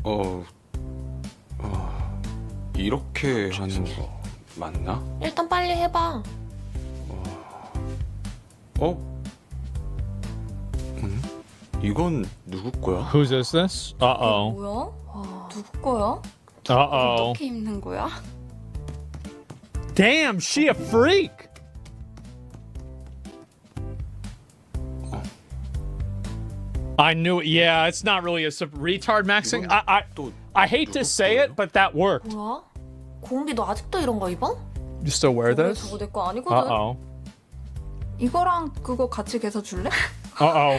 어, 이렇게 하는 거 맞나? 일단 빨리 해봐. 이건 누구 거야? Whose is this? Uh-oh. 뭐야? 누구 거야? Uh-oh. 어떻게 입는 거야? Damn, she a freak! I knew it. Yeah, it's not really a retard maxing. I hate to say it, but that worked. 뭐야? 공비 너 아직도 이런 거 입어? You still wear 저거 this? 내 거 아니거든. Uh-oh. 이거랑 그거 같이 계서 줄래? Uh-oh.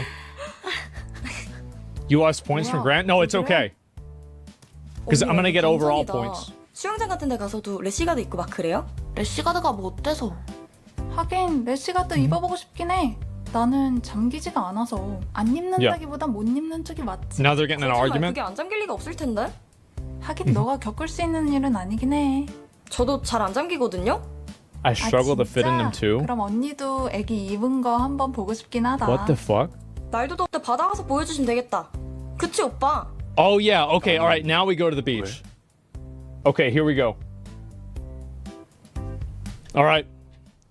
You lost points from Grant? No, it's okay. Because I'm gonna get overall points. 수영장 같은 데 가서도 래시가드 입고 막 그래요? 래시가드가 뭐 어때서? 하긴 래시가드 입어보고 싶긴 해. 나는 잠기지가 않아서 안 입는다기보단 못 입는 쪽이 맞지. Now they're getting an argument? 그게 안 잠길 리가 없을 텐데. 하긴 너가 겪을 수 있는 일은 아니긴 해. 저도 잘 안 잠기거든요. I struggle to fit in them too. 그럼 언니도 애기 입은 거 한번 보고 싶긴 하다. What the fuck? 날도 덥대 바다 가서 보여주시면 되겠다. 그치 오빠? Oh yeah, okay, alright, now we go to the beach. Okay, here we go. Alright,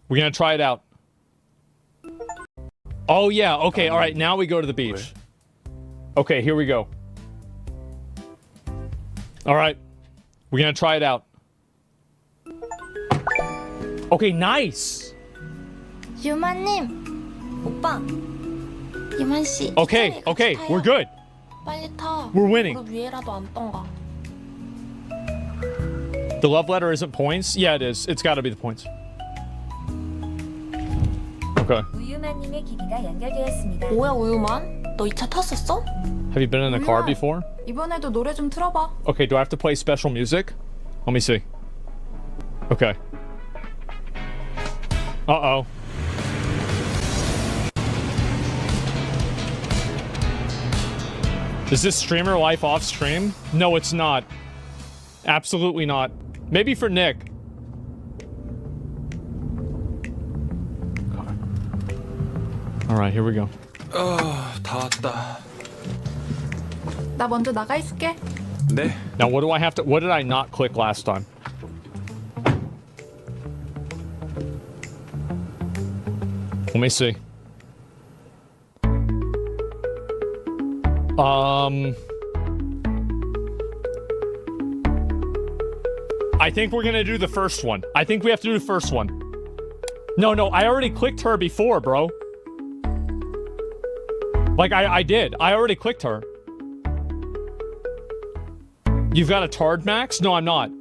we're gonna try it out. Oh yeah, okay, alright, now we go to the beach. Okay, here we go. Alright, we're gonna try it out. Okay, nice! 유만님, 오빠 유만 씨. Okay, okay, we're good. 빨리 타. We're winning. 그 위에라도 안 떤가. The love letter isn't points? Yeah, it is. It's gotta be the points. Okay. 우유마님의 기기가 연결되었습니다. 뭐야 우유만? 너 이 차 탔었어? Have you been in a car 우유만. before? 이번에도 노래 좀 틀어봐. Okay, do I have to play special music? Let me see. Okay. Uh-oh. Is this streamer life off stream? No, it's not. Absolutely not. Maybe for Nick. Alright, here we go. 다 왔다. 나 먼저 나가 있을게. 네. Now, what do I have to... What did I not click last time? Let me see. I think we're gonna do the first one. I think we have to do the first one. No, I already clicked her before, bro. Like, I did. I already clicked her. You've got a tard max? No, I'm not.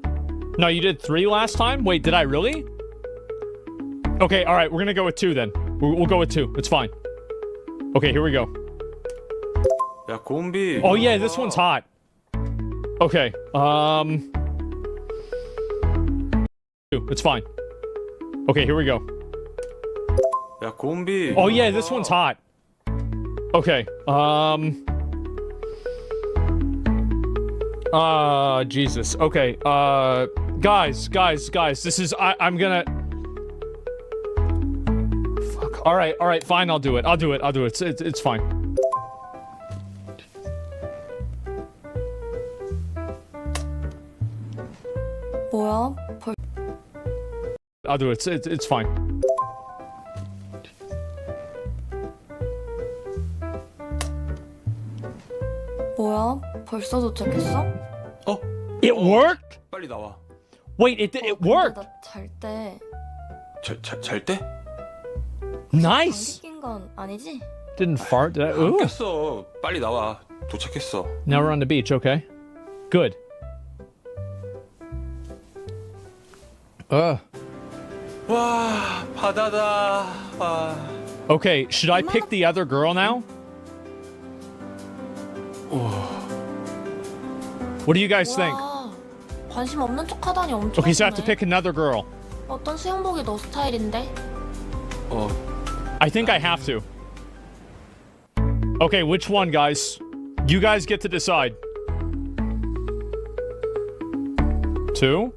No, you did 3 last time? Wait, did I really? Okay, alright, we're gonna go with 2 then. We'll go with 2. It's fine. Okay, here we go. 야, 곰비. Oh yeah, this one's hot. Okay, it's fine. Okay, here we go. 야, 곰비. Oh yeah, this one's hot. Okay, Jesus. Okay, guys, this is, I'm gonna... Fuck. Alright, fine, I'll do it. It's fine. 뭐야? I'll do it. It's fine. 뭐야? 벌써 도착했어? It worked? 빨리 나와. Wait, it worked. 나잘 때. 잘 때? Nice. 낀 건 아니지? Didn't fart. Did I? 안 Ooh. 꼈어. 빨리 나와. 도착했어. Now we're on the beach. Okay. Good. 와, 바다다. 와. Okay, should I pick the other girl now? What do you guys think? 와, 관심 없는 척하다니 엄청. Okay, so I have to 하시네. pick another girl. 어떤 수영복이 너 스타일인데? I think I have to. Okay, which one, guys? You guys get to decide. 2?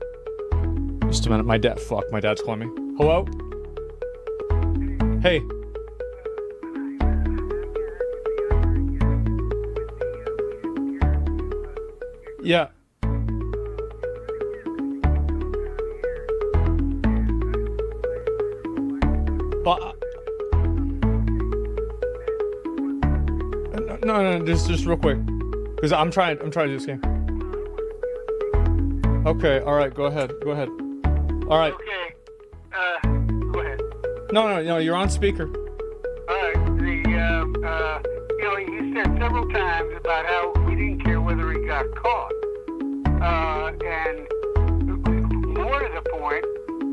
Just a minute, my dad's calling me. Hello? Hey. Yeah. Well, no, just real quick, because I'm trying to do this game. Okay, all right, go ahead. All right. Okay. Go ahead. No, you're on speaker. All right. He said several times about how we didn't care whether he got caught. And more to the point,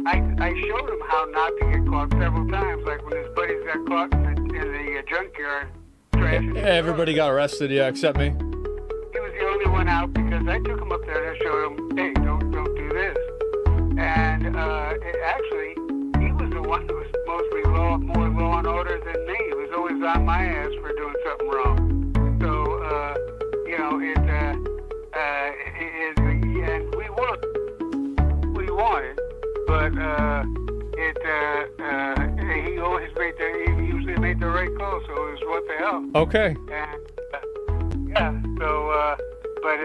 I showed him how not to get caught several times, like when his buddies got caught in the junkyard trashing. Everybody got arrested, yeah, except me. He was the only one out because I took him up there and I showed him, hey, don't do this. And actually, he was the one who was mostly more law and order than me. He was always on my ass for doing something wrong. So, and we worked what he wanted, but he usually made the right call, so it was what the hell. Okay. And, but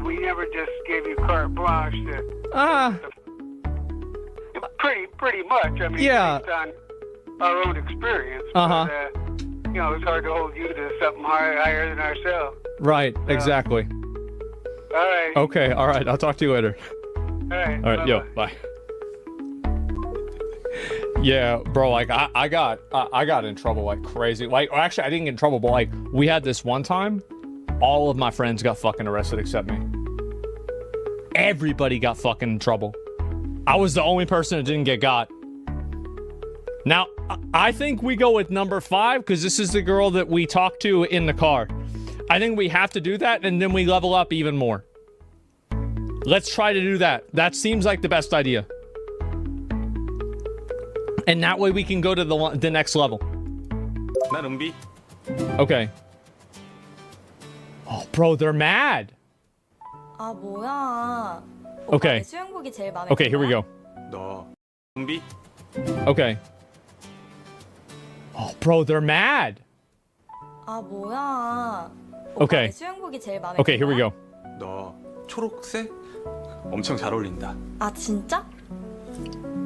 we never just gave you carte blanche pretty much. I mean, Yeah. based on our own experience. Uh-huh. But, it's hard to hold you to something higher than ourselves. Right, exactly. All right. Okay, all right, I'll talk to you later. All right. All right, yo, bye. Yeah, bro, like I got in trouble like crazy. Like, actually, I didn't get in trouble, but like we had this one time, all of my friends got fucking arrested except me. Everybody got fucking in trouble. I was the only person that didn't get got. Now, I think we go with number 5 because this is the girl that we talked to in the car. I think we have to do that, and then we level up even more. Let's try to do that. That seems like the best idea. And that way we can go to the next level. 난 은비. Okay. Oh, bro, they're mad. 아 뭐야. Okay. 오빠 내 수영복이 제일 마음에 Okay, here we go. 너 은비. Okay. Oh, bro, they're mad. 아 뭐야. Okay. 내 수영복이 제일 마음에 Okay, here we go. 너 초록색 엄청 잘 어울린다. 아 진짜?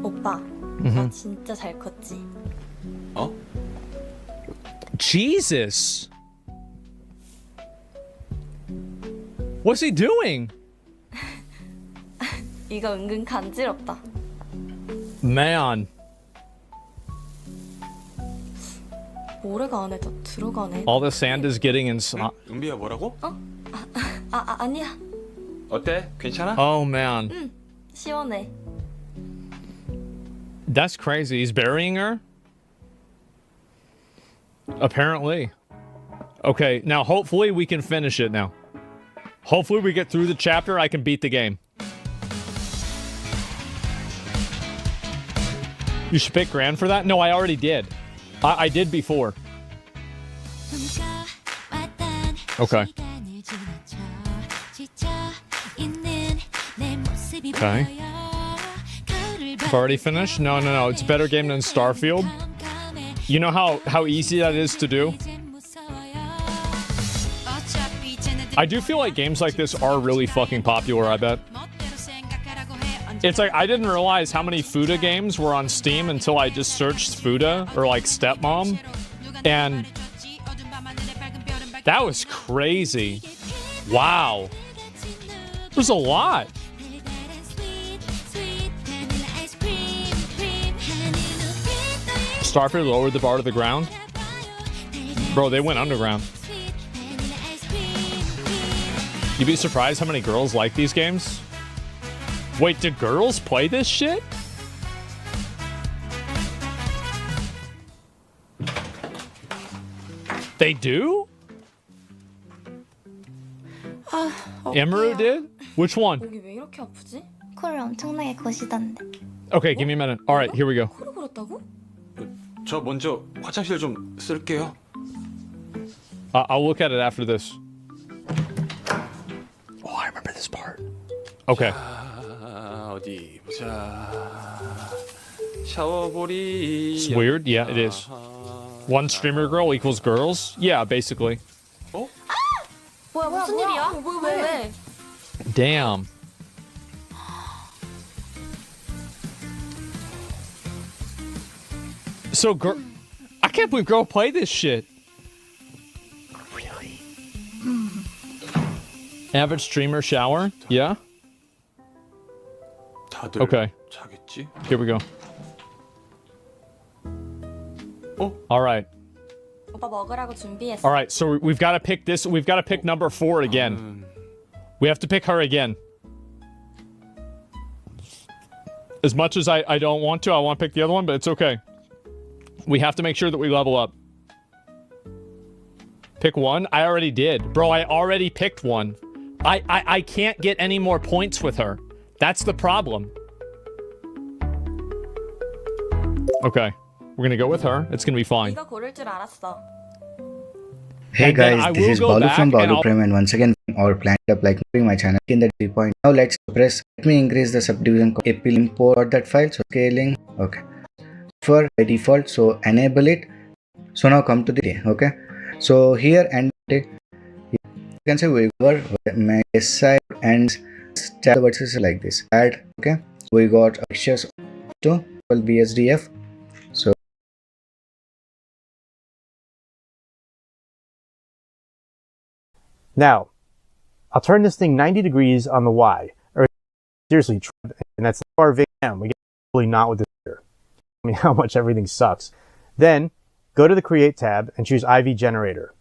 오빠 나 진짜 잘 컸지? 어? Jesus. What's he doing? 이거 은근 간지럽다. Man. 모래가 안에 다 들어가네. All the sand is getting inside. 은비야 뭐라고? 아니야. 어때? 괜찮아? Oh, man. 시원해. That's crazy. He's burying her? Apparently. Okay, now hopefully we can finish it now. Hopefully we get through the chapter, I can beat the game. You should pick Gran for that? No, I already did. I did before. Okay. Okay. I've already finished? No. It's a better game than Starfield. You know how easy that is to do? I do feel like games like this are really fucking popular, I bet. It's like, I didn't realize how many Fuda games were on Steam until I just searched Fuda, or like Stepmom, and that was crazy. Wow. There's a lot. Starfield lowered the bar to the ground? Bro, they went underground. You'd be surprised how many girls like these games? Wait, do girls play this shit? They do? Emeru did? Which one? 목이 왜 이렇게 아프지? 콜 엄청나게 거시던데. Okay, give me a minute. All right, here we go. 코를 골았다고? 저 먼저 화장실 좀 쓸게요. I'll look at it after this. Oh, I remember this part. Okay. 어디 보자. 샤워볼이. It's weird. Yeah, it is. One streamer girl equals girls? Yeah, basically. 어? 뭐야 무슨 일이야? 왜? Damn. So, girl, I can't believe girl played this shit. Really? Average streamer shower? Yeah? 다들 Okay. 자겠지? Here we go. 어? Alright. 오빠 먹으라고 준비했어. Alright, so we've got to pick this. We've got to pick number 4 again. We have to pick her again. As much as I don't want to, I want to pick the other one, but it's okay. We have to make sure that we level up. Pick one? I already did. Bro, I already picked one. I can't get any more points with her. That's the problem. Okay. We're gonna go with her. It's gonna be fine. 이거 고를 줄 알았어. Hey And then guys, I this will is go Balu back from and Balu I'll- Prime, and once again our plan up like moving my channel in the 3 point. Now let's press. Let me increase the subdivision code. Apple import that file. So scaling. Okay. For by default, so enable it. So now come to the day. Okay. So here and you can say we were my side and chat versus like this. Add. Okay. We got pictures to BSDF. So Now, I'll turn this thing 90 degrees on the Y. Or seriously, and that's our VM. We get really not with this here. I mean, how much everything sucks. Then, go to the Create tab and choose IV Generator.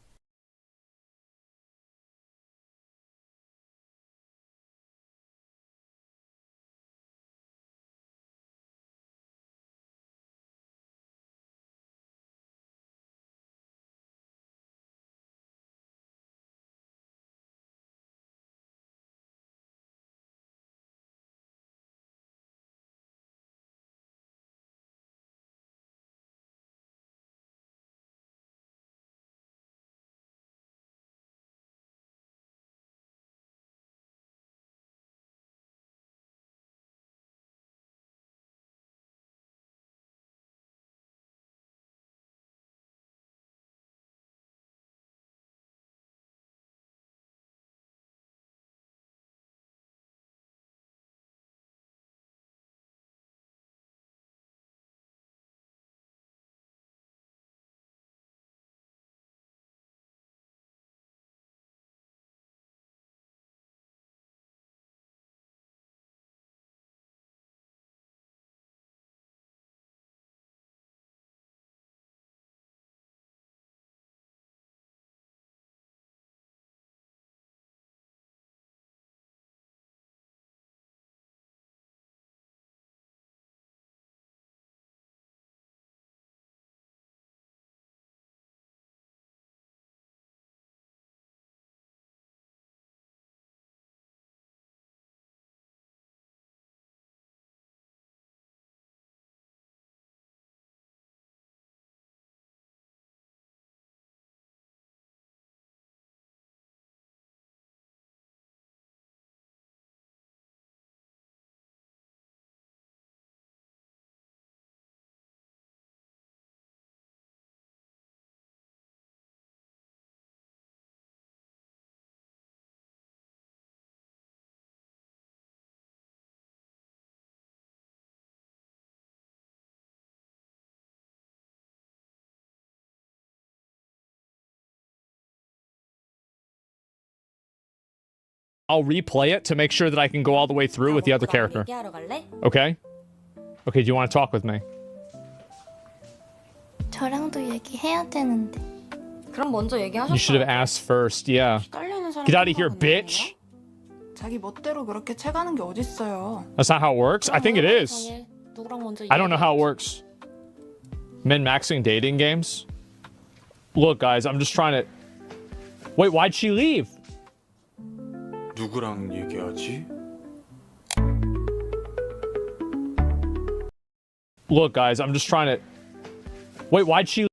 I'll replay it to make sure that I can go all the way through with the other character. 얘기하러 갈래? Okay? Okay, do you want to talk with me? 저랑도 얘기해야 되는데. 그럼 먼저 얘기하셨어. You should have asked first, yeah. 딸리는 사람 Get out of here, 생각은 bitch! 아니에요? 자기 멋대로 그렇게 채가는 게 어딨어요. That's not how it works? I think it is. 누구랑 먼저 I don't know how it works. Min-maxing dating games? Look, guys, I'm just trying to... Wait, why'd she leave? 누구랑 얘기하지? Look, guys, I'm just trying to... Wait, why'd she...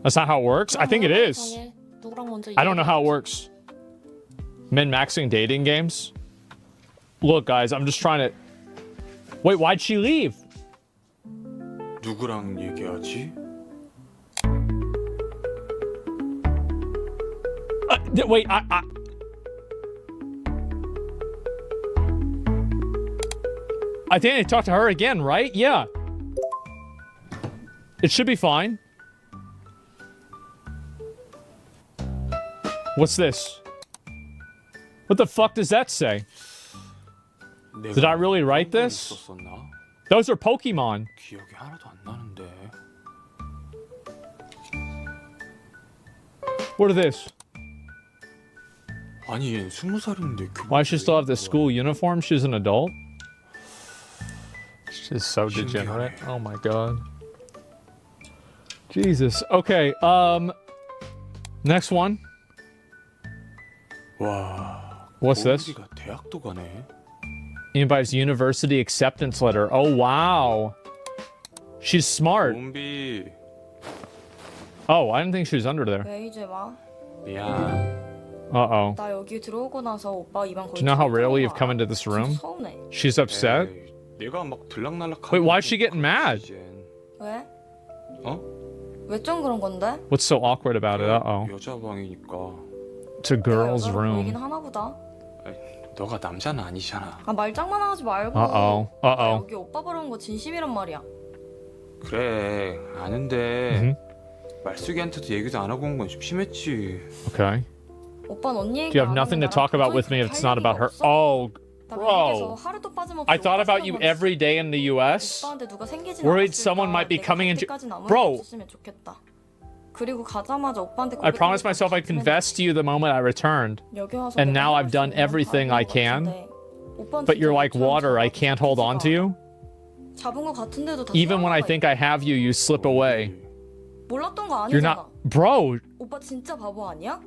That's not how it works? I think it is. 누구랑 먼저 I don't know how it works. Min-maxing dating games? Look, guys, I'm just trying to... Wait, why'd she leave? 누구랑 얘기하지? Wait, I think I talked to her again, right? Yeah. It should be fine. What's this? What the fuck does that say? Did I really write this? 있었었나? Those are Pokemon. 기억이 하나도 안 나는데. What are this? 아니 얘는 20살인데 Why does she still have the school uniform? She's an adult? She's so degenerate. Oh my god. Jesus. Okay, next one. 와. What's this? 고은비가 대학도 가네. Anybody's university acceptance letter. Oh wow. She's smart. 고은비. Oh, I didn't think she was under there. 왜 이제 와? 미안. Uh-oh. 나 여기 들어오고 나서 오빠 입안 Do you know how rarely you've come into this room? 서운해. She's upset. 에이, 내가 막 들락날락. Wait, why is she getting mad? 왜? 어? 왜 좀 그런 건데? What's so awkward about it? Uh-oh. 여자 방이니까. It's a girl's 여자로 보이긴 room. 하나 보다. 너가 남자는 아니잖아. 아 말장난하지 말고. Uh-oh. 나 Uh-oh. 여기 오빠 부르는 거 진심이란 말이야. 그래 아는데 말숙이한테도 얘기도 안 하고 온 건 좀 심했지. Okay. 오빠는 언니 얘기 Do you have 안 nothing to 하면 talk about 나랑 with me if 붙어 it's not 있을 about her? 얘기가 없어? Oh, 나 bro. 미국에서 하루도 빠짐없이 I thought 오빠 about you 생각만 every day in the US. 오빠한테 누가 생기진 Worried 않았을까? someone might be 내가 coming into- 그때까진 아무 Bro. 일 없었으면 좋겠다. 그리고 가자마자 오빠한테 I promised myself I'd confess to you the moment I returned. 여기 와서 and 내가 now 해볼 I've 수 done 있는 건 everything 다 I 해본 것 can. 같은데 오빠는 But you're 진짜 like 나처럼 water I 저러고 can't hold on to you. 잡은 것 같은데도 다 Even when I 사랑하고 think I have you, you slip away. 몰랐던 거 You're 아니잖아. not... Bro, 오빠 진짜 바보 아니야?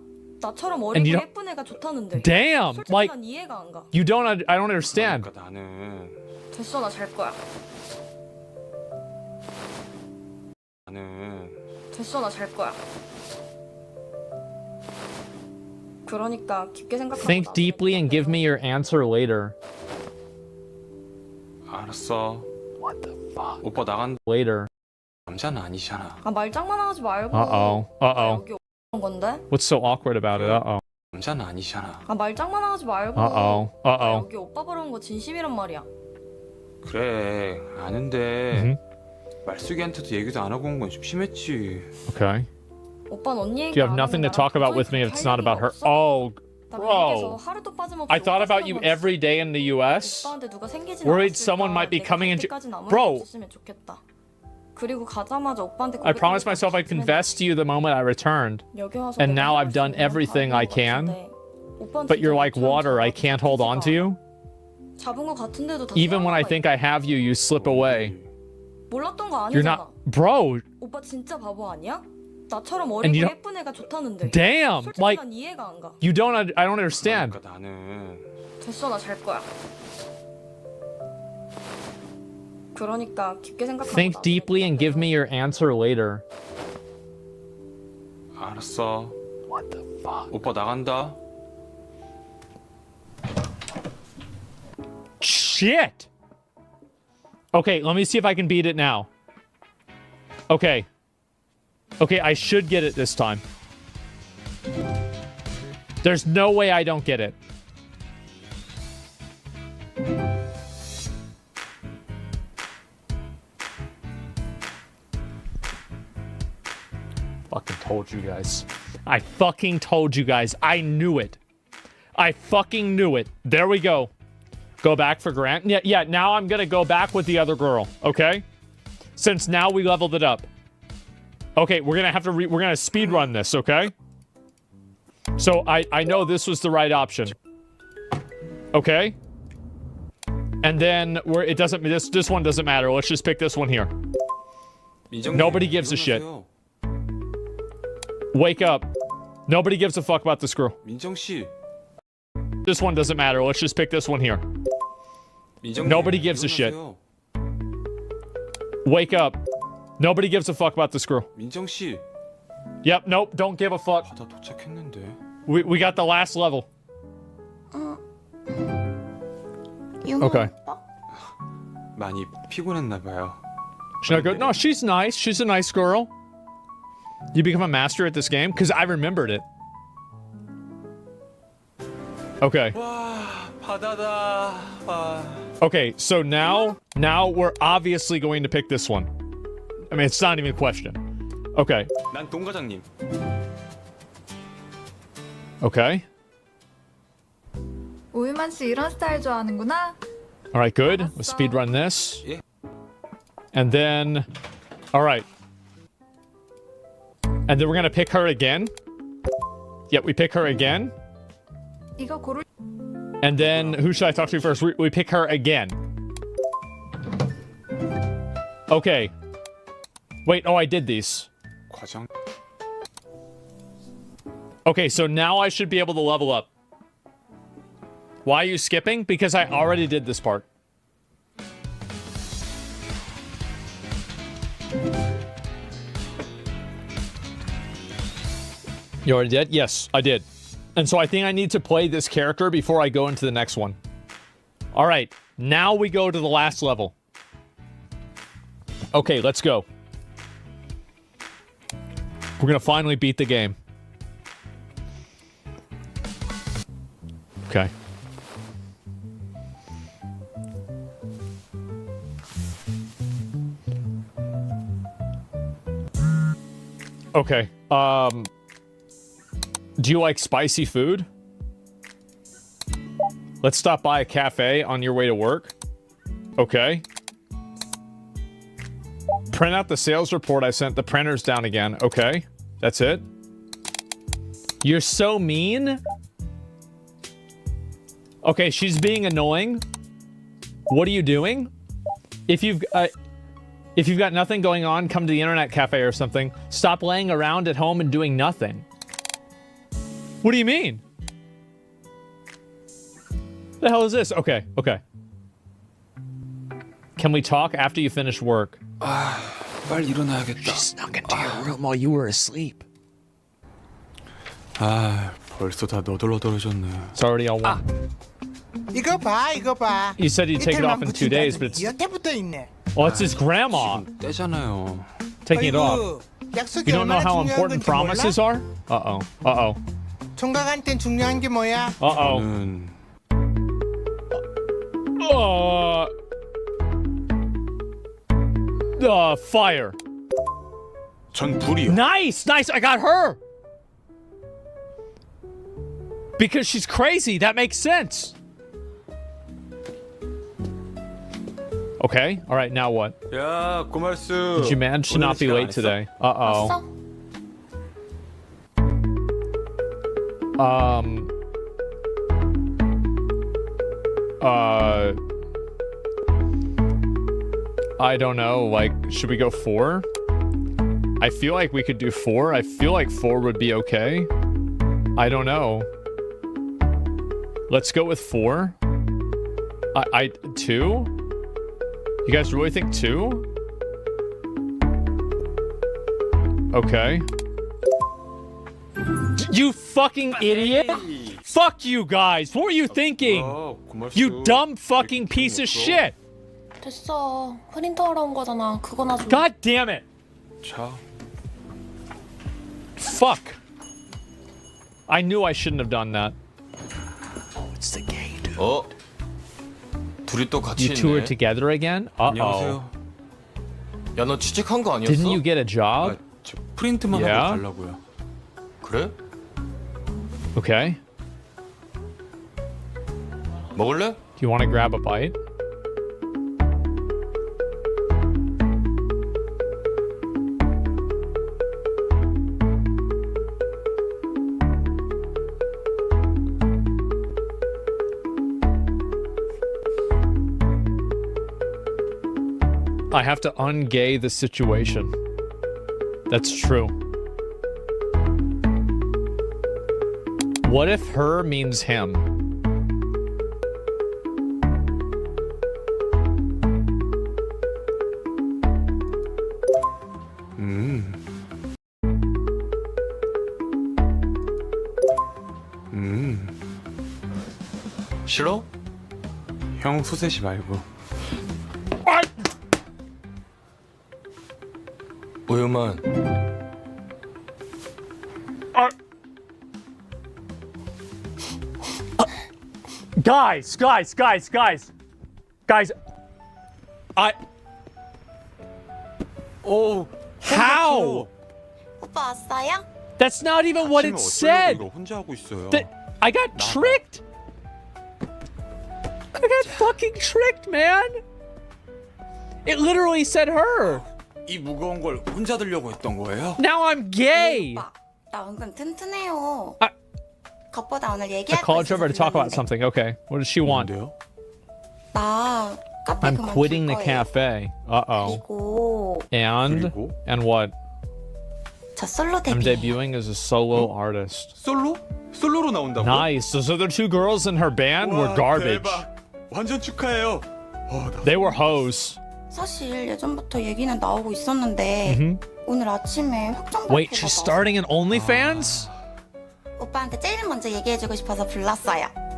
나처럼 And 어리고 you don't- 예쁜 애가 좋다는데. damn! 솔직히 Like, 난 이해가 안 가. you don't... I don't understand. 그러니까 나는 됐어, 나 잘 거야. 됐어, 나 잘 거야. 그러니까 깊게 생각하고 Think 나중에 deeply and give me your answer later. 알았어. 오빠 나간 Later. 남자는 아니잖아. 아 말장난하지 말고. Uh-oh. 나 Uh-oh. 여기 오는 건데. What's so awkward about it? Uh-oh. 남자는 아니잖아. 아 말장난하지 말고. Uh-oh. 나 Uh-oh. 여기 오빠 부르는 거 진심이란 말이야. 그래 아는데 말숙이한테도 얘기도 안 하고 온 건 좀 심했지. Okay. 오빠는 언니 얘기 Do you have 안 nothing to 하면 talk about 나랑 with me if 붙어 it's not 있을 about her? 얘기가 없어? Oh, 나 미국에서 bro. 하루도 빠짐없이 I thought 오빠 about you 생각만 every day in the US. 오빠한테 누가 생기진 Worried 않았을까? someone might be 내가 coming into- 그때까진 아무 일 Bro. 없었으면 좋겠다. 그리고 가자마자 오빠한테 I promised myself I'd confess to you the moment I returned. 여기 와서 and 내가 now 해볼 I've 수 done 있는 건 everything 다 I 해본 것 can. 같은데 오빠는 But you're 진짜 like 나처럼 water I 저러고 can't hold on to 싶지가 you. 않아. 잡은 것 같은데도 다 Even when I 사랑하고 think I have you, you slip away. 몰랐던 거 You're 아니잖아. not... Bro, 오빠 진짜 바보 아니야? 나처럼 And 어리고 you don't- 예쁜 애가 좋다는데. damn! 솔직히 Like, 난 이해가 안 가. you don't... I don't understand. 그러니까 나는 됐어, 나 잘 거야. 그러니까 깊게 생각하고 Think 나중에 deeply and give me your answer later. 알았어. 오빠 나간다. Shit! Okay, let me see if I can beat it now. Okay. Okay, I should get it this time. There's no way I don't get it. Fucking told you guys. I fucking told you guys. I knew it. I fucking knew it. There we go. Go back for Grant. Yeah, now I'm gonna go back with the other girl, okay? Since now we leveled it up. Okay, we're gonna have to we're gonna speed run this, okay? So I know this was the right option. Okay? And then it doesn't this one doesn't matter. Let's just pick this one here. Nobody gives a shit. Wake up. Nobody gives a fuck about this girl. 민정 씨. This one doesn't matter. Let's just pick this one here. Nobody gives a shit. Wake up. Nobody gives a fuck about this girl. 민정 씨. Yep, nope, don't give a fuck. 바다 도착했는데. We got the last level. 유머 Okay. 오빠? 많이 피곤했나 봐요. Should I go? No, she's nice. She's a nice girl. You become a master at this game? Because I remembered it. Okay. 와 바다다. 와. Okay, so now we're obviously going to pick this one. I mean, it's not even a question. Okay. 난 동과장님. Okay. 오유만 씨 이런 스타일 좋아하는구나. All right, good. Let's speed run this. Yeah. And then, all right. And then we're gonna pick her again. Yep, we pick her again. 이거 고를. And then, who should I talk to first? We pick her again. Okay. Wait, oh, I did these. 과장. Okay, so now I should be able to level up. Why are you skipping? Because I already did this part. You already did? Yes, I did. And so I think I need to play this character before I go into the next one. All right, now we go to the last level. Okay, let's go. We're gonna finally beat the game. Okay. Okay. Do you like spicy food? Let's stop by a cafe on your way to work. Okay. Print out the sales report I sent. The printer's down again. Okay. That's it. You're so mean. Okay, she's being annoying. What are you doing? If you've got nothing going on, come to the internet cafe or something. Stop laying around at home and doing nothing. What do you mean? The hell is this? Okay, okay. Can we talk after you finish work? 빨리 일어나야겠다. She snuck into your room while you were asleep. 아, 벌써 다 너덜너덜해졌네. It's already all one. 이거 봐, 이거 봐. You said you'd take it off in 2 days, but it's... 여태 붙어 있네. Oh, it's his grandma 떼잖아요. taking it off. 약속이 You don't know 얼마나 how 중요한 important 건지 promises 몰라? are? Uh-oh. Uh-oh. 총각한텐 중요한 게 뭐야? Uh-oh. Fire. 전 불이요. Nice, nice. I got her. Because she's crazy. That makes sense. Okay. All right. Now what? 야, 고말수. Did you manage to not be late today? Uh-oh. 왔어? I don't know. Like, should we go 4? I feel like we could do 4. I feel like 4 would be okay. I don't know. Let's go with 4. 2? You guys really think 2? Okay. You fucking idiot! Fuck you guys! What were you thinking? 고말수. You dumb fucking piece of shit! 됐어. 프린터 하러 온 거잖아. 그거나 좀. God damn it! 자. Fuck. I knew I shouldn't have done that. It's the gay dude. 어? 둘이 또 같이 You two are 있네. together again? Uh-oh. 안녕하세요. 야, 너 취직한 거 아니었어? Didn't you get a job? 저 프린트만 Yeah? 하고 가려고요. 그래? Okay. 먹을래? Do you want to grab a bite? I have to ungay the situation. That's true. What if her means him? 싫어? 형 소세지 말고. 오유만. Guys. Guys, 오, how? 오빠 왔어요? That's not even what it said. 이거 혼자 하고 있어요. I got tricked. I got fucking tricked, man. It literally said her. 이 무거운 걸 혼자 들려고 했던 거예요? Now I'm gay. 오빠, 나 은근 튼튼해요. 아. 겉보다 오늘 I 얘기할 거 called 있어서 Trevor to talk about 불렀는데. something. Okay, what does she want? 뭔데요? 나 카페 I'm 그만둘 quitting the 거예요. cafe. Uh-oh. 그리고 And 그리고? what? 저 솔로 I'm 데뷔. debuting as a solo artist. 솔로? 솔로로 나온다고? Nice. Those other two girls in her band were garbage. 대박. 완전 축하해요. 나 They were hoes. 사실 예전부터 얘기는 나오고 있었는데 오늘 아침에 확정 Wait, 발표가 she's 나와서 starting an OnlyFans? 오빠한테 제일 먼저 얘기해주고 싶어서 불렀어요.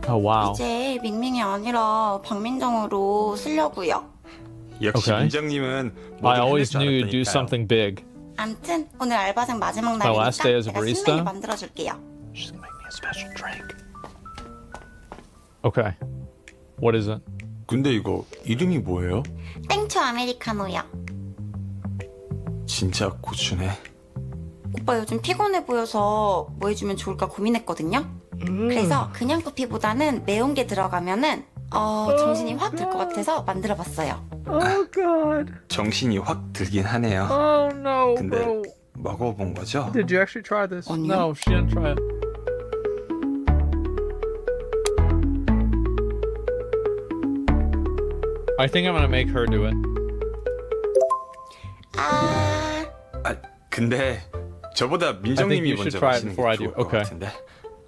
Oh wow. 이제 밍밍이 아니라 박민정으로 쓰려고요. 역시 Okay. 민정님은 I always knew you'd do something big. 암튼 오늘 알바생 마지막 My last day 날이니까 as a 제가 barista? 신나게 만들어줄게요. She's gonna make me a special drink. Okay. What is it? 근데 이거 이름이 뭐예요? 땡초 아메리카노요. 진짜 고추네. 오빠 요즘 피곤해 보여서 뭐 해주면 좋을까 고민했거든요. 그래서 그냥 커피보다는 매운 게 들어가면은 정신이 확 들 것 같아서 만들어봤어요. Oh god. 정신이 확 들긴 하네요. Oh no, 근데 먹어본 거죠? Did you actually try this? 아니요. No, she didn't try it. I think I'm gonna make her do it. 아, 근데 저보다 민정님이 you should 먼저 try it 마시는 before I 게 do. 좋을 것 Okay. 같은데.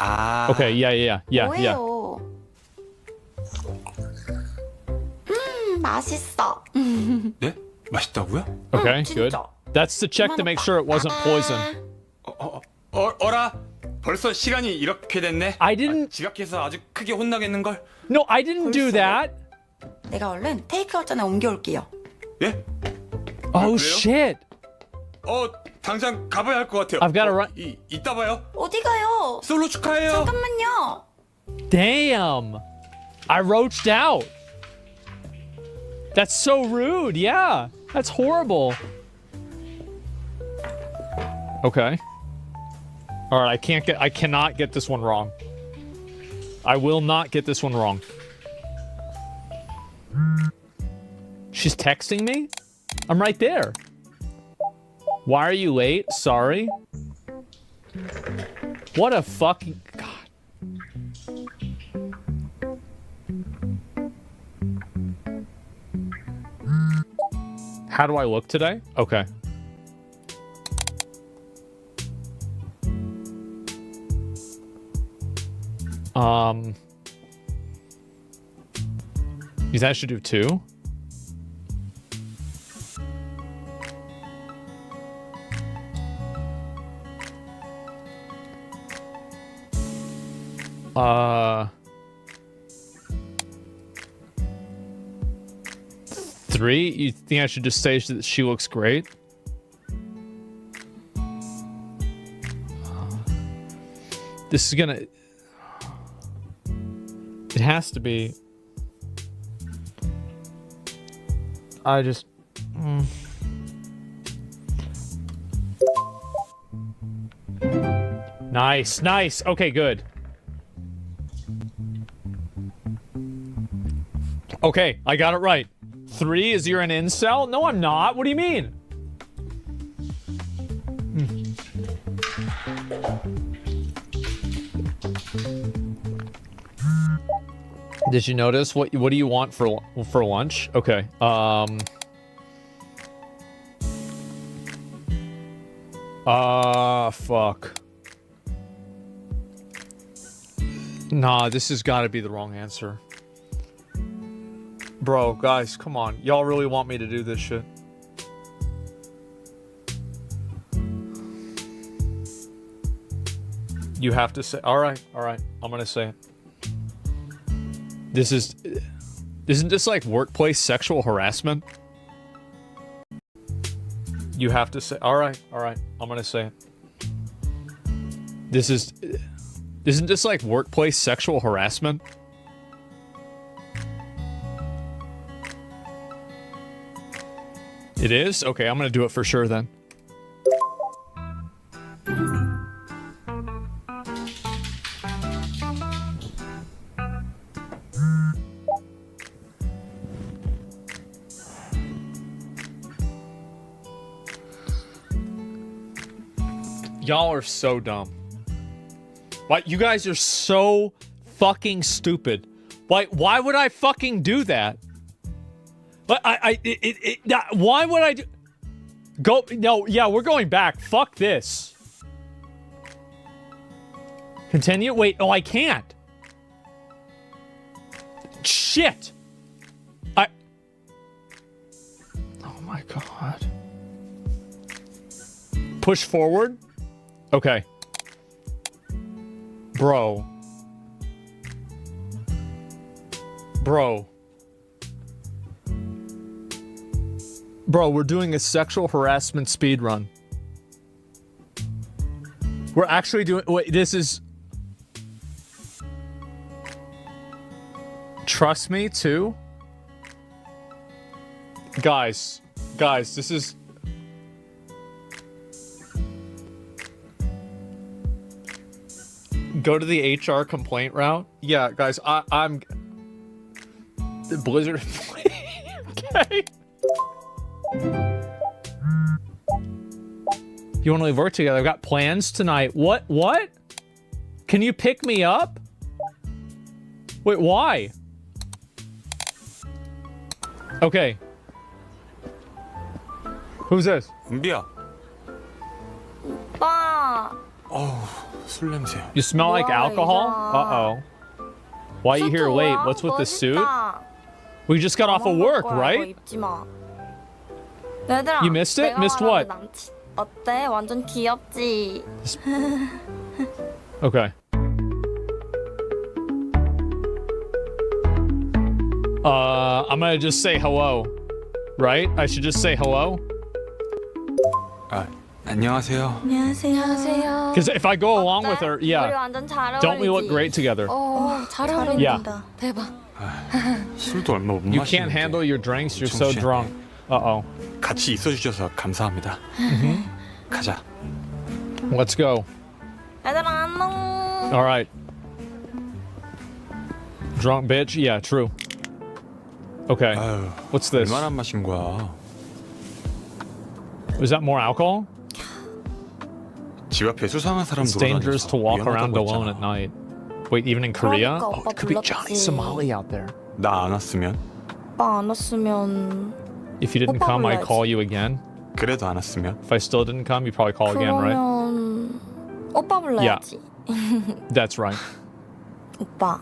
아. Okay, yeah. 뭐예요? 맛있어. 네? 맛있다고요? Okay, 진짜. good. That's to check to make sure it wasn't poison. 어라? 벌써 시간이 이렇게 됐네. I didn't. 지각해서 아주 크게 혼나겠는걸? No, I didn't do that. 내가 얼른 테이크아웃 전에 옮겨올게요. 예? Oh 그래요? shit. 당장 가봐야 할 것 같아요. I've gotta run. 이따 봐요. 어디 가요? 솔로 축하해요. 잠깐만요. Damn. I roached out. That's so rude. Yeah. That's horrible. Okay. All right, I cannot get this one wrong. I will not get this one wrong. She's texting me? I'm right there. Why are you late? Sorry. What a fucking God. How do I look today? Okay. You think I should do two? Three? You think I should just say that she looks great? This is gonna... It has to be... I just... Nice, nice. Okay, good. Okay, I got it right. 3 is you're an incel? No, I'm not. What do you mean? Did you notice what do you want for lunch? Okay. Fuck. Nah, this has got to be the wrong answer. Bro, guys, come on. Y'all really want me to do this shit? You have to say... Alright, I'm gonna say it. This is... Isn't this like workplace sexual harassment? You have to say... Alright, I'm gonna say it. This is... Isn't this like workplace sexual harassment? It is? Okay, I'm gonna do it for sure then. Y'all are so dumb. Why, you guys are so fucking stupid. Why would I fucking do that? But why would I do? Go, no, yeah, we're going back. Fuck this. Continue? Wait, oh, I can't. Shit. Oh my God. Push forward? Okay. Bro. Bro, we're doing a sexual harassment speed run. We're actually doing. Wait, this is. Trust me, too. Guys, this is. Go to the HR complaint route. Yeah, guys, I'm. The Blizzard. Okay. You want to leave work together? I've got plans tonight. What? Can you pick me up? Wait, why? Okay. Who's this? 은비야. 오빠. 술 냄새. You smell like Why, alcohol? yeah. Uh-oh. Why are you here late? What's with the suit? We just got off of work, right? 얘들아, You missed it? 내가 Missed 말하는 what? 남친 어때? 완전 귀엽지? Okay. I'm gonna just say hello. Right? I should just say hello? 안녕하세요. 안녕하세요. Because if I go along with her, 우리 yeah. 완전 잘 어울리지? Don't we look great together? 잘 Yeah. 어울린다. 대박. 술도 얼마 못 You 마시는데. can't handle your drinks, you're so 정신. drunk. Uh-oh. 같이 있어주셔서 감사합니다. 가자. Let's go. 얘들아 안녕. Alright. Drunk bitch? Yeah, true. Okay. 아유, What's this? 얼마나 마신 거야? Was that more alcohol? 집 앞에 수상한 사람 It's dangerous to walk around 위험하다고 alone 했잖아. at night. Wait, even in Korea? 그러니까 Oh, 오빠 it could be 불렀지. Johnny Somali out there. 나 안 왔으면? 오빠 안 왔으면 If you didn't 오빠 come, I'd 불러야지. call you again. 그래도 안 왔으면? If I still didn't come, you'd probably call again, right? 그러면 오빠 불러야지. That's right. 오빠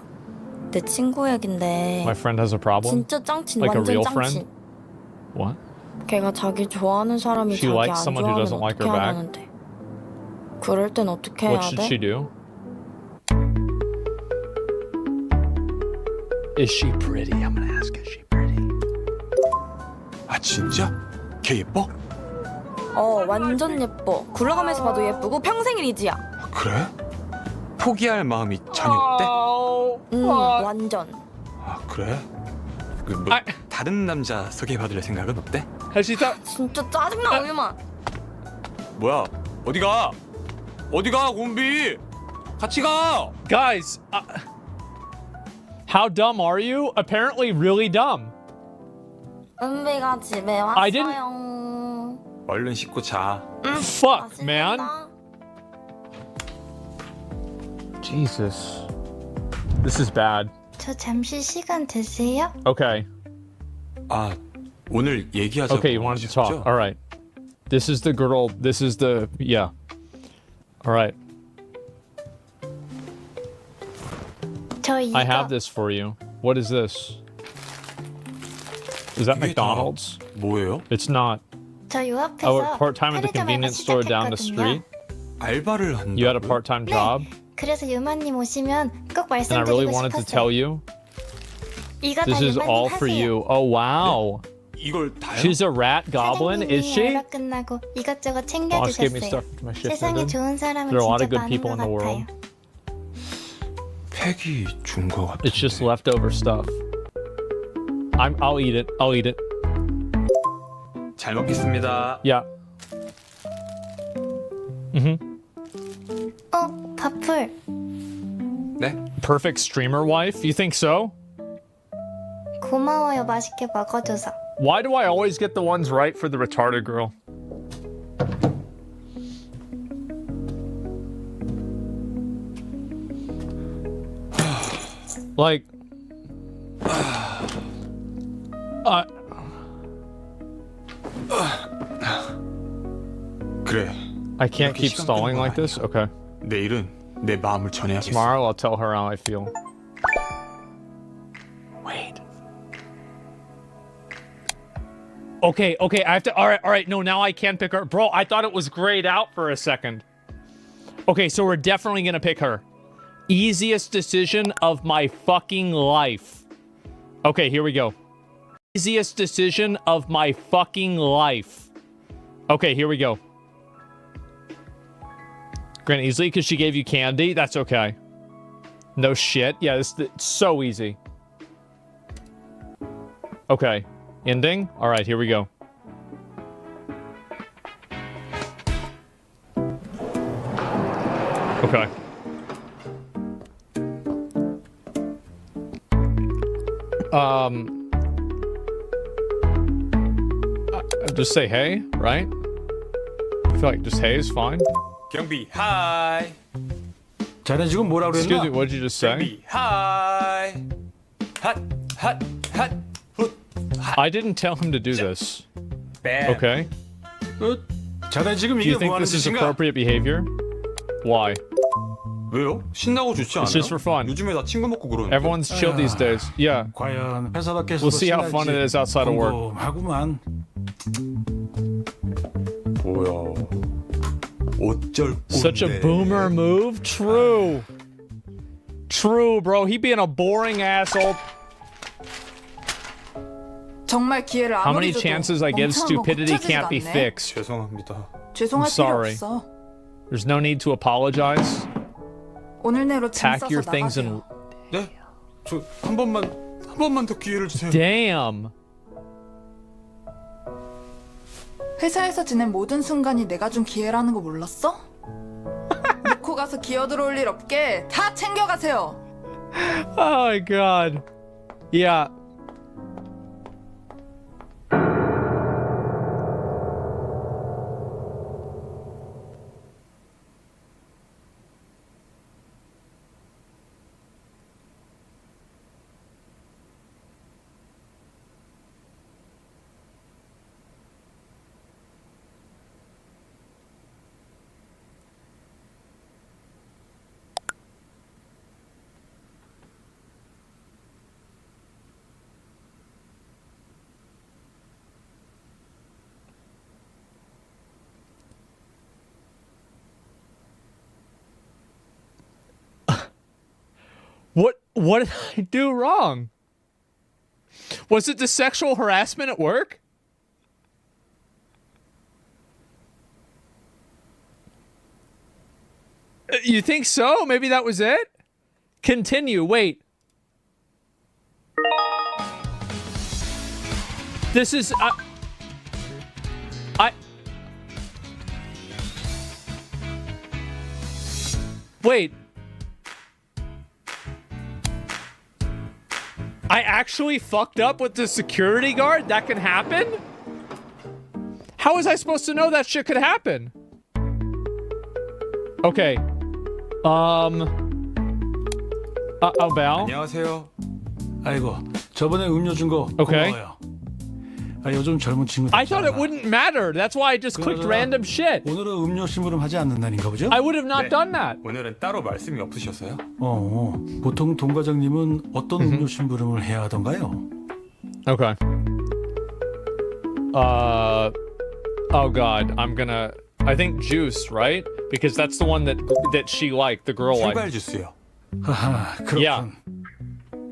내 친구 얘긴데 My friend has a problem. 진짜 짱친 Like a 완전 real 짱친. friend? What? 걔가 자기 좋아하는 사람이 She 자기 likes 안 someone who 좋아하면 doesn't like 어떻게 her back? 하려는데 그럴 땐 어떻게 해야 What should 돼? she do? Is she pretty? I'm gonna ask, is she pretty? 아 진짜? 걔 예뻐? 완전 예뻐. 굴러가면서 봐도 예쁘고 평생 일이지야. 아, 그래? 포기할 마음이 전혀 없대? 완전. 아 그래? 뭐 아. 다른 남자 소개받을 생각은 없대? Has she thought? 진짜 짜증나 우유만. 뭐야? 어디가? 어디가 곰비? 같이 가! Guys, how dumb are you? Apparently really dumb. 은비가 집에 I didn't- 왔어요. 얼른 씻고 자. Fuck, man. 맛있겠다. Jesus. This is bad. 저 잠시 시간 되세요? Okay. 아 오늘 얘기하자고 Okay, you wanted to talk. 하셨죠? All right. This is the girl. This is the, yeah. All right. 저 이거 I have this for you. What is this? Is that 이게 다 McDonald's? 뭐예요? It's not. 저 요 Oh, 앞에서 part-time at the 편의점 알바 convenience store down the street. 시작했거든요. 알바를 한다고? You had a part-time job, 그래서 유마님 오시면 꼭 and I really 말씀드리고 wanted to tell 싶었어요. you. 이거 This 다 is 유마님 all for 하세요. you. Oh wow. 이걸 다요? She's a rat goblin, is 사장님이 she? 알바 끝나고 이것저것 Boss gave me 챙겨주셨어요. stuff for my shift 세상에 ended. 좋은 사람은 There are a lot 진짜 of good 많은 people 것 in the world. 같아요. 팩이 준 거 같은데. It's just leftover stuff. I'll eat it. I'll eat it. 잘 먹겠습니다. Yeah. 바풀. 네? Perfect streamer wife? You think so? 고마워요. 맛있게 먹어줘서. Why do I always get the ones right for the retarded girl? Like, 그래. I can't 이렇게 keep 시간 stalling 끄는 거 like this. 아니야. Okay. 내일은 내 마음을 전해야겠어. Tomorrow I'll tell her how I feel. Wait. Okay, I have to. All right. No, now I can pick her. Bro, I thought it was grayed out for a second. Okay, so we're definitely gonna pick her. Easiest decision of my fucking life. Okay, here we go. Easiest decision of my fucking life. Okay, here we go. Granted, easily because she gave you candy. That's okay. No shit. Yeah, it's so easy. Okay. Ending? Alright, here we go. Okay. Just say hey, right? I feel like just hey is fine. 경비 하이. 자네 지금 뭐라 Excuse me, 그랬나? what did you just say? 경비 하이. 핫. 훗. I didn't tell him to do this. 뱀. Okay. 자네 지금 Do 이게 you think 뭐 하는 this is 짓인가? appropriate behavior? Why? 왜요? 신나고 좋지 않아요? It's just for fun. 요즘에 다 친구 먹고 그러는데. Everyone's chill these days. Yeah. 과연 회사 밖에서도 We'll see how fun it is outside of work. 궁금하구만. 뭐야? 어쩔 Such a boomer move? True. True, bro. He being a boring asshole. 정말 기회를 How 아무리 many 줘도 chances I give, 멍청한 건 stupidity 고쳐지지가 can't be 않네. fixed. 죄송합니다. 죄송할 I'm 필요 sorry. 없어. There's no need to apologize. 오늘 내로 짐 Pack 싸서 your things 나가세요. and 네? 저 한 번만 더 기회를 주세요. damn. 회사에서 지낸 모든 순간이 내가 준 기회라는 거 몰랐어? 놓고 가서 기어 들어올 일 없게 다 챙겨가세요. Oh my god. Yeah. What did I do wrong? Was it the sexual harassment at work? You think so? Maybe that was it? Continue. Wait. This is Wait. I actually fucked up with the security guard? That can happen? How was I supposed to know that shit could happen? Okay. Val? 안녕하세요. 아이고, 저번에 음료 준 거 오케이. 고마워요. 아, 요즘 젊은 친구들. I thought it wouldn't matter. That's why I just clicked random shit. 오늘은 음료 심부름 하지 않는 날인가 보죠? I would have not 네. done that. 오늘은 따로 말씀이 없으셨어요? 보통 동 과장님은 어떤 음료 심부름을 해야 하던가요? Okay. Oh god, I think juice, right? Because that's the one that she liked, the girl liked. 출발 주스요. 하하, 그렇군. Yeah.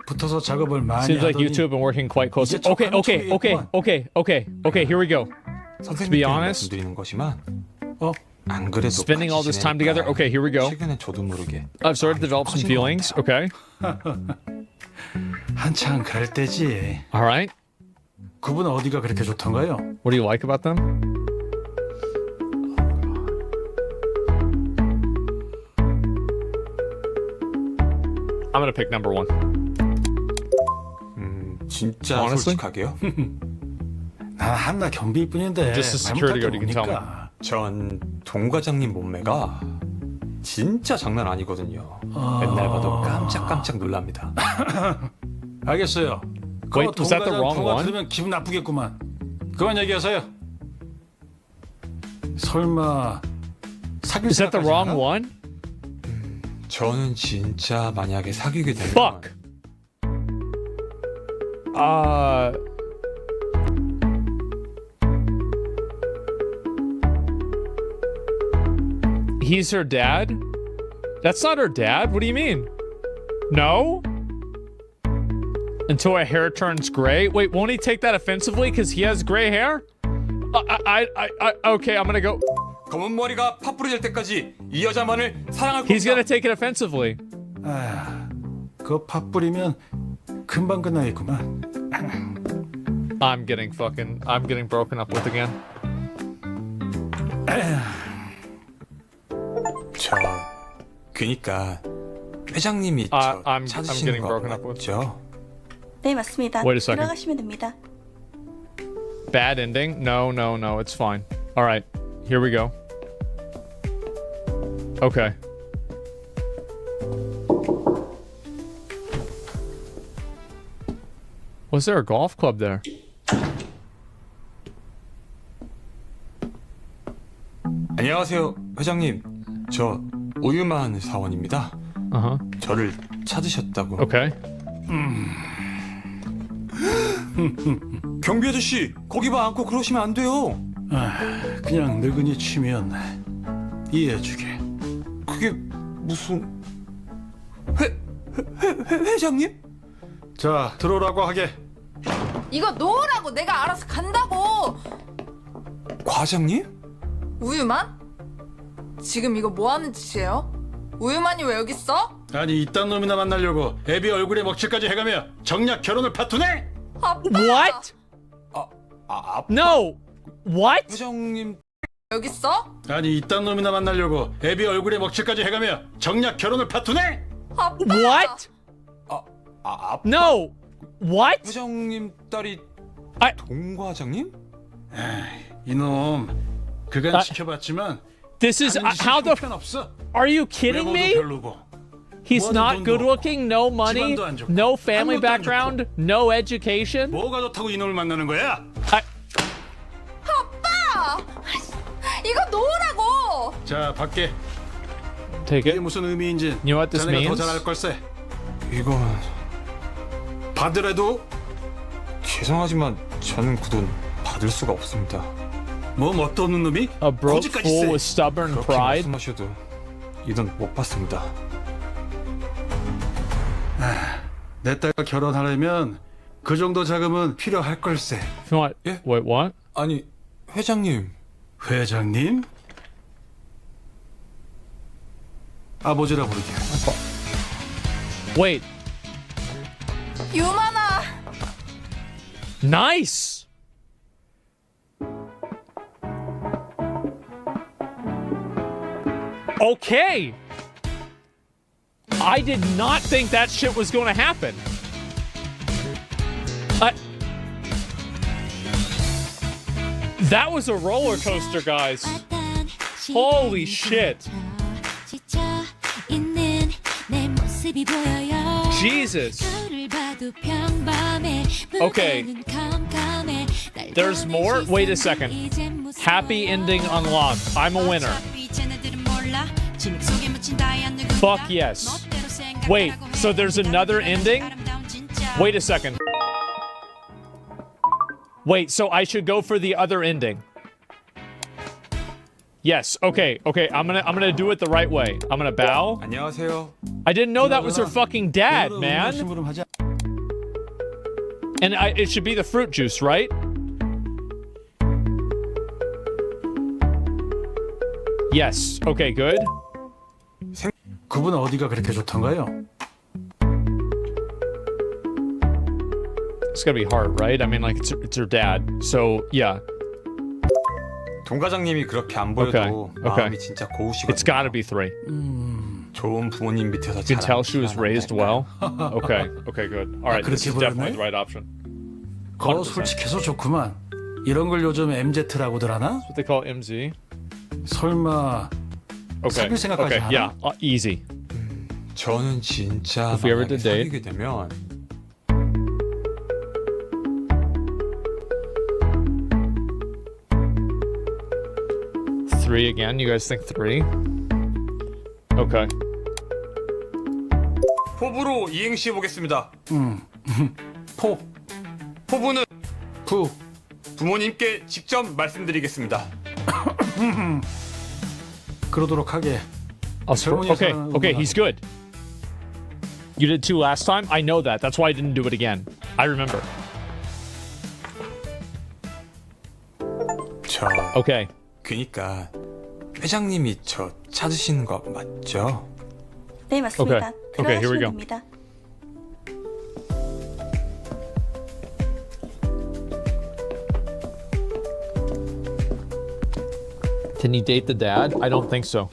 붙어서 작업을 많이 Seems like 하더니 you two have been working quite closely. 이제 Okay, 척하는 okay, 척이겠구만. here we go. 선생님께 honest, 말씀드리는 거지만 어? 안 그래도 Spending all this 같이 time together? 지내니까 Okay, here we go. 최근에 저도 모르게 I've started to develop some 커진 것 feelings. 같아요. Okay. 한창 그럴 때지. All right. 그분 어디가 그렇게 좋던가요? What do you like about them? I'm gonna pick number 1. 진짜 Honestly? 솔직하게요? 난 한나 경비일 뿐인데 Just a security guard, you can tell me. 전 동과장님 몸매가 진짜 장난 아니거든요. 맨날 봐도 깜짝깜짝 놀랍니다. 알겠어요. Wait, was that the wrong 통화 one? 들으면 기분 나쁘겠구만. 그만 얘기하세요. 설마 사귈 Is that the 생각까지 wrong 하나? one? 저는 진짜 만약에 사귀게 되면 Fuck. He's her dad? That's not her dad? What do you mean? No? Until her hair turns gray? Wait, won't he take that offensively because he has gray hair? Okay, I'm gonna go. 검은 머리가 팥불이 될 때까지 이 여자만을 사랑할 He's gonna 겁니다. take it offensively. 아, 그거 팥 뿌리면 금방 끝나겠구만. I'm getting broken up with again. 그니까 회장님이 I'm 찾으시는 getting broken up with. 거죠? 네, 맞습니다. Wait a second. 들어가시면 됩니다. Bad ending? No, it's fine. All right, here we go. Okay. Was there a golf club there? 안녕하세요, 회장님. 저 우유만 사원입니다. Uh-huh. 저를 찾으셨다고. Okay. 경비 아저씨, 거기만 앉고 그러시면 안 돼요. 아, 그냥 늙은이 취미였네. 이해해주게. 그게 무슨... 회장님? 자, 들어오라고 하게. 이거 놓으라고. 내가 알아서 간다고. 과장님? 우유만? 지금 이거 뭐 하는 짓이에요? 우유만이 왜 여기 있어? 아니 이딴 놈이나 만나려고 애비 얼굴에 먹칠까지 해가며 정략 결혼을 파투네? 아빠! What? No. What? 회장님... 여기 있어? 아니 이딴 놈이나 만나려고 애비 얼굴에 먹칠까지 해가며 정략 결혼을 파투네? 아빠! What? No. What? 회장님 딸이 아- 동과장님? 이놈 그간 아- 지켜봤지만 This is 하는 짓이 how the 형편없어. Are you kidding 외모도 me? 별로고. He's 뭐하는 not 돈도 good 없고, looking, no money, 집안도 안 좋고, no family 아무것도 안 background, no education. 뭐가 좋다고 이놈을 만나는 거야? 아빠! 이거 놓으라고! 자 밖에 Take 이게 it. 무슨 의미인지 You know what this 자네가 means? 더 잘 알 걸세. 이건... 받으래도 죄송하지만 저는 그 돈 받을 수가 없습니다. 뭐 멋도 없는 놈이 A broke 거지까지 fool 세. with stubborn 그렇게 pride. 말씀하셔도 이 돈 못 받습니다. 내 딸과 결혼하려면 그 정도 자금은 필요할 걸세. What? 예? Wait, what? 아니, 회장님. 회장님? 아버지라 부르게. Wait. 유만아! Nice. Okay. I did not think that shit was going to happen. That was a roller coaster, guys. Holy shit. Jesus. Okay. There's more? Wait a second. Happy ending unlocked. I'm a winner. Fuck yes. Wait, so there's another ending? Wait a second. Wait, so I should go for the other ending. Yes, okay. I'm gonna do it the right way. I'm gonna bow. 안녕하세요. I didn't know that was her fucking dad, man. 심부름하자. And it should be the fruit juice, right? Yes. Okay, good. 그분 어디가 그렇게 좋던가요? It's gotta be hard, right? I mean, like it's her dad. So yeah, 동 과장님이 그렇게 안 보여도 Okay. 마음이 진짜 고우시거든요. it's gotta be 3. 좋은 부모님 밑에서 You can tell she was 자란 raised well. Okay, okay, good. All right, this 그렇게 is definitely 보였네? the right option. 거 100%. 솔직해서 좋구만. 이런 걸 요즘 MZ라고들 하나? What they call MZ. 설마 Okay, 사귈 생각까지 okay, 하나? yeah, easy. 저는 진짜 If we ever 만약에 did date. 사귀게 되면 3 again. You guys think 3? Okay. 포부로 이행시 해보겠습니다. 포, 포부는 부. 부모님께 직접 말씀드리겠습니다. 그러도록 하게. Okay, okay, he's good. You did 2 last time? I know that. That's why I didn't do it again. I remember. 저 Okay. 그니까 회장님이 저 찾으시는 거 맞죠? 네, 맞습니다. Okay, here we go. 됩니다. Can you date the dad? I don't think so.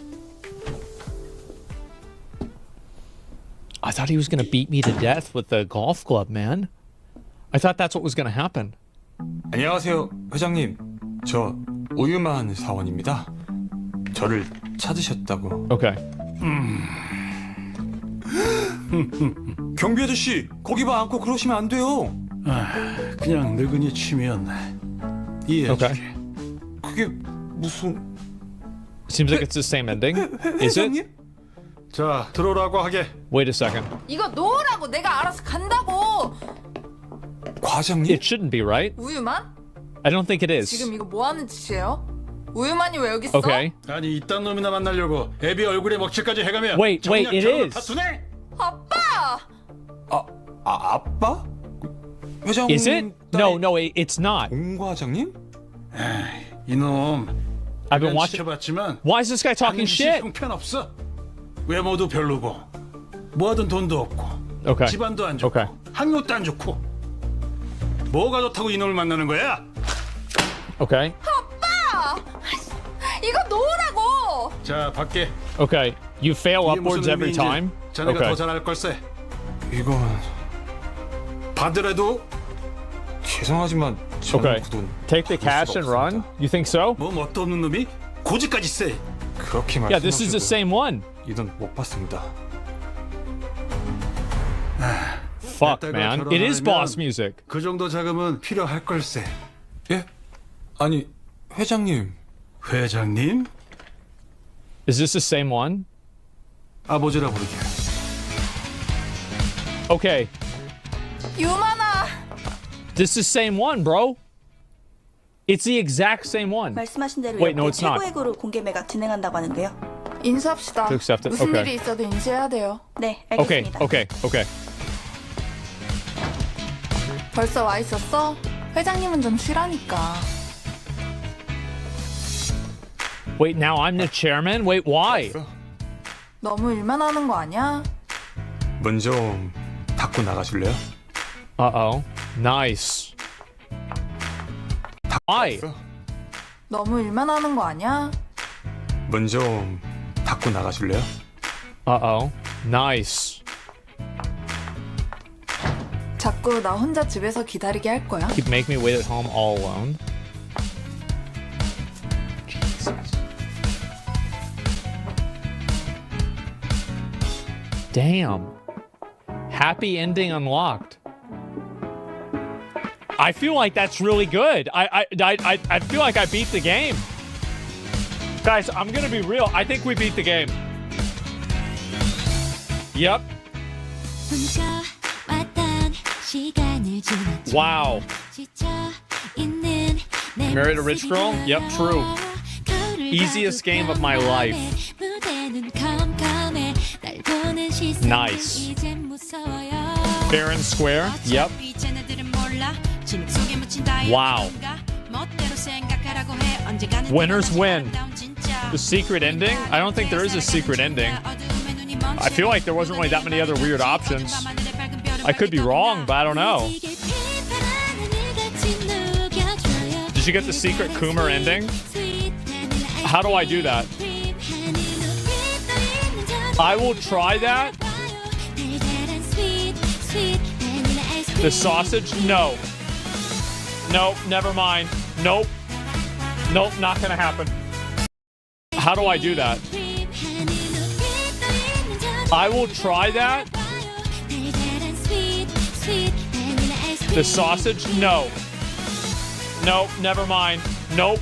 I thought he was going to beat me to death with the golf club, man. I thought that's what was going to happen. 안녕하세요 회장님. 저 우유만 사원입니다. 저를 찾으셨다고. Okay. 경비 아저씨 거기 봐 안고 그러시면 안 돼요. 그냥 늙은이 취미였네. 이해해줄게. Okay. 그게 무슨 Seems like it's the same ending. Is it? 회장님? 자, 들어오라고 하게. Wait a second. 이거 놓으라고 내가 알아서 간다고. 과장님? It shouldn't be, right? 우유만? I don't think it is. 지금 이거 뭐 하는 짓이에요? 우유만이 왜 여기 있어? Okay. 아니 이딴 놈이나 만나려고 애비 얼굴에 먹칠까지 해가며 Wait, wait, it 결혼을 is. 다투네? 아빠! 아빠? 회장님 Is it? No, no, it's not. 동 과장님? 이놈 I've been watching. 지켜봤지만 Why is this guy talking shit? 형편없어. 외모도 별로고 뭐하든 돈도 없고 Okay. 집안도 안 좋고 Okay. 학력도 안 좋고 뭐가 좋다고 이놈을 만나는 거야? Okay. 아빠! 이거 놓으라고! 자 밖에 Okay. You fail 이게 무슨 upwards every 의미인지 time. 자네가 Okay. 더 잘할 걸세. 이건 받으래도 죄송하지만 저는 Okay. 그 돈 Take the cash and run. You think so? 뭐 뭣도 없는 놈이 고집까지 세. 그렇게 Yeah, this is the 말씀하셔도 same one. 이돈 못 받습니다. Fuck, man. It is boss music. 그 정도 자금은 필요할 걸세. 예? 아니 회장님 회장님? Is this the same one? 아버지라 부르게. Okay. 유만아! This is the same one, bro. It's the exact same one. 말씀하신 대로 Wait, no, it's not. 최고액으로 공개 매각 진행한다고 하는데요. 인수합시다. To accept it. 무슨 Okay. 일이 있어도 인수해야 돼요. 네, Okay, 알겠습니다. okay, okay. 벌써 와 있었어? 회장님은 좀 쉬라니까. Wait, now I'm the chairman? Wait, why? 너무 일만 하는 거 아니야? 문 좀 닫고 나가줄래요? Uh-oh. Nice. Why? 너무 일만 하는 거 아니야? 문 좀 닫고 나가줄래요? Uh-oh. Nice. 자꾸 나 혼자 집에서 기다리게 할 거야? Keep make me wait at home all alone. Damn. Happy ending unlocked. I feel like that's really good. I feel like I beat the game. Guys, I'm gonna be real. I think we beat the game. Yep. Wow. Married a rich girl? Yep, true. Easiest game of my life. Nice. Fair and square? Yep. Wow. Winners win. The secret ending? I don't think there is a secret ending. I feel like there wasn't really that many other weird options. I could be wrong, but I don't know. Did you get the secret Coomer ending? How do I do that? I will try that. The sausage? No. Nope, never mind. Nope. Nope, not gonna happen. How do I do that? I will try that. The sausage? No. Nope, never mind. Nope.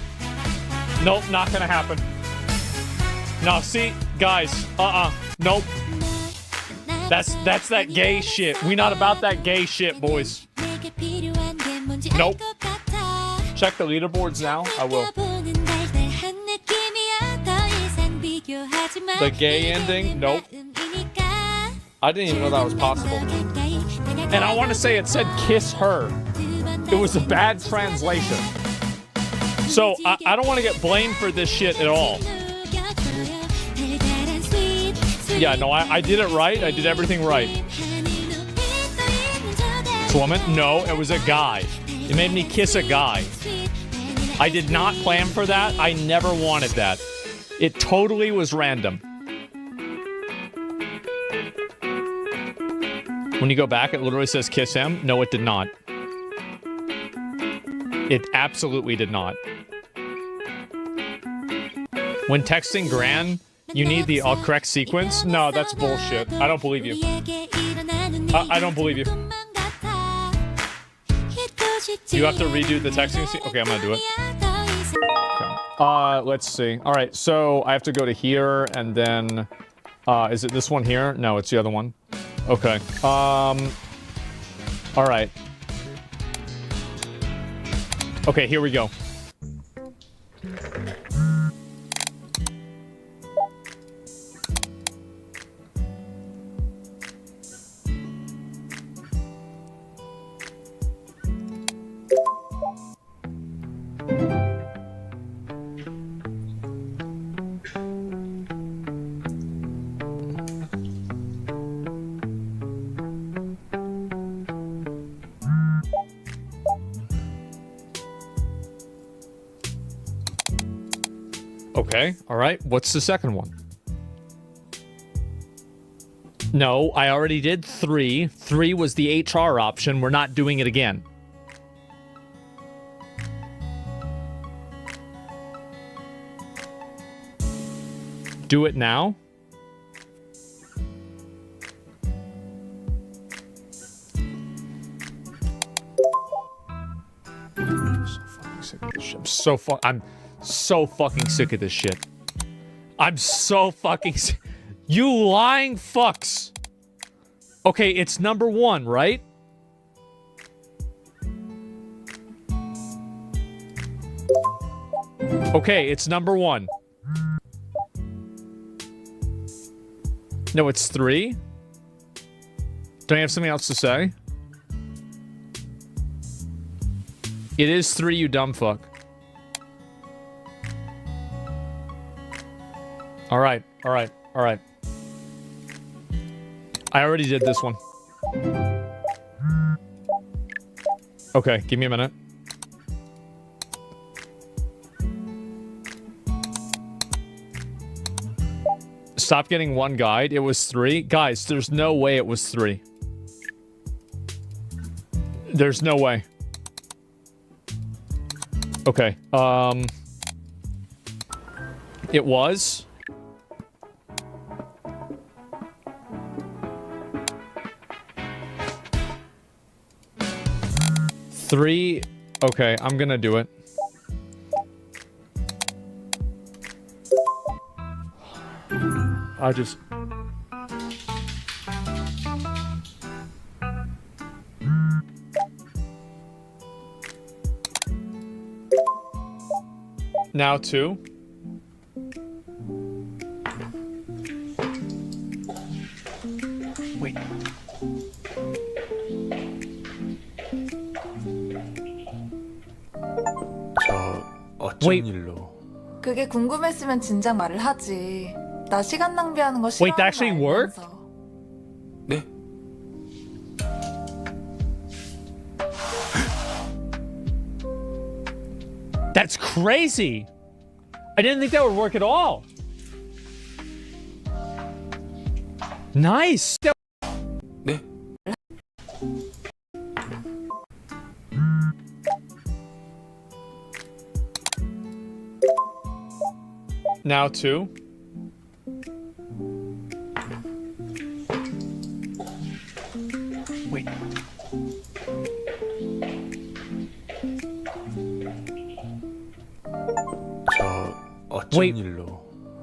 Nope, not gonna happen. No, see, guys, nope. That's that gay shit. We not about that gay shit, boys. Nope. Check the leaderboards now. I will. The gay ending? Nope. I didn't even know that was possible. And I want to say it said kiss her. It was a bad translation. So I don't want to get blamed for this shit at all. Yeah, no, I did it right. I did everything right. It's a woman? No, it was a guy. It made me kiss a guy. I did not plan for that. I never wanted that. It totally was random. When you go back, it literally says kiss him. No, it did not. It absolutely did not. When texting Gran, you need the correct sequence? No, that's bullshit. I don't believe you. I don't believe you. You have to redo the texting scene? Okay, I'm gonna do it. Okay. Let's see. Alright, so I have to go to here, and then... is it this one here? No, it's the other one. Okay. Alright. Okay, here we go. Okay, alright. What's the second one? No, I already did 3. 3 was the HR option. We're not doing it again. Do it now? I'm so fucking sick of this shit. I'm so fucking sick. You lying fucks. Okay, it's number 1, right? Okay, it's number 1. No, it's 3. Don't you have something else to say? It is 3, you dumb fuck. Alright, alright, alright. I already did this one. Okay, give me a minute. Stop getting 1 guide. It was 3. Guys, there's no way it was 3. There's no way. Okay, it was... 3. Okay, I'm gonna do it. I just... Now 2. Wait. Wait. 그게 궁금했으면 진작 말을 하지. 나 시간 낭비하는 거 Wait, that 싫어하는 actually 거 worked? 알면서. 네? That's crazy. I didn't think that would work at all. Nice. 네? Now two. Wait. 저 어쩐 Wait. 일로?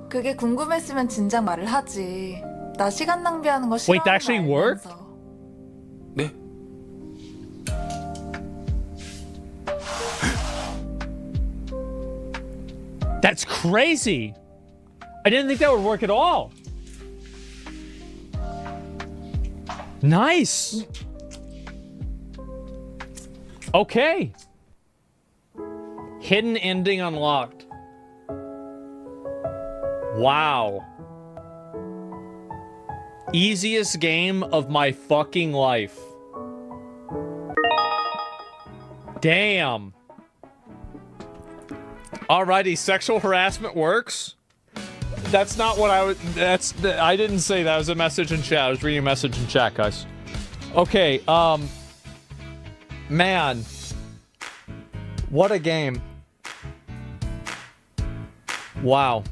그게 궁금했으면 진작 말을 하지. 나 시간 낭비하는 거 Wait, that 싫어하는 actually 거 worked? 알면서. 네? That's crazy. I didn't think that would work at all. Nice. Okay. Hidden ending unlocked. Wow. Easiest game of my fucking life. Damn. Alrighty, sexual harassment works. That's not what I would. I didn't say that. It was a message in chat. I was reading a message in chat, guys. Okay, man. What a game. Wow.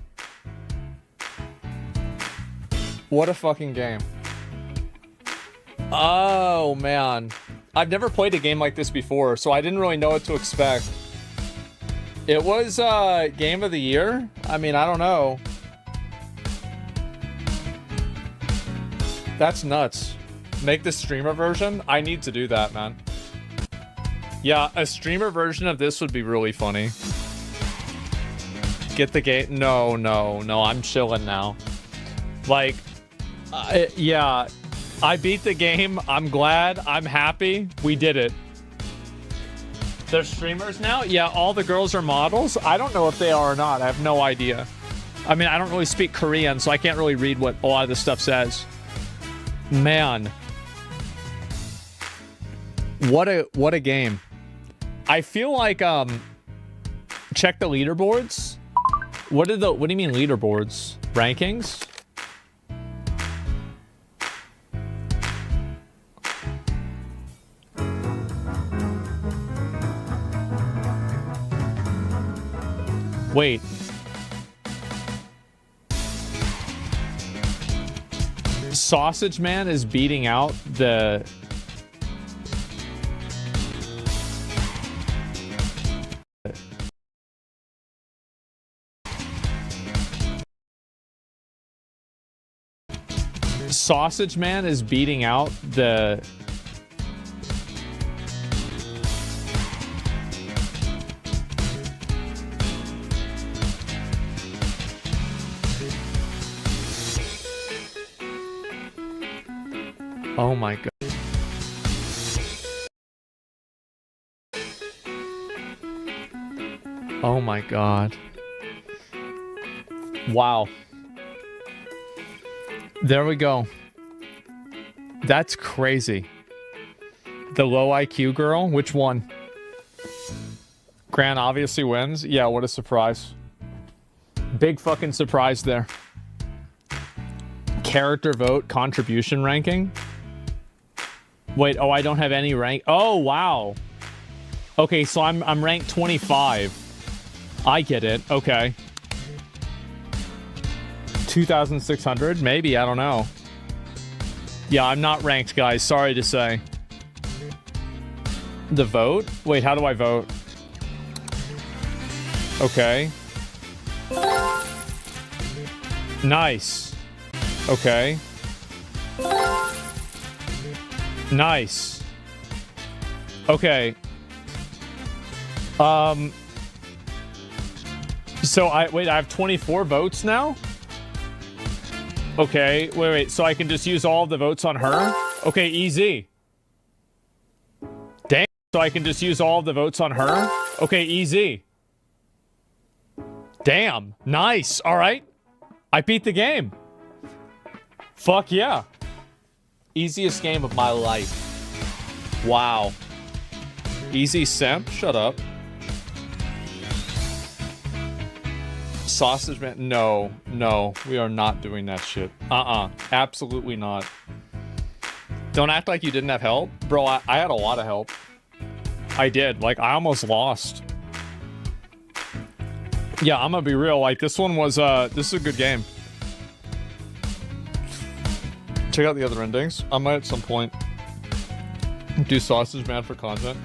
What a fucking game. Oh, man. I've never played a game like this before, so I didn't really know what to expect. It was, Game of the Year? I mean, I don't know. That's nuts. Make the streamer version? I need to do that, man. Yeah, a streamer version of this would be really funny. Get the game. No, I'm chilling now. Like, yeah, I beat the game. I'm glad. I'm happy. We did it. They're streamers now? Yeah, all the girls are models. I don't know if they are or not. I have no idea. I mean, I don't really speak Korean, so I can't really read what a lot of this stuff says. Man. What a game. I feel like check the leaderboards. What do you mean leaderboards? Rankings? Wait. Sausage Man is beating out the... Sausage Man is beating out the... Oh my god. Oh my god. Wow. There we go. That's crazy. The low IQ girl? Which one? Gran obviously wins. Yeah, what a surprise. Big fucking surprise there. Character vote contribution ranking. Wait, oh, I don't have any rank. Oh, wow. Okay, so I'm ranked 25. I get it. Okay. 2,600? Maybe, I don't know. Yeah, I'm not ranked, guys. Sorry to say. The vote? Wait, how do I vote? Okay. Nice. Okay. Nice. Okay. So I have 24 votes now? Okay, wait, so I can just use all of the votes on her? Okay, easy. Damn, so I can just use all of the votes on her? Okay, easy. Damn, nice, alright. I beat the game. Fuck yeah. Easiest game of my life. Wow. Easy simp? Shut up. Sausage man? No, we are not doing that shit. Absolutely not. Don't act like you didn't have help. Bro, I had a lot of help. I did. Like, I almost lost. Yeah, I'm gonna be real. Like, this one was, this is a good game. Check out the other endings. I might at some point do Sausage Man for content.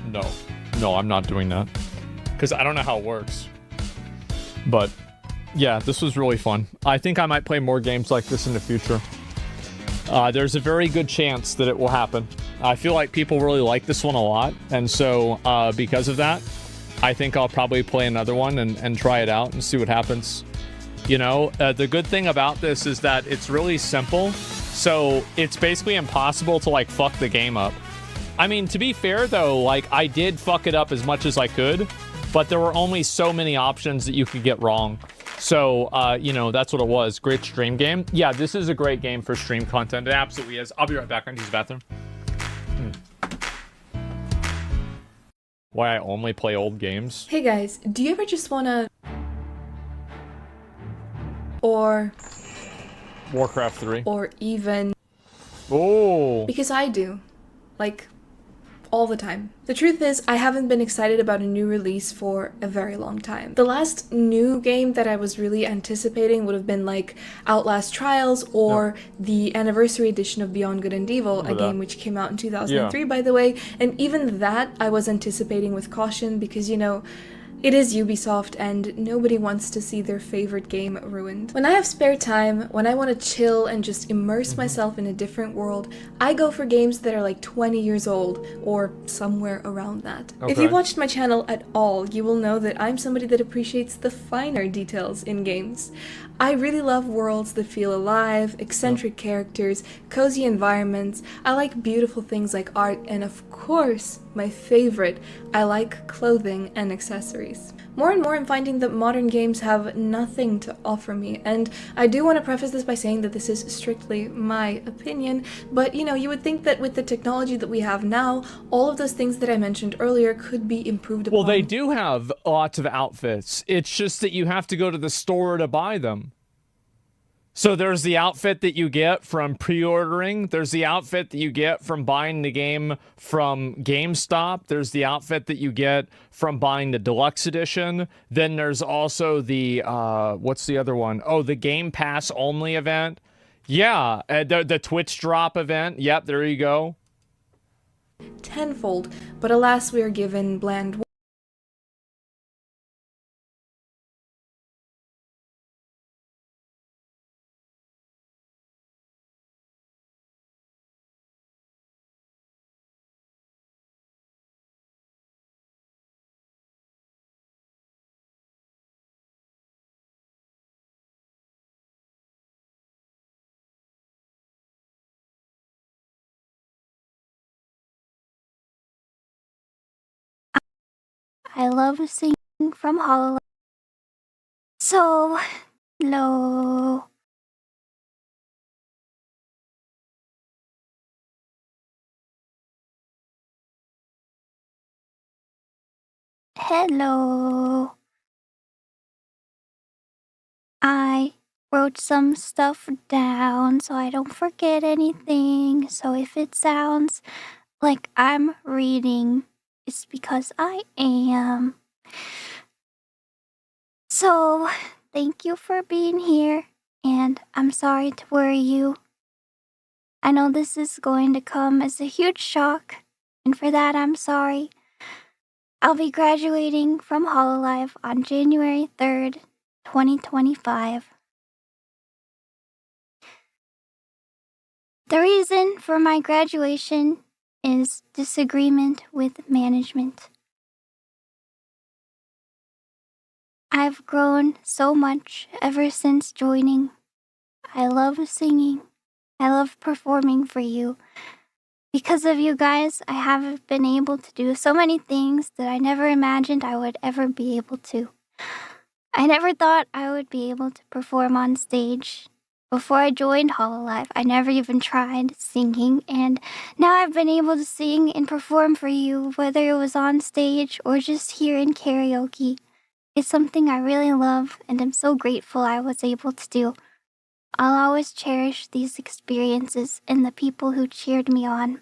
No, I'm not doing that. Because I don't know how it works. But, yeah, this was really fun. I think I might play more games like this in the future. There's a very good chance that it will happen. I feel like people really like this one a lot. And so, because of that, I think I'll probably play another one and try it out and see what happens. You know, the good thing about this is that it's really simple. So it's basically impossible to, like, fuck the game up. I mean, to be fair, though, like, I did fuck it up as much as I could. But there were only so many options that you could get wrong. So, you know, that's what it was. Great stream game. Yeah, this is a great game for stream content. It absolutely is. I'll be right back. I need to use the bathroom. Why I only play old games? Hey guys, do you ever just wanna... Or... Warcraft 3. Or even... Oh! Because I do. Like... all the time. The truth is, I haven't been excited about a new release for a very long time. The last new game that I was really anticipating would have been like Outlast Trials or the anniversary edition of Beyond Good and Evil, a game which came out in 2003 by the way, and even that I was anticipating with caution because, you know, it is Ubisoft and nobody wants to see their favorite game ruined. When I have spare time, when I want to chill and just immerse myself in a different world, I go for games that are like 20 years old or somewhere around that. If you've watched my channel at all, you will know that I'm somebody that appreciates the finer details in games. I really love worlds that feel alive, eccentric characters, cozy environments. I like beautiful things like art, and of course, my favorite, I like clothing and accessories. More and more I'm finding that modern games have nothing to offer me, and I do want to preface this by saying that this is strictly my opinion, but you know, you would think that with the technology that we have now, all of those things that I mentioned earlier could be improved upon. Well, they do have lots of outfits. It's just that you have to go to the store to buy them. So there's the outfit that you get from pre-ordering. There's the outfit that you get from buying the game from GameStop. There's the outfit that you get from buying the deluxe edition. Then there's also the, what's the other one? Oh, the Game Pass only event. Yeah, the Twitch drop event. Yep, there you go. Tenfold, but alas, we are given bland. I love singing from Hololive. So low. Hello. I wrote some stuff down so I don't forget anything. So if it sounds like I'm reading, it's because I am. So, thank you for being here, and I'm sorry to worry you. I know this is going to come as a huge shock, and for that I'm sorry. I'll be graduating from Hololive on January 3rd, 2025. The reason for my graduation is disagreement with management. I've grown so much ever since joining. I love singing. I love performing for you. Because of you guys, I have been able to do so many things that I never imagined I would ever be able to. I never thought I would be able to perform on stage. Before I joined Hololive, I never even tried singing, and now I've been able to sing and perform for you, whether it was on stage or just here in karaoke. It's something I really love and am so grateful I was able to do. I'll always cherish these experiences and the people who cheered me on.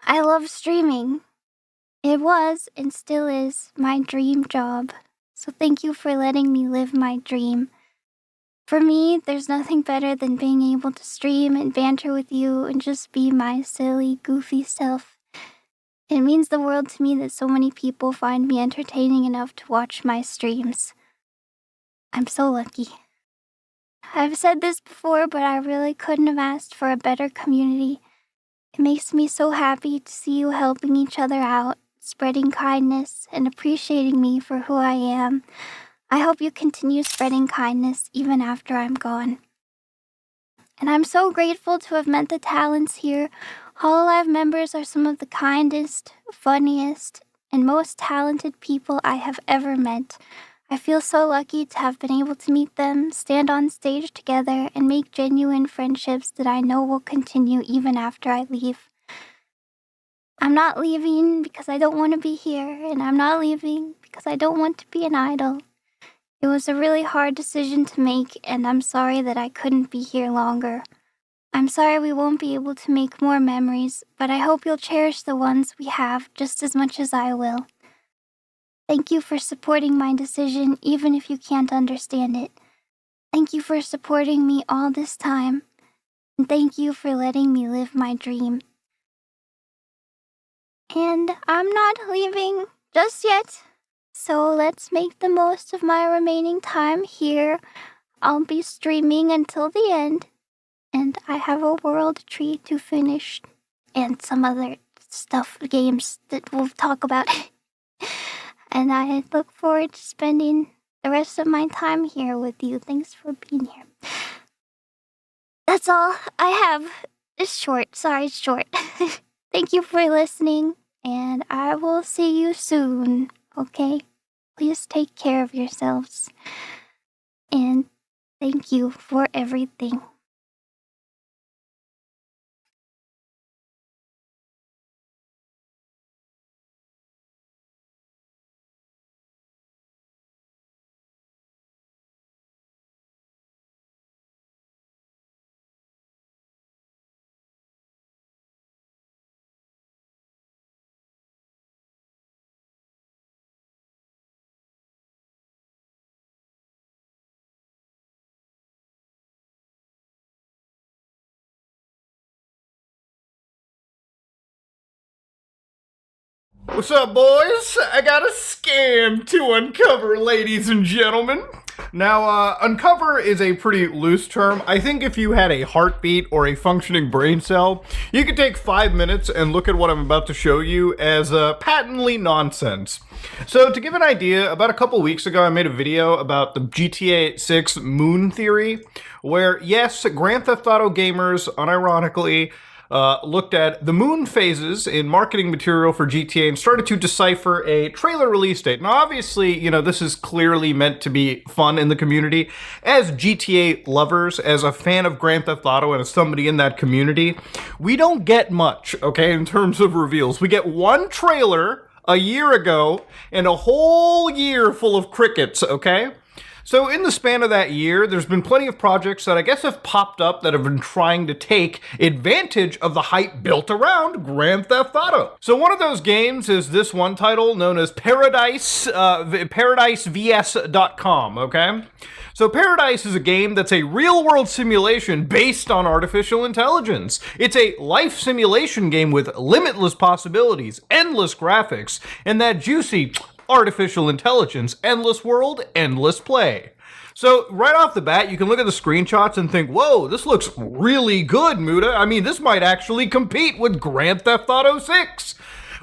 I love streaming. It was and still is my dream job. So thank you for letting me live my dream. For me, there's nothing better than being able to stream and banter with you and just be my silly, goofy self. It means the world to me that so many people find me entertaining enough to watch my streams. I'm so lucky. I've said this before, but I really couldn't have asked for a better community. It makes me so happy to see you helping each other out, spreading kindness, and appreciating me for who I am. I hope you continue spreading kindness even after I'm gone. And I'm so grateful to have met the talents here. Hololive members are some of the kindest, funniest, and most talented people I have ever met. I feel so lucky to have been able to meet them, stand on stage together, and make genuine friendships that I know will continue even after I leave. I'm not leaving because I don't want to be here, and I'm not leaving because I don't want to be an idol. It was a really hard decision to make, and I'm sorry that I couldn't be here longer. I'm sorry we won't be able to make more memories, but I hope you'll cherish the ones we have just as much as I will. Thank you for supporting my decision, even if you can't understand it. Thank you for supporting me all this time, and thank you for letting me live my dream. And I'm not leaving just yet. So let's make the most of my remaining time here. I'll be streaming until the end, and I have a world tree to finish, and some other stuff, games that we'll talk about. And I look forward to spending the rest of my time here with you. Thanks for being here. That's all I have. It's short. Sorry, it's short. Thank you for listening, and I will see you soon. Okay? Please take care of yourselves. And thank you for everything. What's up, boys? I got a scam to uncover, ladies and gentlemen. Now, uncover is a pretty loose term. I think if you had a heartbeat or a functioning brain cell, you could take 5 minutes and look at what I'm about to show you as patently nonsense. So to give an idea, about a couple weeks ago, I made a video about the GTA 6 moon theory, where, yes, Grand Theft Auto gamers, unironically, looked at the moon phases in marketing material for GTA and started to decipher a trailer release date. Now, obviously, you know, this is clearly meant to be fun in the community. As GTA lovers, as a fan of Grand Theft Auto and as somebody in that community, we don't get much, okay, in terms of reveals. We get one trailer a year ago and a whole year full of crickets, okay? So in the span of that year, there's been plenty of projects that I guess have popped up that have been trying to take advantage of the hype built around Grand Theft Auto. So one of those games is this one title known as Paradise, ParadiseVS.com, okay? So Paradise is a game that's a real-world simulation based on artificial intelligence. It's a life simulation game with limitless possibilities, endless graphics, and that juicy artificial intelligence, endless world, endless play. So right off the bat, you can look at the screenshots and think, whoa, this looks really good, Muda. I mean, this might actually compete with Grand Theft Auto 6.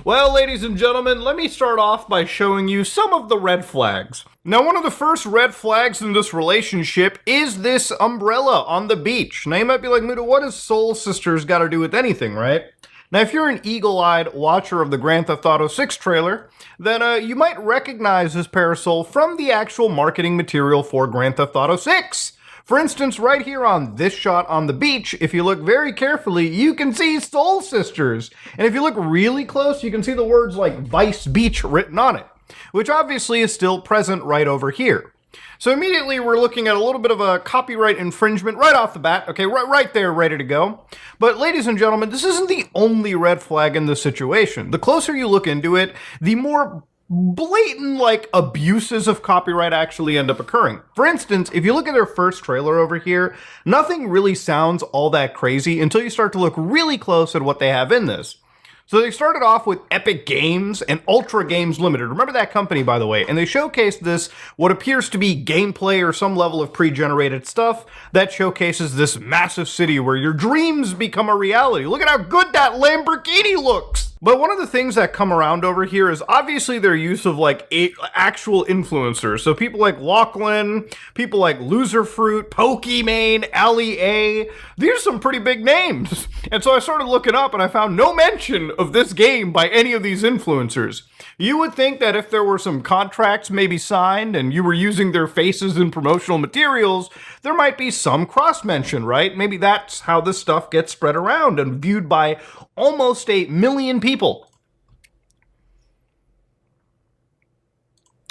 Well, ladies and gentlemen, let me start off by showing you some of the red flags. Now, one of the first red flags in this relationship is this umbrella on the beach. Now, you might be like, Muda, what does Soul Sisters got to do with anything, right? Now, if you're an eagle-eyed watcher of the Grand Theft Auto 6 trailer, then you might recognize this parasol from the actual marketing material for Grand Theft Auto 6. For instance, right here on this shot on the beach, if you look very carefully, you can see Soul Sisters. And if you look really close, you can see the words like Vice Beach written on it. which obviously is still present right over here. So immediately we're looking at a little bit of a copyright infringement right off the bat. Okay, right there, ready to go. But ladies and gentlemen, this isn't the only red flag in this situation. The closer you look into it, the more blatant, like, abuses of copyright actually end up occurring. For instance, if you look at their first trailer over here, nothing really sounds all that crazy until you start to look really close at what they have in this. So they started off with Epic Games and Ultra Games Limited. Remember that company, by the way. And they showcased this, what appears to be gameplay or some level of pre-generated stuff that showcases this massive city where your dreams become a reality. Look at how good that Lamborghini looks! But one of the things that come around over here is obviously their use of like actual influencers. So people like Lachlan, people like Loserfruit, Pokimane, Ali A. These are some pretty big names. And so I started looking up and I found no mention of this game by any of these influencers. You would think that if there were some contracts maybe signed and you were using their faces in promotional materials, there might be some cross-mention, right? Maybe that's how this stuff gets spread around and viewed by almost 8 million people.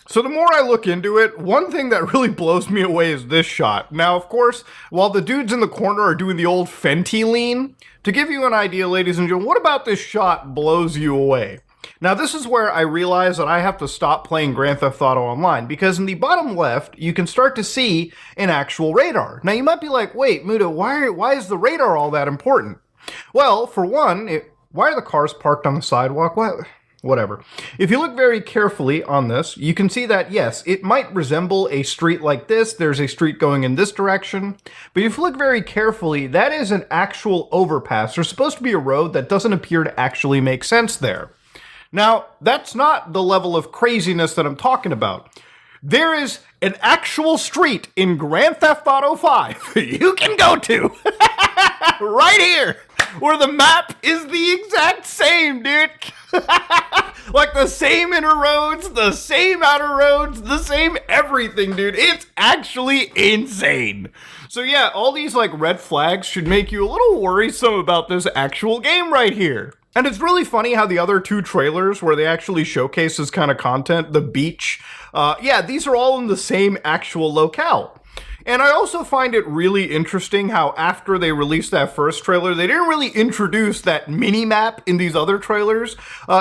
So the more I look into it, one thing that really blows me away is this shot. Now, of course, while the dudes in the corner are doing the old Fenty lean, to give you an idea, ladies and gentlemen, what about this shot blows you away? Now, this is where I realize that I have to stop playing Grand Theft Auto Online, because in the bottom left, you can start to see an actual radar. Now, you might be like, wait, Muda, why is the radar all that important? Well, for one, why are the cars parked on the sidewalk? Whatever. If you look very carefully on this, you can see that, yes, it might resemble a street like this. There's a street going in this direction. But if you look very carefully, that is an actual overpass. There's supposed to be a road that doesn't appear to actually make sense there. Now, that's not the level of craziness that I'm talking about. There is an actual street in Grand Theft Auto 5 you can go to right here, where the map is the exact same, dude. Like the same inner roads, the same outer roads, the same everything, dude. It's actually insane. So yeah, all these like red flags should make you a little worrisome about this actual game right here. And it's really funny how the other two trailers where they actually showcase this kind of content, the beach, yeah, these are all in the same actual locale. And I also find it really interesting how after they released that first trailer, they didn't really introduce that mini-map in these other trailers,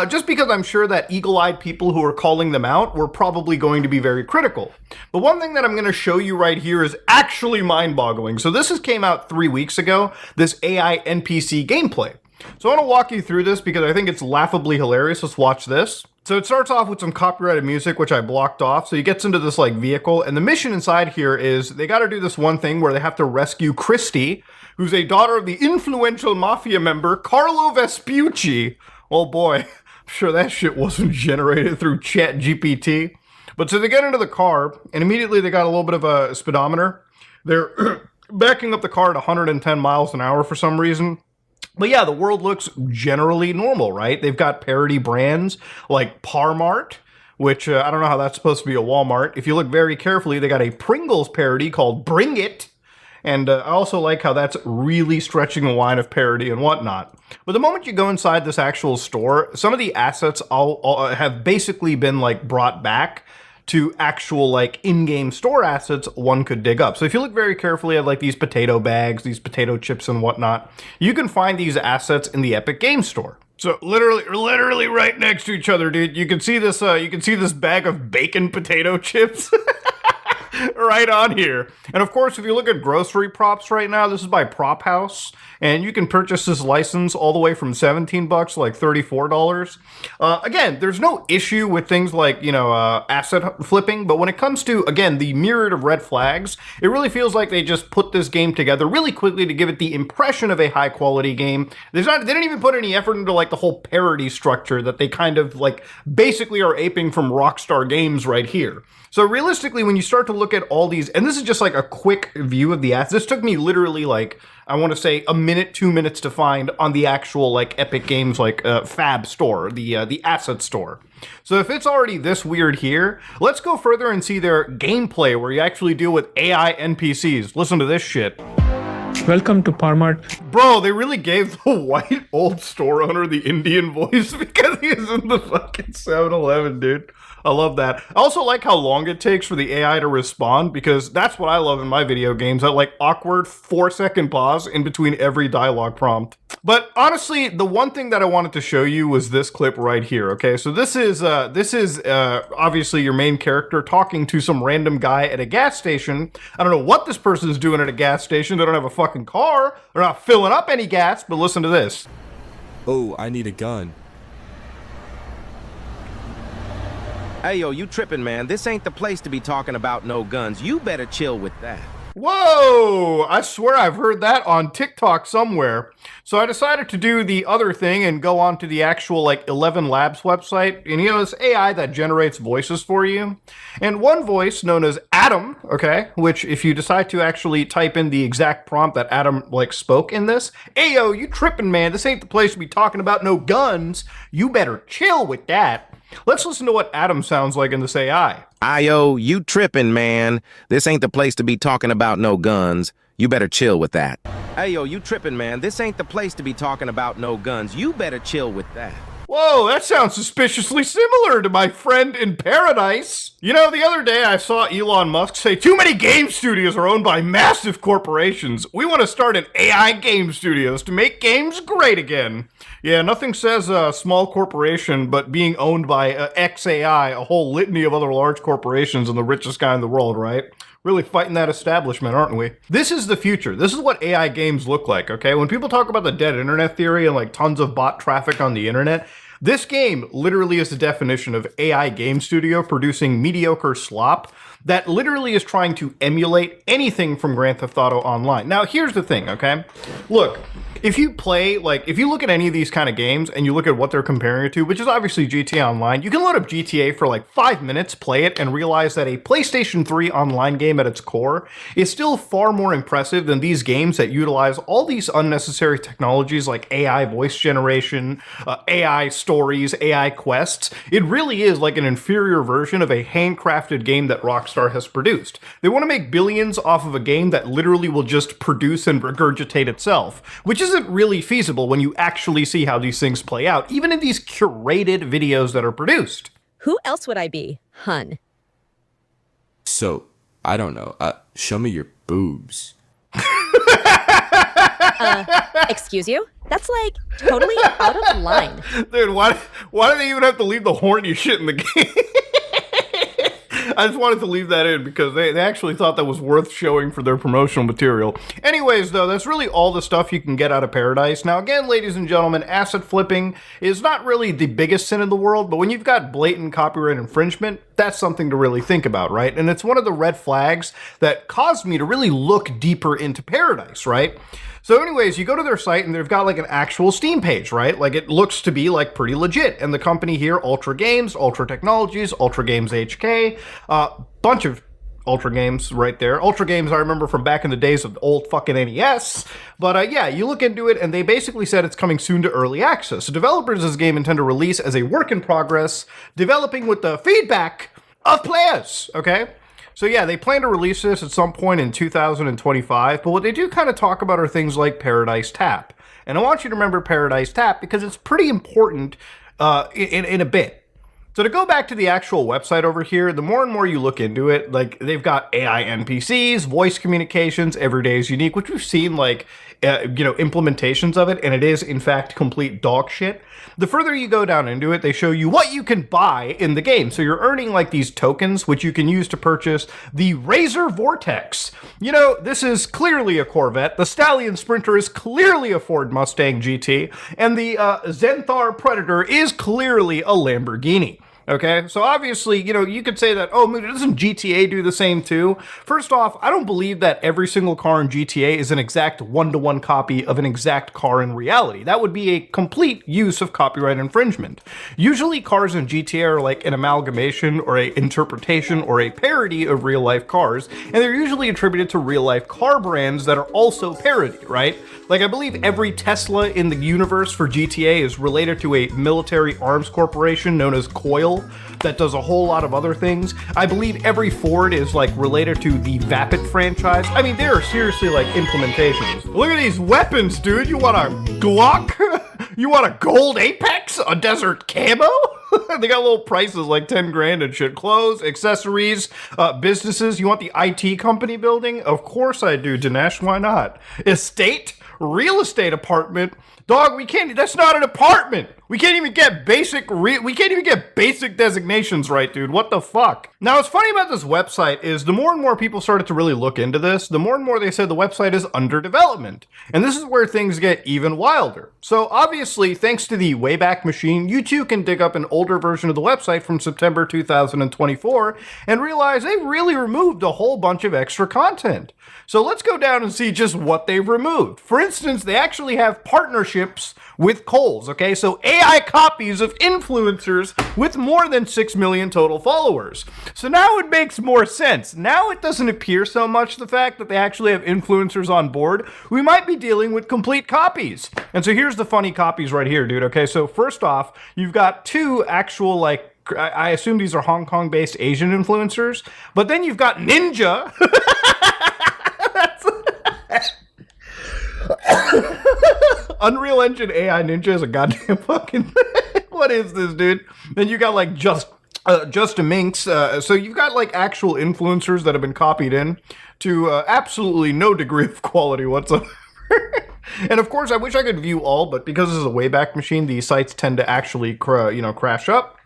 just because I'm sure that eagle-eyed people who are calling them out were probably going to be very critical. But one thing that I'm going to show you right here is actually mind-boggling. So this came out 3 weeks ago, this AI NPC gameplay. So I want to walk you through this because I think it's laughably hilarious. Let's watch this. So it starts off with some copyrighted music, which I blocked off. So he gets into this like vehicle, and the mission inside here is they got to do this one thing where they have to rescue Christy, who's a daughter of the influential mafia member Carlo Vespucci. Oh boy, I'm sure that shit wasn't generated through ChatGPT. But so they get into the car, and immediately they got a little bit of a speedometer. They're backing up the car at 110 miles an hour for some reason. But yeah, the world looks generally normal, right? They've got parody brands like Parmart, which I don't know how that's supposed to be a Walmart. If you look very carefully, they got a Pringles parody called Bring It. And I also like how that's really stretching the line of parody and whatnot. But the moment you go inside this actual store, some of the assets all have basically been like brought back to actual like in-game store assets one could dig up. So if you look very carefully at like these potato bags, these potato chips and whatnot, you can find these assets in the Epic Games Store. So literally right next to each other, dude. You can see this bag of bacon potato chips right on here. And of course, if you look at grocery props right now, this is by Prop House, and you can purchase this license all the way from $17 to like $34. Again, there's no issue with things like, you know, asset flipping, but when it comes to, again, the myriad of red flags, it really feels like they just put this game together really quickly to give it the impression of a high quality game. They didn't even put any effort into like the whole parody structure that they kind of like basically are aping from Rockstar Games right here. So realistically, when you start to look at all these, and this is just like a quick view of the assets. This took me literally like, I want to say a minute, 2 minutes to find on the actual like Epic Games like Fab store, the asset store. So if it's already this weird here, let's go further and see their gameplay where you actually deal with AI NPCs. Listen to this shit. Welcome to Parmart. Bro, they really gave the white old store owner the Indian voice because he is in the fucking 7-Eleven, dude. I love that. I also like how long it takes for the AI to respond, because that's what I love in my video games, that like awkward 4-second pause in between every dialogue prompt. But honestly, the one thing that I wanted to show you was this clip right here, okay? So this is obviously your main character talking to some random guy at a gas station. I don't know what this person's doing at a gas station. They don't have a fucking car. They're not filling up any gas, but listen to this. Oh, I need a gun. Hey, yo, you tripping, man. This ain't the place to be talking about no guns. You better chill with that. Whoa! I swear I've heard that on TikTok somewhere. So I decided to do the other thing and go on to the actual, like, 11 Labs website. And, you know, it's AI that generates voices for you. And one voice, known as Adam, okay, which if you decide to actually type in the exact prompt that Adam, like, spoke in this, "Hey, yo, you tripping, man. This ain't the place to be talking about no guns. You better chill with that." Let's listen to what Adam sounds like in this AI. Ayo, you tripping, man. This ain't the place to be talking about no guns. You better chill with that. Hey, yo, you tripping, man. This ain't the place to be talking about no guns. You better chill with that. Whoa, that sounds suspiciously similar to my friend in Paradise. You know, the other day I saw Elon Musk say too many game studios are owned by massive corporations. We want to start an AI game studios to make games great again. Yeah, nothing says a small corporation, but being owned by XAI, a whole litany of other large corporations and the richest guy in the world, right? Really fighting that establishment, aren't we? This is the future. This is what AI games look like, okay? When people talk about the dead internet theory and like tons of bot traffic on the internet, this game literally is the definition of AI game studio producing mediocre slop that literally is trying to emulate anything from Grand Theft Auto Online. Now, here's the thing, okay? Look, if you play, like, if you look at any of these kind of games and you look at what they're comparing it to, which is obviously GTA Online, you can load up GTA for like 5 minutes, play it, and realize that a PlayStation 3 online game at its core is still far more impressive than these games that utilize all these unnecessary technologies like AI voice generation, AI stories, AI quests. It really is like an inferior version of a handcrafted game that Rockstar has produced. They want to make billions off of a game that literally will just produce and regurgitate itself, which isn't really feasible when you actually see how these things play out, even in these curated videos that are produced. Who else would I be, hun? So, I don't know. Show me your boobs. Excuse you? That's like totally out of line. Dude, why do they even have to leave the horny shit in the game? I just wanted to leave that in because they actually thought that was worth showing for their promotional material. Anyways, though, that's really all the stuff you can get out of Paradise. Now, again, ladies and gentlemen, asset flipping is not really the biggest sin in the world, but when you've got blatant copyright infringement, that's something to really think about, right? And it's one of the red flags that caused me to really look deeper into Paradise, right? So anyways, you go to their site and they've got like an actual Steam page, right? Like it looks to be like pretty legit. And the company here, Ultra Games, Ultra Technologies, Ultra Games HK, bunch of Ultra Games right there. Ultra Games I remember from back in the days of the old fucking NES. But yeah, you look into it and they basically said it's coming soon to early access. So developers of this game intend to release as a work in progress, developing with the feedback of players, okay? So yeah, they plan to release this at some point in 2025, but what they do kind of talk about are things like Paradise Tap. And I want you to remember Paradise Tap because it's pretty important in a bit. So to go back to the actual website over here, the more and more you look into it, like they've got AI NPCs, voice communications, every day is unique, which we've seen like, implementations of it, and it is in fact complete dog shit. The further you go down into it, they show you what you can buy in the game. So you're earning like these tokens, which you can use to purchase the Razor Vortex. You know, this is clearly a Corvette. The Stallion Sprinter is clearly a Ford Mustang GT. And the Zenthar Predator is clearly a Lamborghini. Okay, so obviously, you could say that, oh, doesn't GTA do the same too? First off, I don't believe that every single car in GTA is an exact one-to-one copy of an exact car in reality. That would be a complete use of copyright infringement. Usually cars in GTA are like an amalgamation or a interpretation or a parody of real-life cars, and they're usually attributed to real-life car brands that are also parody, right? Like, I believe every Tesla in the universe for GTA is related to a military arms corporation known as Coil that does a whole lot of other things. I believe every Ford is, like, related to the Vapid franchise. I mean, there are seriously, like, implementations. Look at these weapons, dude. You want a Glock? You want a gold Apex? A desert camo? They got little prices like 10 grand and shit. Clothes, accessories, businesses. You want the IT company building? Of course I do, Dinesh. Why not? Estate, real estate apartment. Dog, we can't. That's not an apartment. We can't even get basic. We can't even get basic designations right, dude. What the fuck? Now, what's funny about this website is the more and more people started to really look into this, the more and more they said the website is under development, and this is where things get even wilder. So obviously, thanks to the Wayback Machine, you too can dig up an older version of the website from September 2024 and realize they've really removed a whole bunch of extra content. So let's go down and see just what they've removed. For instance, they actually have partnerships with Kohl's, okay? So AI copies of influencers with more than 6 million total followers. So now it makes more sense. Now it doesn't appear so much the fact that they actually have influencers on board. We might be dealing with complete copies. And so here's the funny copies right here, dude, okay? So first off, you've got two actual, like, I assume these are Hong Kong-based Asian influencers, but then you've got Ninja. Unreal Engine AI Ninja is a goddamn fucking thing. What is this, dude? Then you got like just a Minx. So you've got like actual influencers that have been copied in to absolutely no degree of quality whatsoever. And of course, I wish I could view all, but because this is a Wayback Machine, these sites tend to actually crash up.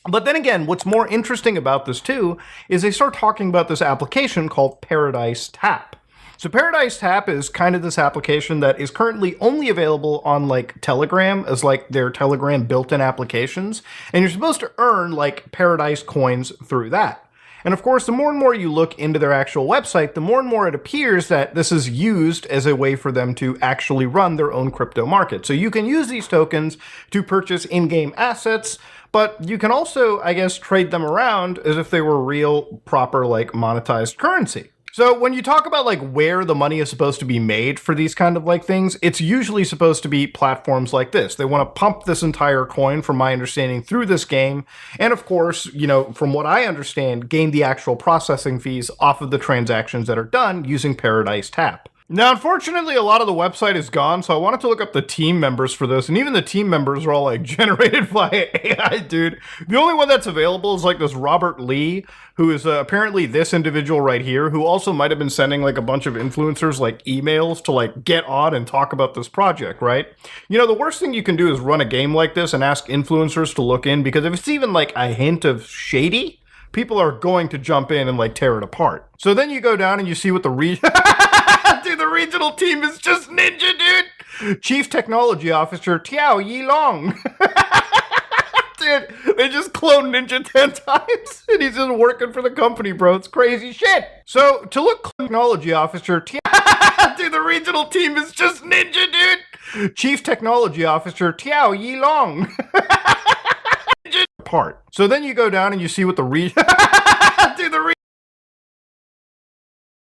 But then again, what's more interesting about this too is they start talking about this application called Paradise Tap. So Paradise Tap is kind of this application that is currently only available on like Telegram as like their Telegram built-in applications. And you're supposed to earn like Paradise coins through that. And of course, the more and more you look into their actual website, the more and more it appears that this is used as a way for them to actually run their own crypto market. So you can use these tokens to purchase in-game assets, but you can also, I guess, trade them around as if they were real, proper, like monetized currency. So when you talk about like where the money is supposed to be made for these kind of like things, it's usually supposed to be platforms like this. They want to pump this entire coin, from my understanding, through this game. And of course, you know, from what I understand, gain the actual processing fees off of the transactions that are done using Paradise Tap. Now, unfortunately, a lot of the website is gone, so I wanted to look up the team members for this, and even the team members are all, like, generated by AI, dude. The only one that's available is, like, this Robert Lee, who is apparently this individual right here, who also might have been sending, like, a bunch of influencers, like, emails to, like, get on and talk about this project, right? You know, the worst thing you can do is run a game like this and ask influencers to look in, because if it's even, like, a hint of shady, people are going to jump in and, like, tear it apart. So then you go down and you see what the Dude, the regional team is just Ninja, dude. Chief Technology Officer Tiao Yilong. Dude, they just cloned Ninja 10 times, and he's just working for the company, bro. It's crazy shit. So, to look Technology Officer Tiao... Dude, the regional team is just Ninja, dude. Chief Technology Officer Tiao Yilong. Part. So then you go down and you see what the Dude, the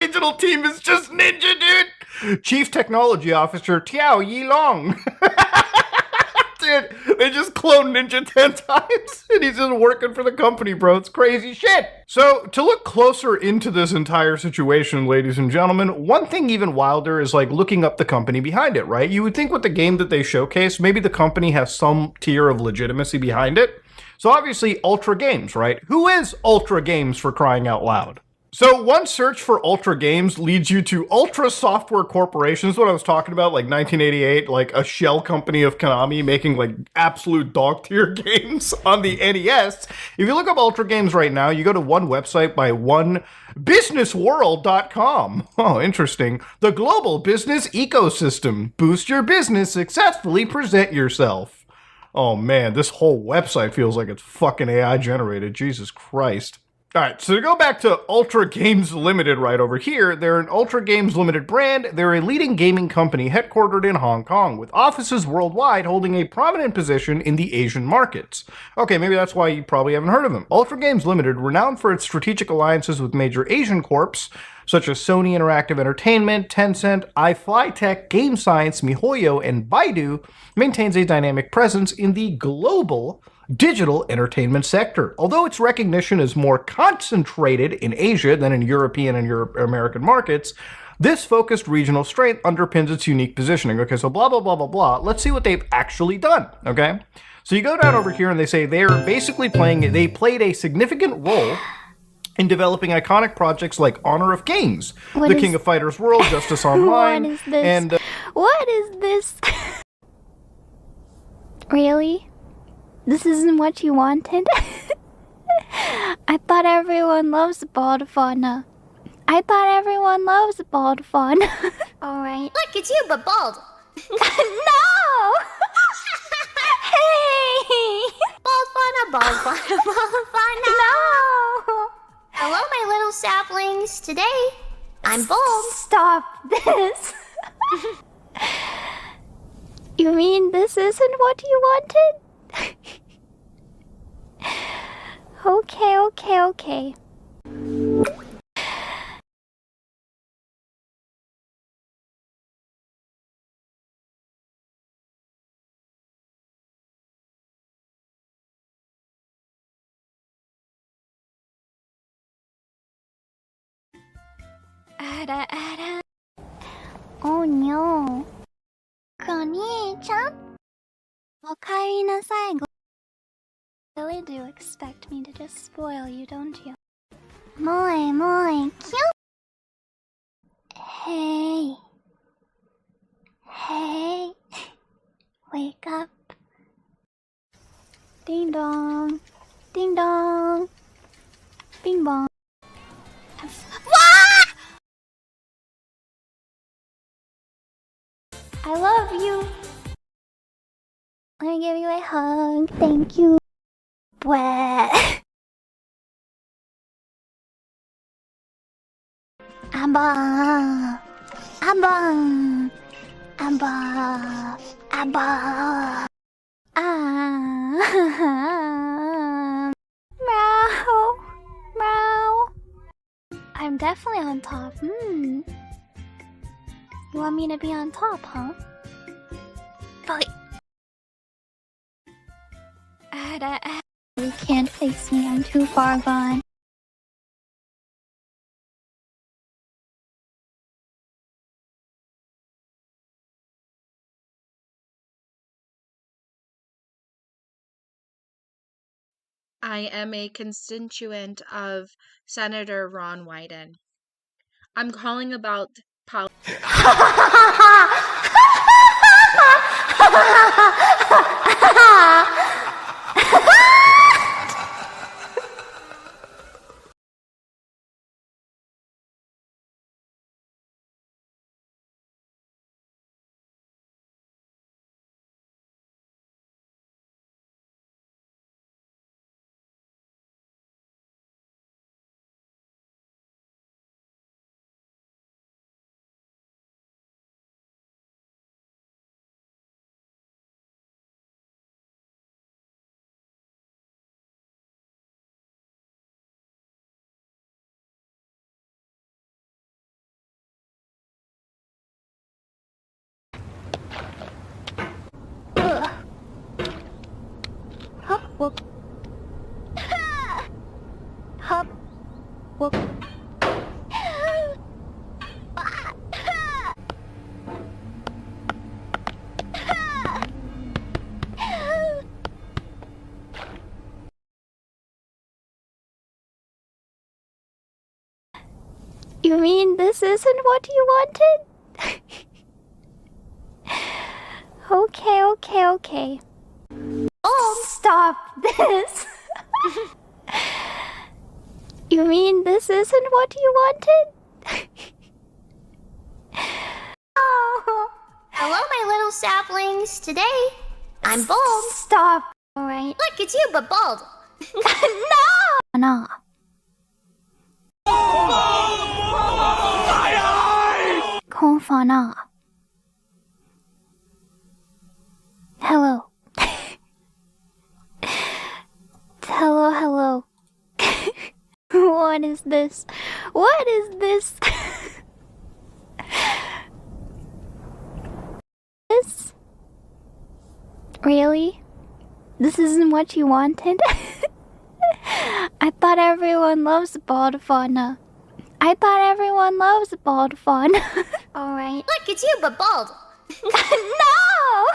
regional team is just Ninja, dude. Chief Technology Officer Tiao Yilong. Dude, they just cloned Ninja 10 times, and he's just working for the company, bro. It's crazy shit. So, to look closer into this entire situation, ladies and gentlemen, one thing even wilder is, like, looking up the company behind it, right? You would think with the game that they showcase, maybe the company has some tier of legitimacy behind it. So, obviously, Ultra Games, right? Who is Ultra Games, for crying out loud? So one search for Ultra Games leads you to Ultra Software Corporation. This is what I was talking about, like 1988, like a shell company of Konami making like absolute dog tier games on the NES. If you look up Ultra Games right now, you go to one website by onebusinessworld.com. Oh, interesting. The global business ecosystem. Boost your business, successfully present yourself. Oh man, this whole website feels like it's fucking AI generated. Jesus Christ. Alright, so to go back to Ultra Games Limited right over here, they're an Ultra Games Limited brand. They're a leading gaming company headquartered in Hong Kong, with offices worldwide holding a prominent position in the Asian markets. Okay, maybe that's why you probably haven't heard of them. Ultra Games Limited, renowned for its strategic alliances with major Asian corps, such as Sony Interactive Entertainment, Tencent, iFlyTech, Game Science, MiHoYo, and Baidu, maintains a dynamic presence in the global digital entertainment sector. Although its recognition is more concentrated in Asia than in European and American markets, this focused regional strength underpins its unique positioning. Okay, so blah, blah, blah, blah, blah. Let's see what they've actually done, okay? So you go down over here and they say they played a significant role in developing iconic projects like Honor of Kings, The King of Fighters World, Justice Online, What is this? and What is this? Really? This isn't what you wanted? I thought everyone loves bald fauna. I thought everyone loves bald fauna. Alright. Look, it's you, but bald. No! Hey! Bald fauna, bald fauna, bald fauna. No! Hello, my little saplings. Today, I'm bald. Stop this. You mean this isn't what you wanted? Okay. Oh no. お兄ちゃん? おかえりなさい. Really do expect me to just spoil you, don't you? Moi, cute. Hey. Wake up. Ding dong. Ding dong. Bing bong. I love you. Let me give you a hug. Thank you. Wet. Abba. Meow. I'm definitely on top. You want me to be on top, huh? But you can't face me, I'm too far gone. I am a constituent of Senator Ron Wyden. I'm calling about You mean this isn't what you wanted? Okay. Oh, stop this. You mean this isn't what you wanted? Hello, my little saplings. Today, I'm bald. Stop. Alright. Look, it's you, but bald. No. Fauna. Hello. Hello. What is this? This? Really? This isn't what you wanted? I thought everyone loves bald fauna. Alright. Look, it's you, but bald. No!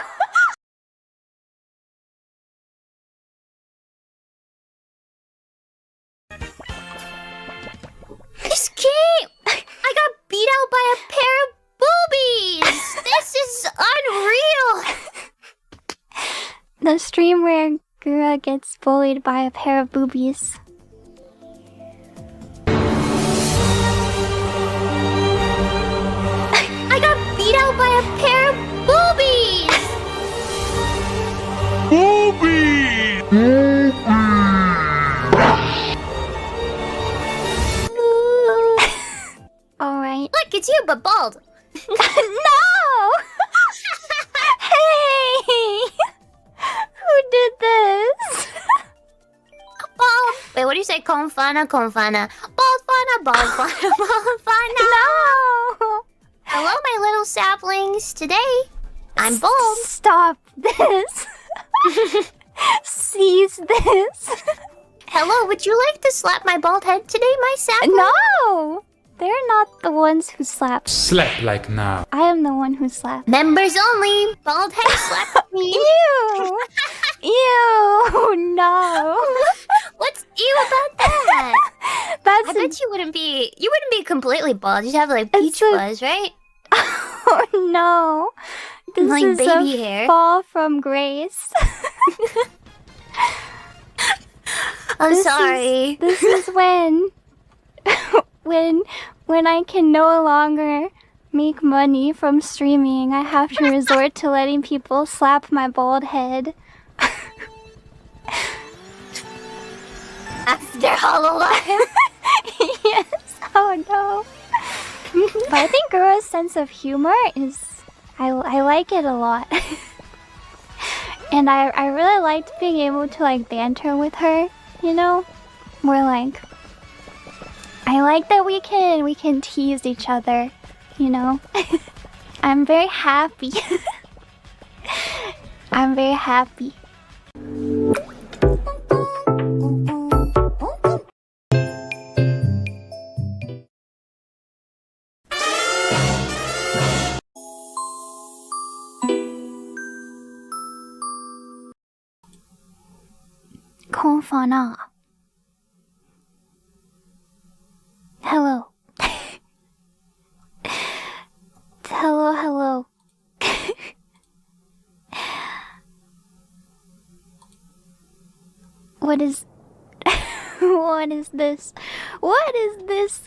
The stream where Gura gets bullied by a pair of boobies. I got beat out by a pair of boobies! Alright. Look, it's you, but bald. No! Hey! Who did this? Bald. Wait, what do you say? Confana, confana. Bald fana, bald fana, bald fana. No! Hello, my little saplings. Today, I'm bald. Stop this. Seize this. Hello, would you like to slap my bald head today, my sapling? No! They're not the ones who slap. Slap like now. I am the one who slapped. Members only. Bald head slap me. Ew! Ew! No! What's ew about that? That's I bet you wouldn't be completely bald. You'd have like peach fuzz, right? Oh no! This Like is baby a hair. fall from grace. I'm This sorry. This is when when I can no longer make money from streaming, I have to resort to letting people slap my bald head. After Hololive. Yes. Oh no. But I think Gura's sense of humor is I like it a lot. And I really liked being able to like banter with her, you know? We're like I like that we can tease each other, you know? I'm very happy. I'm very happy. Fauna. Hello. Hello, hello. What is... what is this? What is this?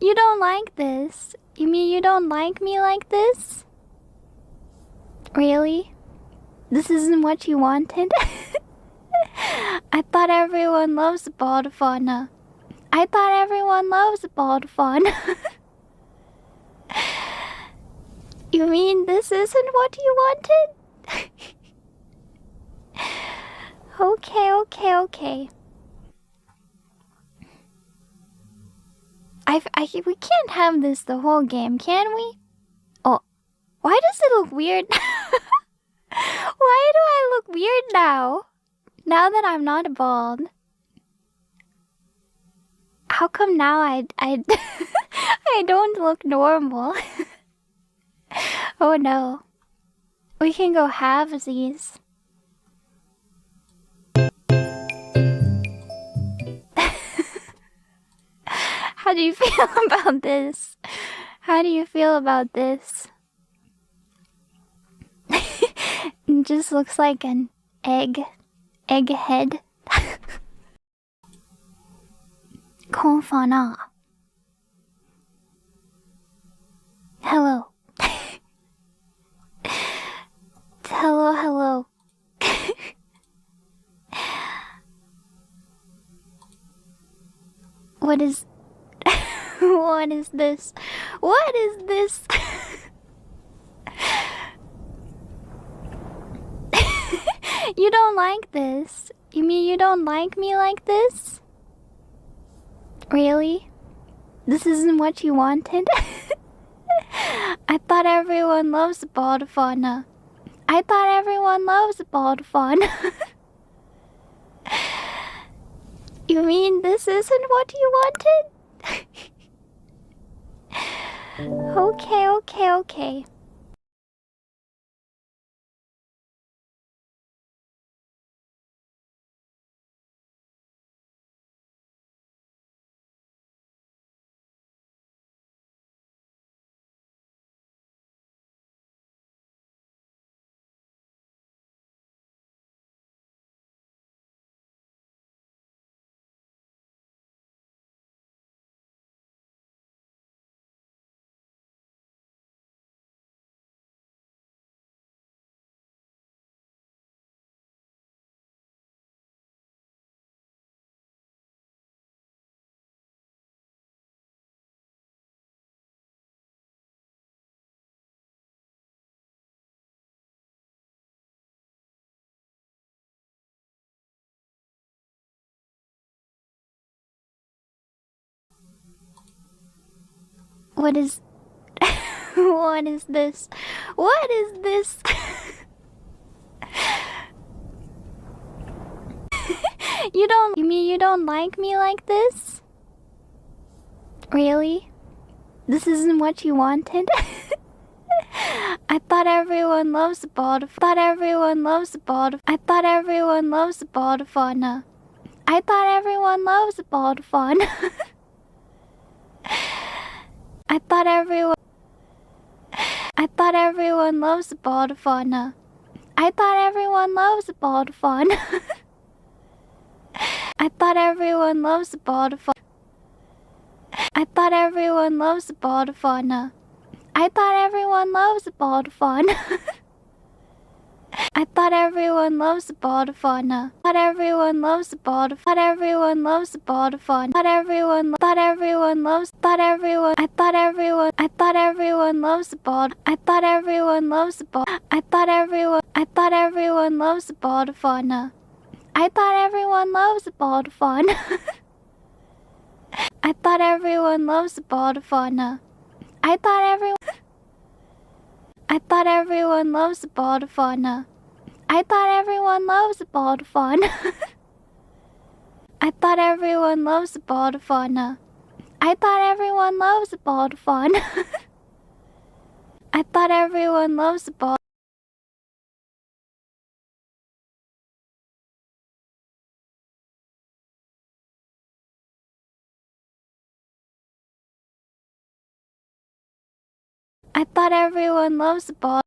You don't like this? You mean you don't like me like this? Really? This isn't what you wanted? I thought everyone loves bald fauna. I thought everyone loves bald fauna. You mean this isn't what you wanted? Okay. We can't have this the whole game, can we? Oh, why does it look weird? Why do I look weird now? Now that I'm not bald. How come now I I don't look normal? Oh no. We can go halvesies. How do you feel about this? How do you feel about this? It just looks like an egg head. Confana. Hello. Hello. What is... what is this? What is this? You don't like this? You mean you don't like me like this? Really? This isn't what you wanted? I thought everyone loves bald fauna. I thought everyone loves bald fauna. You mean this isn't what you wanted? Okay. What is... what is this? What is this? You mean you don't like me like this? Really? This isn't what you wanted? I thought everyone loves the bald. Thought everyone loves the bald. I thought everyone loves the bald fauna. I thought everyone loves the bald fauna. I thought everyone. I thought everyone loves the bald fauna. I thought everyone loves the bald fauna. I thought everyone loves the bald fauna. I thought everyone loves the bald fauna. I thought everyone loves the bald fauna. I thought everyone loves the bald fauna. Thought everyone loves the bald. Thought everyone loves the bald fauna. Thought everyone loves. Thought everyone. I thought everyone. I thought everyone loves the bald. I thought everyone loves the bald. I thought everyone. I thought everyone loves the bald fauna. I thought everyone loves the bald fauna. I thought everyone loves the bald fauna. I thought everyone. I thought everyone loves the bald fauna. I thought everyone loves the bald fauna. I thought everyone loves the bald fauna. I thought everyone loves the bald fauna. I thought everyone loves the bald. I thought everyone loves the bald.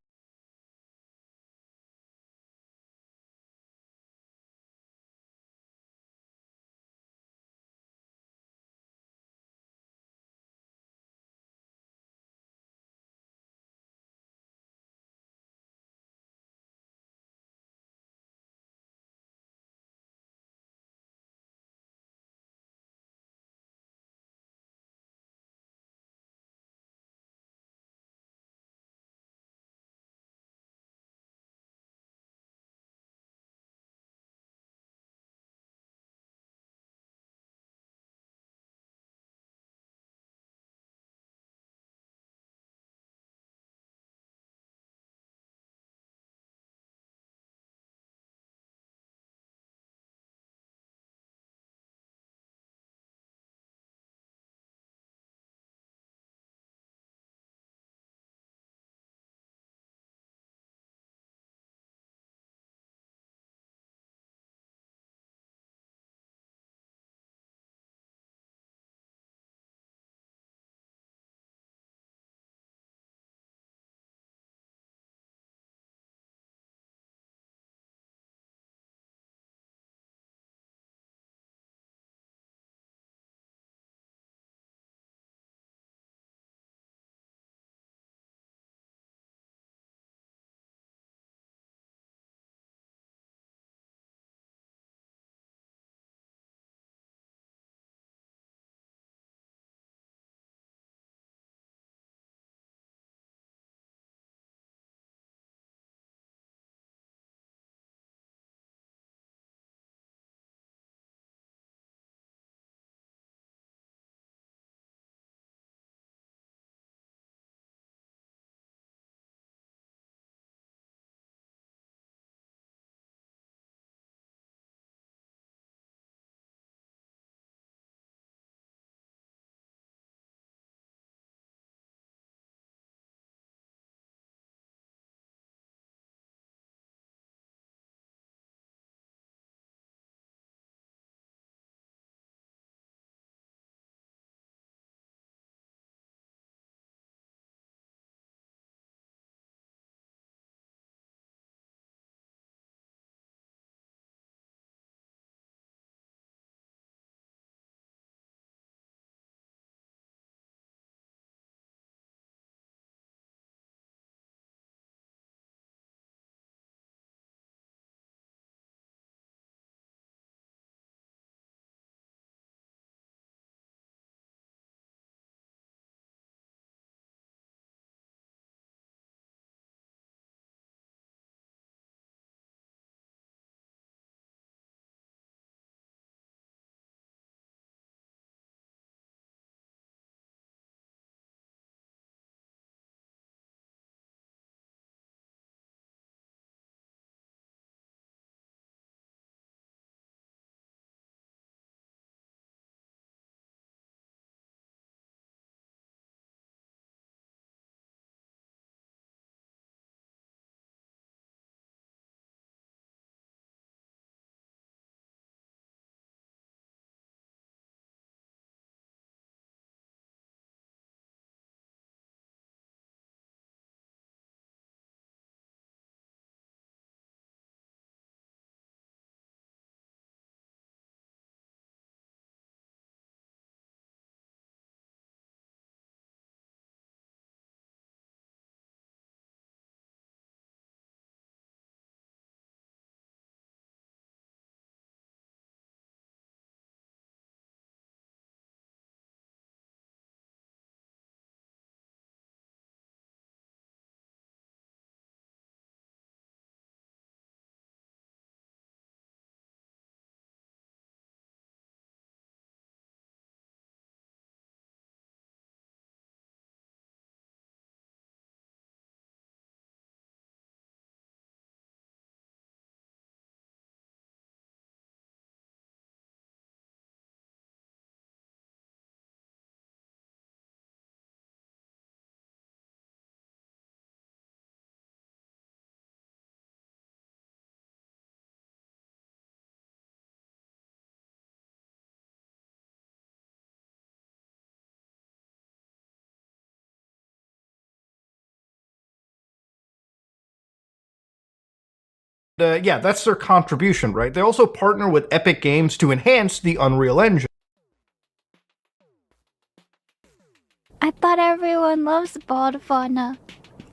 yeah, that's their contribution, right? They also partner with Epic Games to enhance the Unreal Engine. I thought everyone loves bald fauna.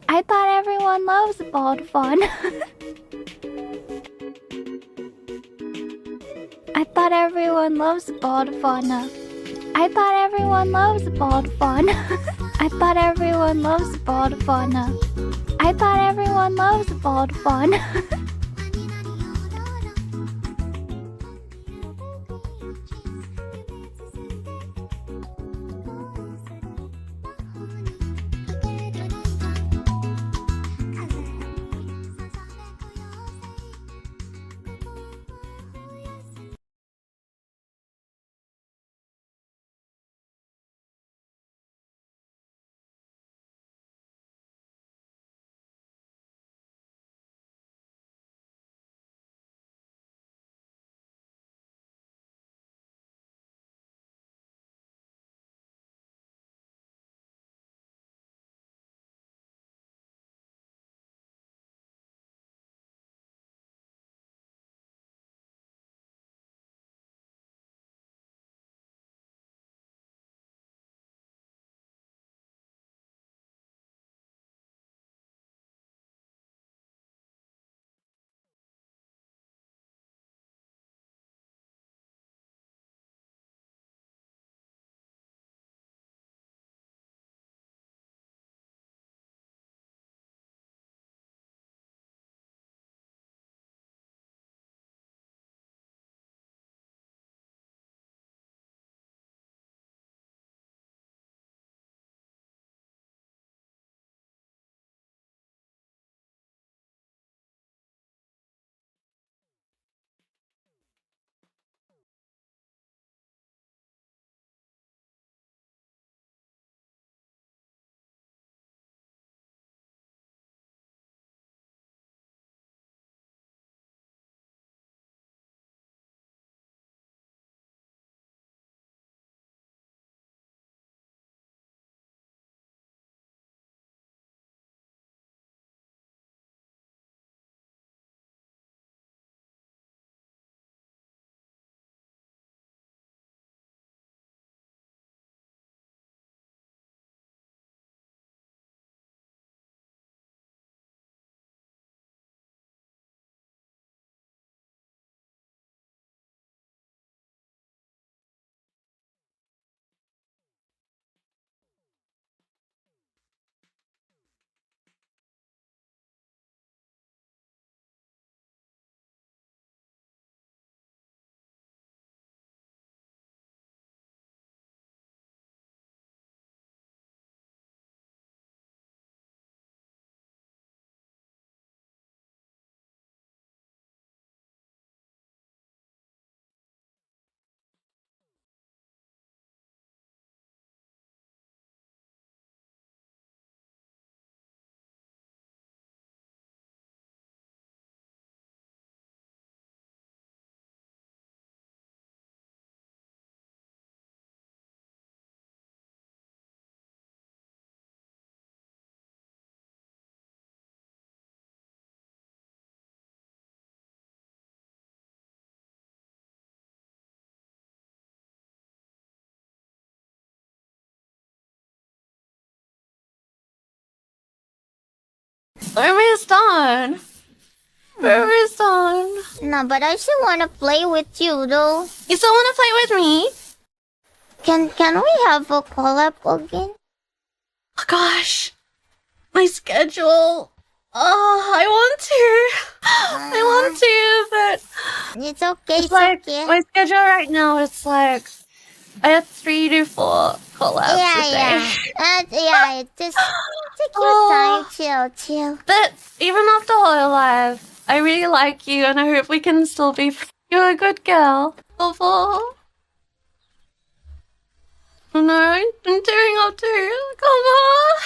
I thought everyone loves bald fauna. I thought everyone loves bald fauna. I thought everyone loves bald fauna. I thought everyone loves bald fauna. I thought everyone loves bald fauna. Almost done. Almost done. No, but I still want to play with you, though. You still want to play with me? Can we have a collab again? Oh, gosh, my schedule. Oh, I want to, but it's okay. It's like okay. My schedule right now. It's like I have 3 to 4 collabs a day. Yeah. Just take your time, chill. But even after Hololive, I really like you, and I hope we can still be. You're a good girl. Oh, no, I'm tearing up too. Come on.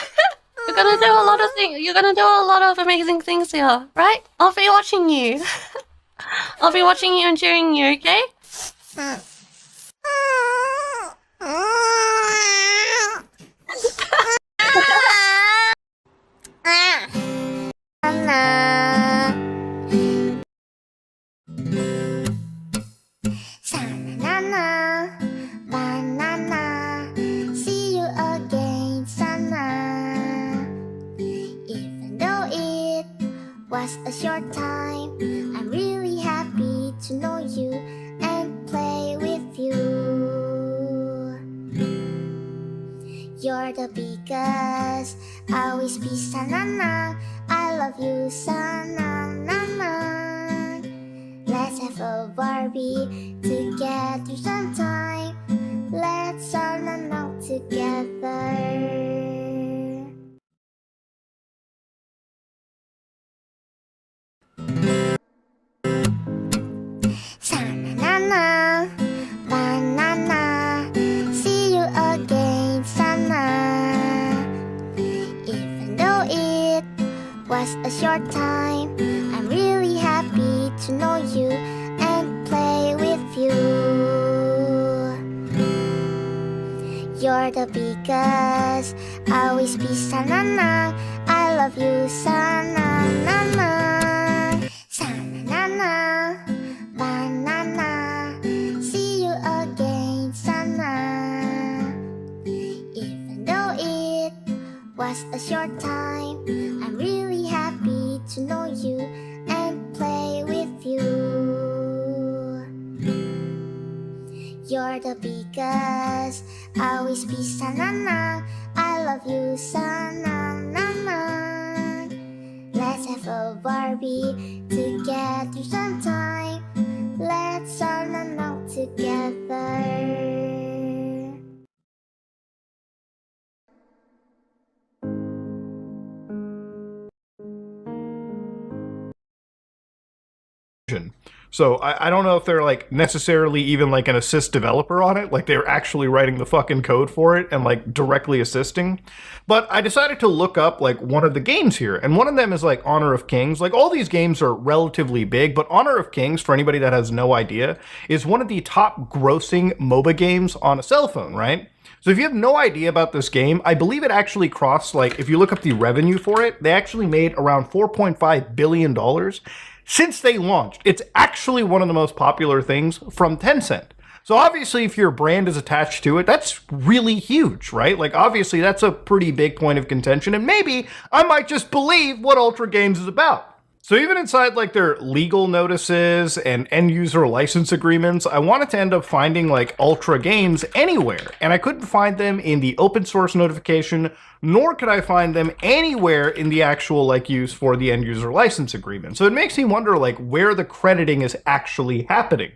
You're gonna do a lot of things. You're gonna do a lot of amazing things here, right? I'll be watching you. I'll be watching you and cheering you, okay? was a short time. I'm really happy to know you and play with you. You're the biggest, always be Sanana. I love you, Sanana. Let's have a Barbie together sometime. Let's Sanana together. Sanana, banana. See you again, Sana. Even though it was a short time, I'm really happy to know you and play with you. You're the biggest, always be Sanana. I love you, Sanana. Sanana, banana. See you again, Sana. Even though it was a short time, I'm really happy to know you and play with you. You're the biggest, always be Sanana. I love you, Sanana. Let's have a Barbie together sometime. Let's Sanana together. So I don't know if they're like necessarily even like an assist developer on it, like they're actually writing the fucking code for it and like directly assisting. But I decided to look up like one of the games here, and one of them is like Honor of Kings. Like all these games are relatively big, but Honor of Kings, for anybody that has no idea, is one of the top grossing MOBA games on a cell phone, right? So if you have no idea about this game, I believe it actually crossed, like, if you look up the revenue for it, they actually made around $4.5 billion since they launched. It's actually one of the most popular things from Tencent. So obviously, if your brand is attached to it, that's really huge, right? Like, obviously, that's a pretty big point of contention, and maybe I might just believe what Ultra Games is about. So even inside like their legal notices and end user license agreements, I wanted to end up finding like Ultra Games anywhere, and I couldn't find them in the open source notification, nor could I find them anywhere in the actual like use for the end user license agreement. So it makes me wonder like where the crediting is actually happening.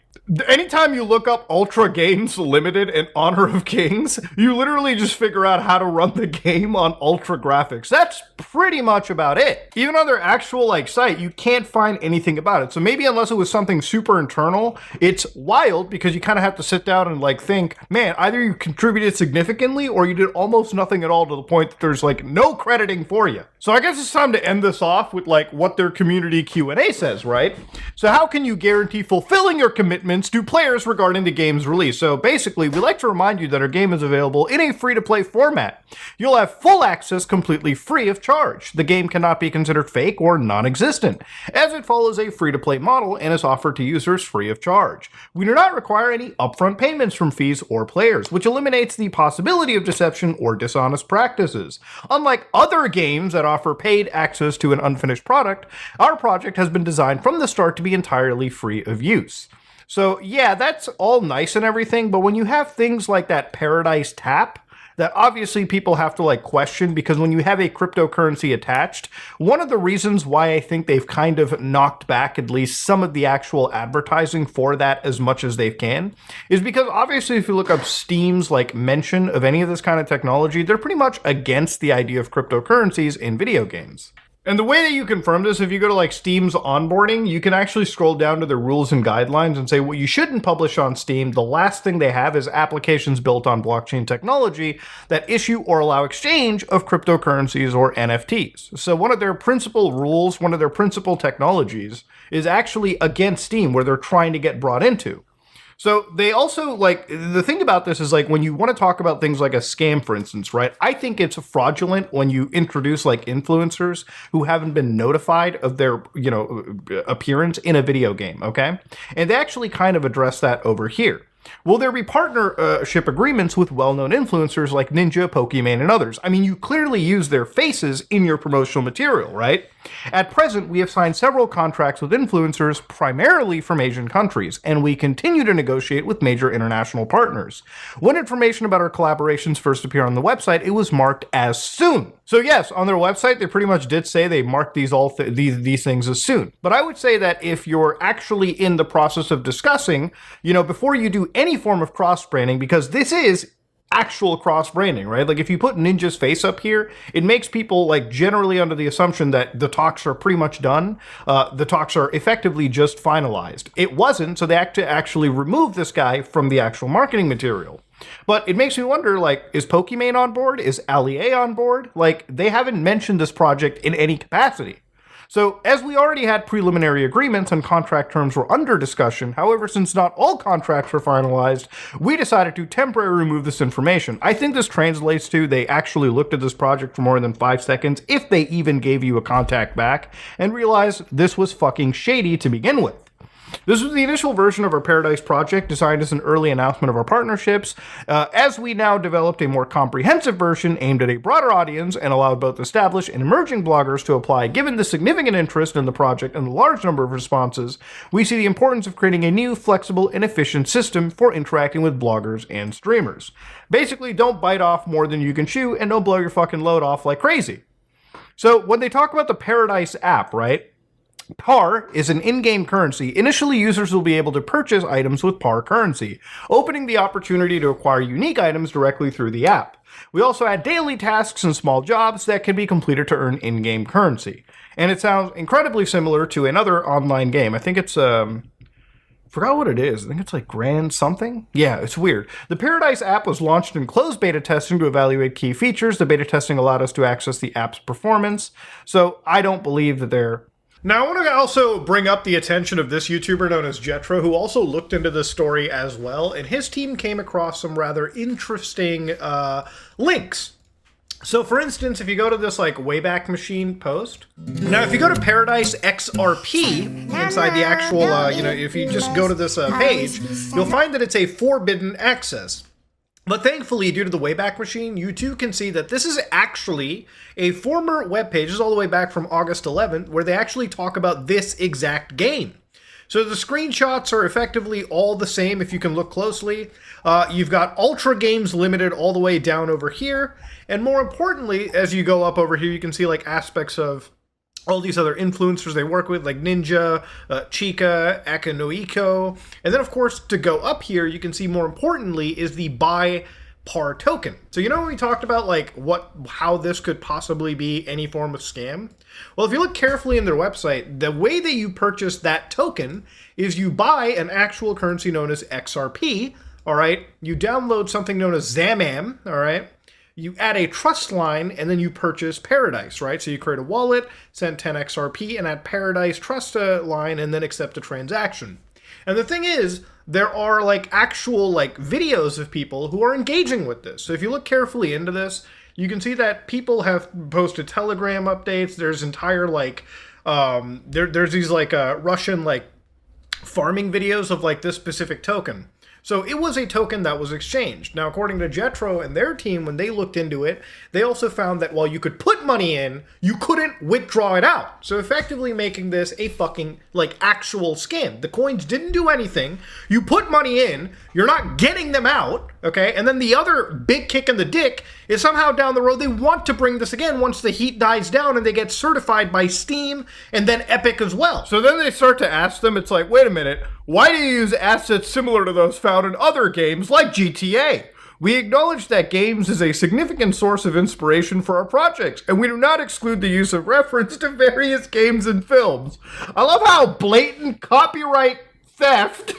Anytime you look up Ultra Games Limited and Honor of Kings, you literally just figure out how to run the game on Ultra Graphics. That's pretty much about it. Even on their actual like site, you can't find anything about it. So maybe unless it was something super internal, it's wild because you kind of have to sit down and like think, man, either you contributed significantly or you did almost nothing at all to the point that there's like no crediting for you. So I guess it's time to end this off with like what their community Q&A says, right? So how can you guarantee fulfilling your commitments to players regarding the game's release? So basically, we like to remind you that our game is available in a free-to-play format. You'll have full access completely free of charge. The game cannot be considered fake or non-existent, as it follows a free-to-play model and is offered to users free of charge. We do not require any upfront payments from fees or players, which eliminates the possibility of deception or dishonest practices. Unlike other games that offer paid access to an unfinished product, our project has been designed from the start to be entirely free of use. So yeah, that's all nice and everything, but when you have things like that Paradise Tap, that obviously people have to like question, because when you have a cryptocurrency attached, one of the reasons why I think they've kind of knocked back at least some of the actual advertising for that as much as they can is because obviously if you look up Steam's like mention of any of this kind of technology, they're pretty much against the idea of cryptocurrencies in video games. And the way that you confirm this, if you go to like Steam's onboarding, you can actually scroll down to their rules and guidelines and say what you shouldn't publish on Steam. The last thing they have is applications built on blockchain technology that issue or allow exchange of cryptocurrencies or NFTs. So one of their principal rules, one of their principal technologies is actually against Steam, where they're trying to get brought into. So they also, like, the thing about this is, like, when you want to talk about things like a scam, for instance, right? I think it's fraudulent when you introduce, like, influencers who haven't been notified of their, you know, appearance in a video game, okay? And they actually kind of address that over here. Will there be partnership agreements with well-known influencers like Ninja, Pokimane, and others? I mean, you clearly use their faces in your promotional material, right? At present, we have signed several contracts with influencers, primarily from Asian countries, and we continue to negotiate with major international partners. When information about our collaborations first appeared on the website, it was marked as soon. So yes, on their website, they pretty much did say they marked these these things as soon. But I would say that if you're actually in the process of discussing, before you do any form of cross-branding, because this is actual cross-branding, right? Like if you put Ninja's face up here, it makes people like generally under the assumption that the talks are pretty much done. The talks are effectively just finalized. It wasn't, so they had to actually remove this guy from the actual marketing material. But it makes me wonder, like, is Pokimane on board? Is Ali on board? Like, they haven't mentioned this project in any capacity. So, as we already had preliminary agreements and contract terms were under discussion, however, since not all contracts were finalized, we decided to temporarily remove this information. I think this translates to they actually looked at this project for more than 5 seconds, if they even gave you a contact back, and realized this was fucking shady to begin with. This was the initial version of our Paradise project, designed as an early announcement of our partnerships. As we now developed a more comprehensive version aimed at a broader audience and allowed both established and emerging bloggers to apply, given the significant interest in the project and the large number of responses, we see the importance of creating a new, flexible, and efficient system for interacting with bloggers and streamers. Basically, don't bite off more than you can chew and don't blow your fucking load off like crazy. So when they talk about the Paradise app, right? PAR is an in-game currency. Initially, users will be able to purchase items with PAR currency, opening the opportunity to acquire unique items directly through the app. We also add daily tasks and small jobs that can be completed to earn in-game currency. And it sounds incredibly similar to another online game. I think it's, forgot what it is. I think it's like Grand something? Yeah, it's weird. The Paradise app was launched in closed beta testing to evaluate key features. The beta testing allowed us to access the app's performance. So I don't believe that they're... Now, I want to also bring up the attention of this YouTuber known as Jetro, who also looked into this story as well, and his team came across some rather interesting links. So, for instance, if you go to this, like, Wayback Machine post, now, if you go to Paradise XRP, inside the actual, if you just go to this page, you'll find that it's a forbidden access. But thankfully, due to the Wayback Machine, you too can see that this is actually a former webpage, this is all the way back from August 11th, where they actually talk about this exact game. So the screenshots are effectively all the same if you can look closely. You've got Ultra Games Limited all the way down over here. And more importantly, as you go up over here, you can see like aspects of all these other influencers they work with, like Ninja, Chica, Akanoiko. And then, of course, to go up here, you can see more importantly is the buy PAR token. So when we talked about like how this could possibly be any form of scam? Well, if you look carefully in their website, the way that you purchase that token is you buy an actual currency known as XRP, all right? You download something known as Zamam, all right? You add a trust line, and then you purchase Paradise, right? So you create a wallet, send 10 XRP, and add Paradise trust line, and then accept a transaction. And the thing is, there are like actual like videos of people who are engaging with this. So if you look carefully into this, you can see that people have posted Telegram updates. There's entire like, there's these like Russian like farming videos of like this specific token. So it was a token that was exchanged. Now, according to Jetro and their team, when they looked into it, they also found that while you could put money in, you couldn't withdraw it out. So effectively making this a fucking, like, actual scam. The coins didn't do anything. You put money in, you're not getting them out, okay? And then the other big kick in the dick is somehow down the road they want to bring this again once the heat dies down and they get certified by Steam and then Epic as well. So then they start to ask them, it's like, wait a minute, why do you use assets similar to those found in other games like GTA? We acknowledge that games is a significant source of inspiration for our projects, and we do not exclude the use of reference to various games and films. I love how blatant copyright theft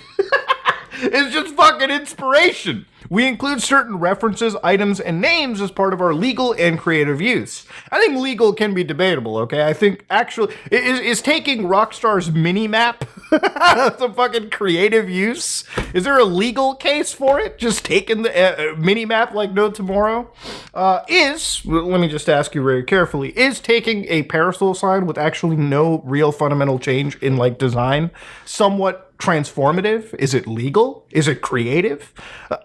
is just fucking inspiration. We include certain references, items, and names as part of our legal and creative use. I think legal can be debatable, okay? I think actually, is taking Rockstar's mini-map some fucking creative use? Is there a legal case for it? Just taking the mini-map like no tomorrow? Let me just ask you very carefully, is taking a parasol sign with actually no real fundamental change in like design somewhat transformative? Is it legal? Is it creative?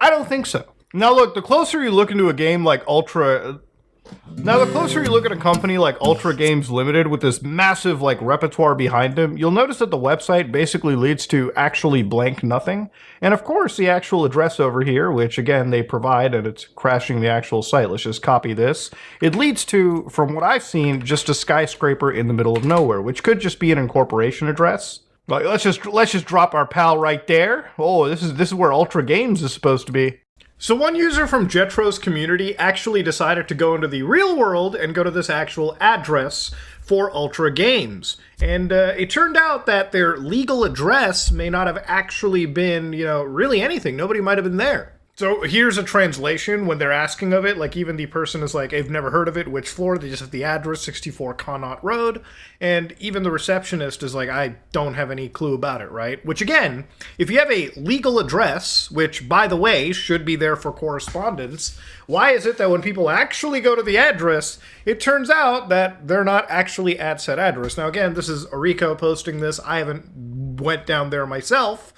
I don't think so. Now look, the closer you look into a game like the closer you look at a company like Ultra Games Limited with this massive like repertoire behind them, you'll notice that the website basically leads to actually blank nothing. And of course, the actual address over here, which again they provide, and it's crashing the actual site. Let's just copy this. It leads to, from what I've seen, just a skyscraper in the middle of nowhere, which could just be an incorporation address. Like let's just drop our pal right there. Oh, this is where Ultra Games is supposed to be. So one user from Jetro's community actually decided to go into the real world and go to this actual address for Ultra Games. And it turned out that their legal address may not have actually been, really anything. Nobody might have been there. So here's a translation when they're asking of it, like even the person is like, I've never heard of it, which floor? They just have the address, 64 Connaught Road, and even the receptionist is like, I don't have any clue about it, right? Which again, if you have a legal address, which by the way, should be there for correspondence, why is it that when people actually go to the address, it turns out that they're not actually at said address? Now again, this is Arico posting this, I haven't went down there myself,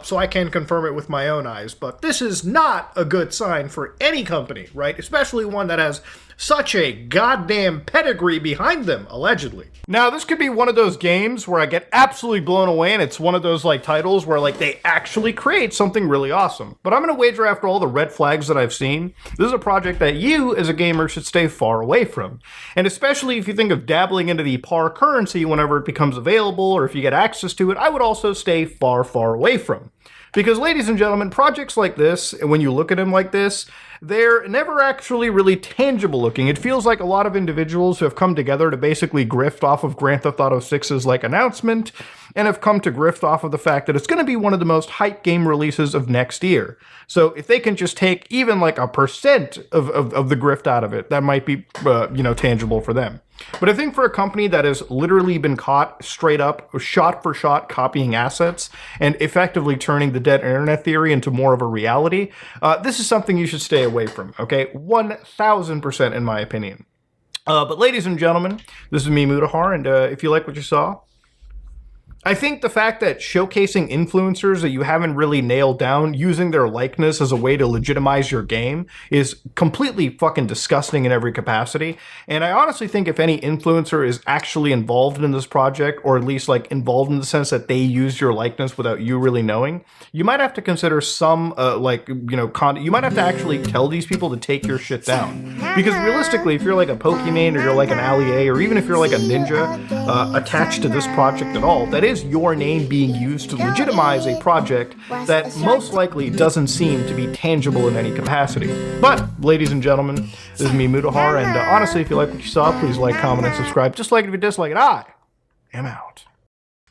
so I can confirm it with my own eyes. But this is not a good sign for any company, right? Especially one that has such a goddamn pedigree behind them, allegedly. Now, this could be one of those games where I get absolutely blown away, and it's one of those like titles where like they actually create something really awesome. But I'm gonna wager, after all the red flags that I've seen, this is a project that you as a gamer should stay far away from. And especially if you think of dabbling into the par currency whenever it becomes available, or if you get access to it, I would also stay far, far away from. Because ladies and gentlemen, projects like this, and when you look at them like this, they're never actually really tangible looking. It feels like a lot of individuals who have come together to basically grift off of Grand Theft Auto 6's like announcement, and have come to grift off of the fact that it's going to be one of the most hyped game releases of next year. So if they can just take even like a percent of the grift out of it, that might be, tangible for them. But I think for a company that has literally been caught straight up, shot for shot copying assets and effectively turning the dead internet theory into more of a reality, this is something you should stay away from, okay? 1000% in my opinion. But ladies and gentlemen, this is me, Mutahar, and if you like what you saw, I think the fact that showcasing influencers that you haven't really nailed down, using their likeness as a way to legitimize your game, is completely fucking disgusting in every capacity. And I honestly think if any influencer is actually involved in this project, or at least like involved in the sense that they used your likeness without you really knowing, you might have to consider some you might have to actually tell these people to take your shit down. Because realistically, if you're like a Pokimane, or you're like an Allier, or even if you're like a ninja attached to this project at all, that is your name being used to legitimize a project that most likely doesn't seem to be tangible in any capacity. But, ladies and gentlemen, this is me, Mutahar, and honestly, if you like what you saw, please like, comment, and subscribe. Just like it if you dislike it. I am out.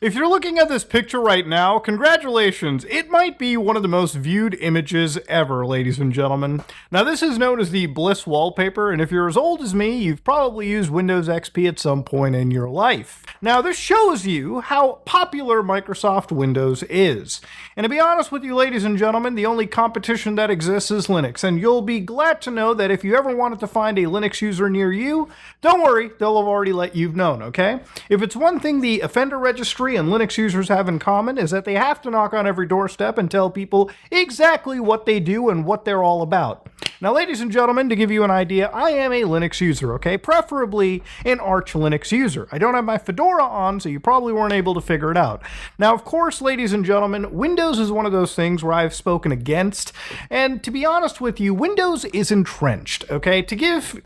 If you're looking at this picture right now, congratulations, it might be one of the most viewed images ever, ladies and gentlemen. Now this is known as the Bliss wallpaper, and if you're as old as me, you've probably used Windows XP at some point in your life. Now this shows you how popular Microsoft Windows is. And to be honest with you, ladies and gentlemen, the only competition that exists is Linux, and you'll be glad to know that if you ever wanted to find a Linux user near you, don't worry, they'll have already let you know, okay? If it's one thing the offender registry and Linux users have in common, is that they have to knock on every doorstep and tell people exactly what they do and what they're all about. Now, ladies and gentlemen, to give you an idea, I am a Linux user, okay? Preferably an Arch Linux user. I don't have my Fedora on, so you probably weren't able to figure it out. Now, of course, ladies and gentlemen, Windows is one of those things where I've spoken against, and to be honest with you, Windows is entrenched, okay? To give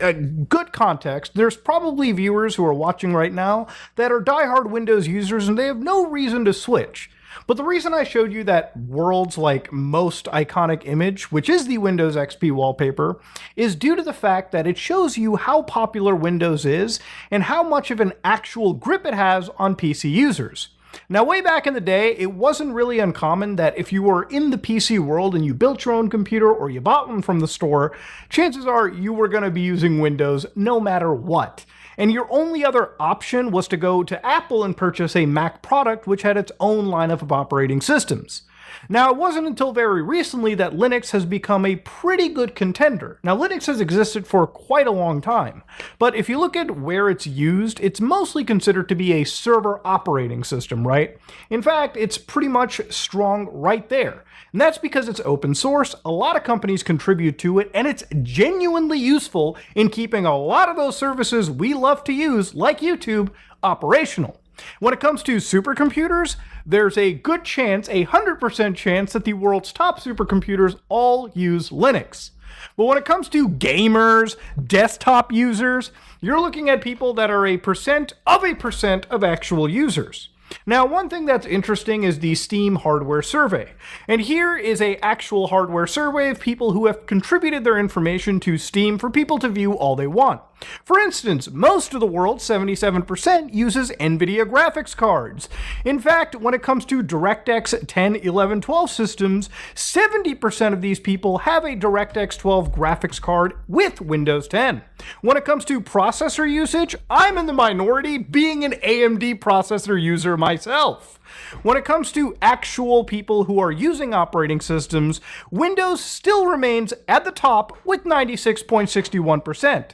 good context, there's probably viewers who are watching right now that are diehard Windows users, and they have no reason to switch. But the reason I showed you that world's like most iconic image, which is the Windows XP wallpaper, is due to the fact that it shows you how popular Windows is and how much of an actual grip it has on PC users. Now, way back in the day, it wasn't really uncommon that if you were in the PC world and you built your own computer or you bought one from the store, chances are you were going to be using Windows no matter what. And your only other option was to go to Apple and purchase a Mac product which had its own lineup of operating systems. Now, it wasn't until very recently that Linux has become a pretty good contender. Now, Linux has existed for quite a long time, but if you look at where it's used, it's mostly considered to be a server operating system, right? In fact, it's pretty much strong right there. And that's because it's open source, a lot of companies contribute to it, and it's genuinely useful in keeping a lot of those services we love to use, like YouTube, operational. When it comes to supercomputers, there's a good chance, 100% chance, that the world's top supercomputers all use Linux. But when it comes to gamers, desktop users, you're looking at people that are a percent of actual users. Now, one thing that's interesting is the Steam hardware survey. And here is an actual hardware survey of people who have contributed their information to Steam for people to view all they want. For instance, most of the world, 77%, uses NVIDIA graphics cards. In fact, when it comes to DirectX 10, 11, 12 systems, 70% of these people have a DirectX 12 graphics card with Windows 10. When it comes to processor usage, I'm in the minority, being an AMD processor user myself. When it comes to actual people who are using operating systems, Windows still remains at the top with 96.61%.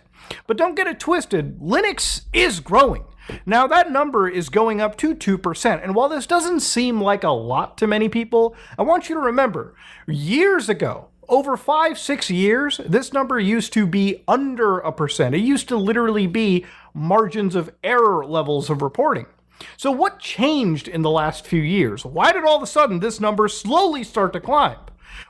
But don't get it twisted, Linux is growing. Now that number is going up to 2%, and while this doesn't seem like a lot to many people, I want you to remember, years ago, over 5-6 years, this number used to be under 1%. It used to literally be margins of error levels of reporting. So what changed in the last few years? Why did all of a sudden this number slowly start to climb?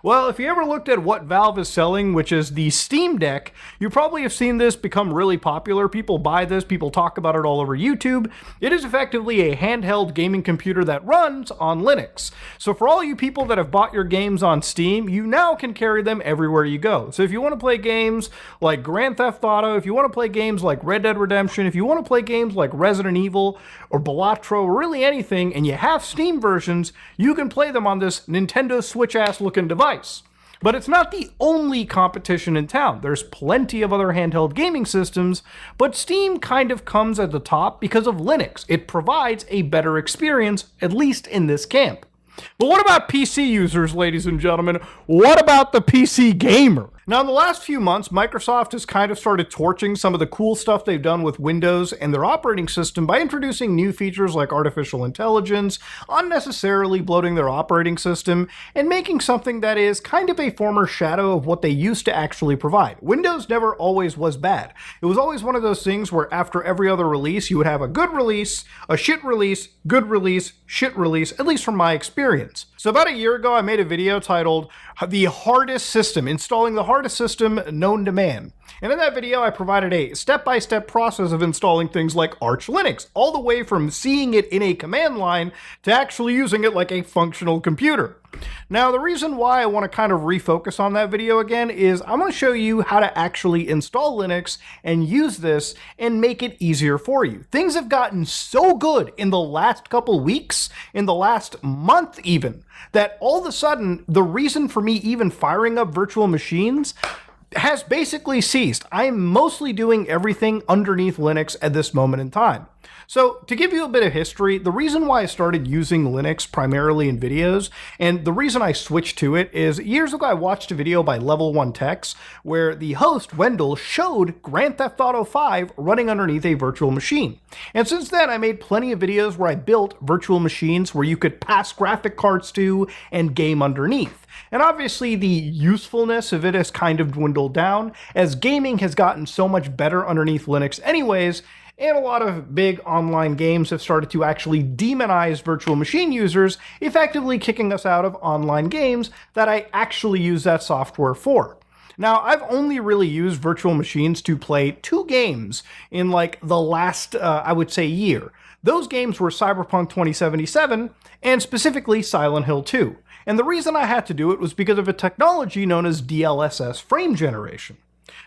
Well, if you ever looked at what Valve is selling, which is the Steam Deck, you probably have seen this become really popular. People buy this, people talk about it all over YouTube. It is effectively a handheld gaming computer that runs on Linux. So for all you people that have bought your games on Steam, you now can carry them everywhere you go. So if you want to play games like Grand Theft Auto, if you want to play games like Red Dead Redemption, if you want to play games like Resident Evil or Balatro, or really anything, and you have Steam versions, you can play them on this Nintendo Switch-ass looking device. But it's not the only competition in town. There's plenty of other handheld gaming systems, but Steam kind of comes at the top because of Linux. It provides a better experience, at least in this camp. But what about PC users, ladies and gentlemen? What about the PC gamer? Now, in the last few months, Microsoft has kind of started torching some of the cool stuff they've done with Windows and their operating system by introducing new features like artificial intelligence, unnecessarily bloating their operating system, and making something that is kind of a former shadow of what they used to actually provide. Windows never always was bad. It was always one of those things where after every other release, you would have a good release, a shit release, good release, shit release, at least from my experience. So about a year ago, I made a video titled The Hardest System, Installing the Hardest System Known to Man. And in that video, I provided a step-by-step process of installing things like Arch Linux, all the way from seeing it in a command line to actually using it like a functional computer. Now, the reason why I want to kind of refocus on that video again is I want to show you how to actually install Linux and use this and make it easier for you. Things have gotten so good in the last couple weeks, in the last month even, that all of a sudden, the reason for me even firing up virtual machines has basically ceased. I am mostly doing everything underneath Linux at this moment in time. So to give you a bit of history, the reason why I started using Linux primarily in videos, and the reason I switched to it is years ago I watched a video by Level 1 Techs where the host, Wendell, showed Grand Theft Auto 5 running underneath a virtual machine. And since then I made plenty of videos where I built virtual machines where you could pass graphic cards to and game underneath. And obviously the usefulness of it has kind of dwindled down as gaming has gotten so much better underneath Linux anyways, and a lot of big online games have started to actually demonize virtual machine users, effectively kicking us out of online games that I actually use that software for. Now, I've only really used virtual machines to play 2 games in like the last, I would say, year. Those games were Cyberpunk 2077 and specifically Silent Hill 2. And the reason I had to do it was because of a technology known as DLSS frame generation.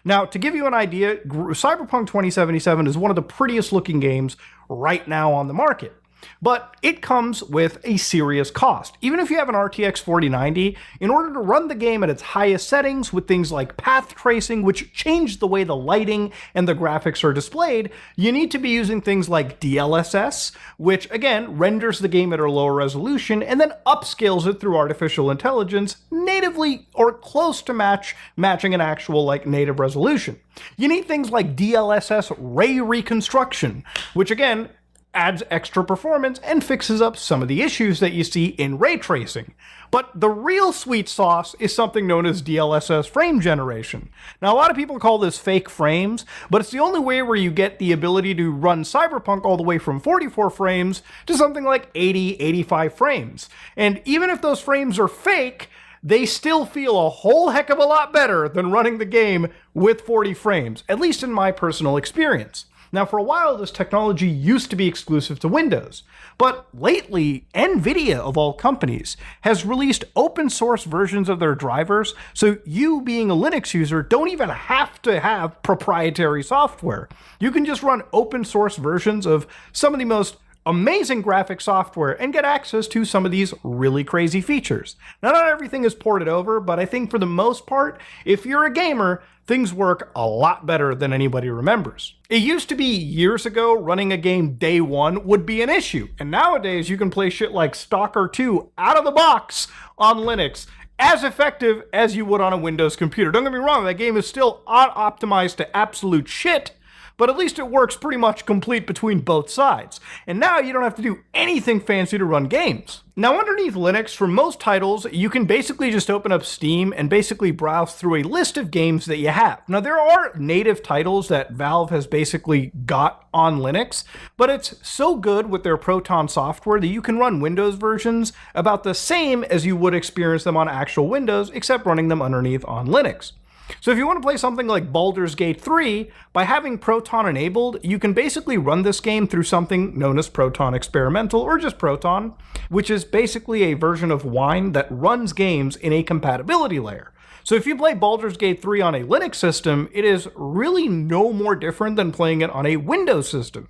Now, to give you an idea, Cyberpunk 2077 is one of the prettiest looking games right now on the market. But it comes with a serious cost. Even if you have an RTX 4090, in order to run the game at its highest settings with things like path tracing, which change the way the lighting and the graphics are displayed, you need to be using things like DLSS, which again renders the game at a lower resolution and then upscales it through artificial intelligence natively or close to matching an actual like native resolution. You need things like DLSS ray reconstruction, which again adds extra performance and fixes up some of the issues that you see in ray tracing. But the real sweet sauce is something known as DLSS frame generation. Now, a lot of people call this fake frames, but it's the only way where you get the ability to run Cyberpunk all the way from 44 frames to something like 80, 85 frames. And even if those frames are fake, they still feel a whole heck of a lot better than running the game with 40 frames, at least in my personal experience. Now, for a while, this technology used to be exclusive to Windows, but lately, NVIDIA, of all companies, has released open source versions of their drivers, so you, being a Linux user, don't even have to have proprietary software. You can just run open source versions of some of the most amazing graphic software and get access to some of these really crazy features. Now, not everything is ported over, but I think for the most part, if you're a gamer, things work a lot better than anybody remembers. It used to be years ago running a game day one would be an issue, and nowadays you can play shit like Stalker 2 out of the box on Linux, as effective as you would on a Windows computer. Don't get me wrong, that game is still optimized to absolute shit, but at least it works pretty much complete between both sides. And now you don't have to do anything fancy to run games. Now, underneath Linux, for most titles, you can basically just open up Steam and basically browse through a list of games that you have. Now, there are native titles that Valve has basically got on Linux, but it's so good with their Proton software that you can run Windows versions about the same as you would experience them on actual Windows, except running them underneath on Linux. So if you want to play something like Baldur's Gate 3, by having Proton enabled, you can basically run this game through something known as Proton Experimental, or just Proton, which is basically a version of Wine that runs games in a compatibility layer. So if you play Baldur's Gate 3 on a Linux system, it is really no more different than playing it on a Windows system.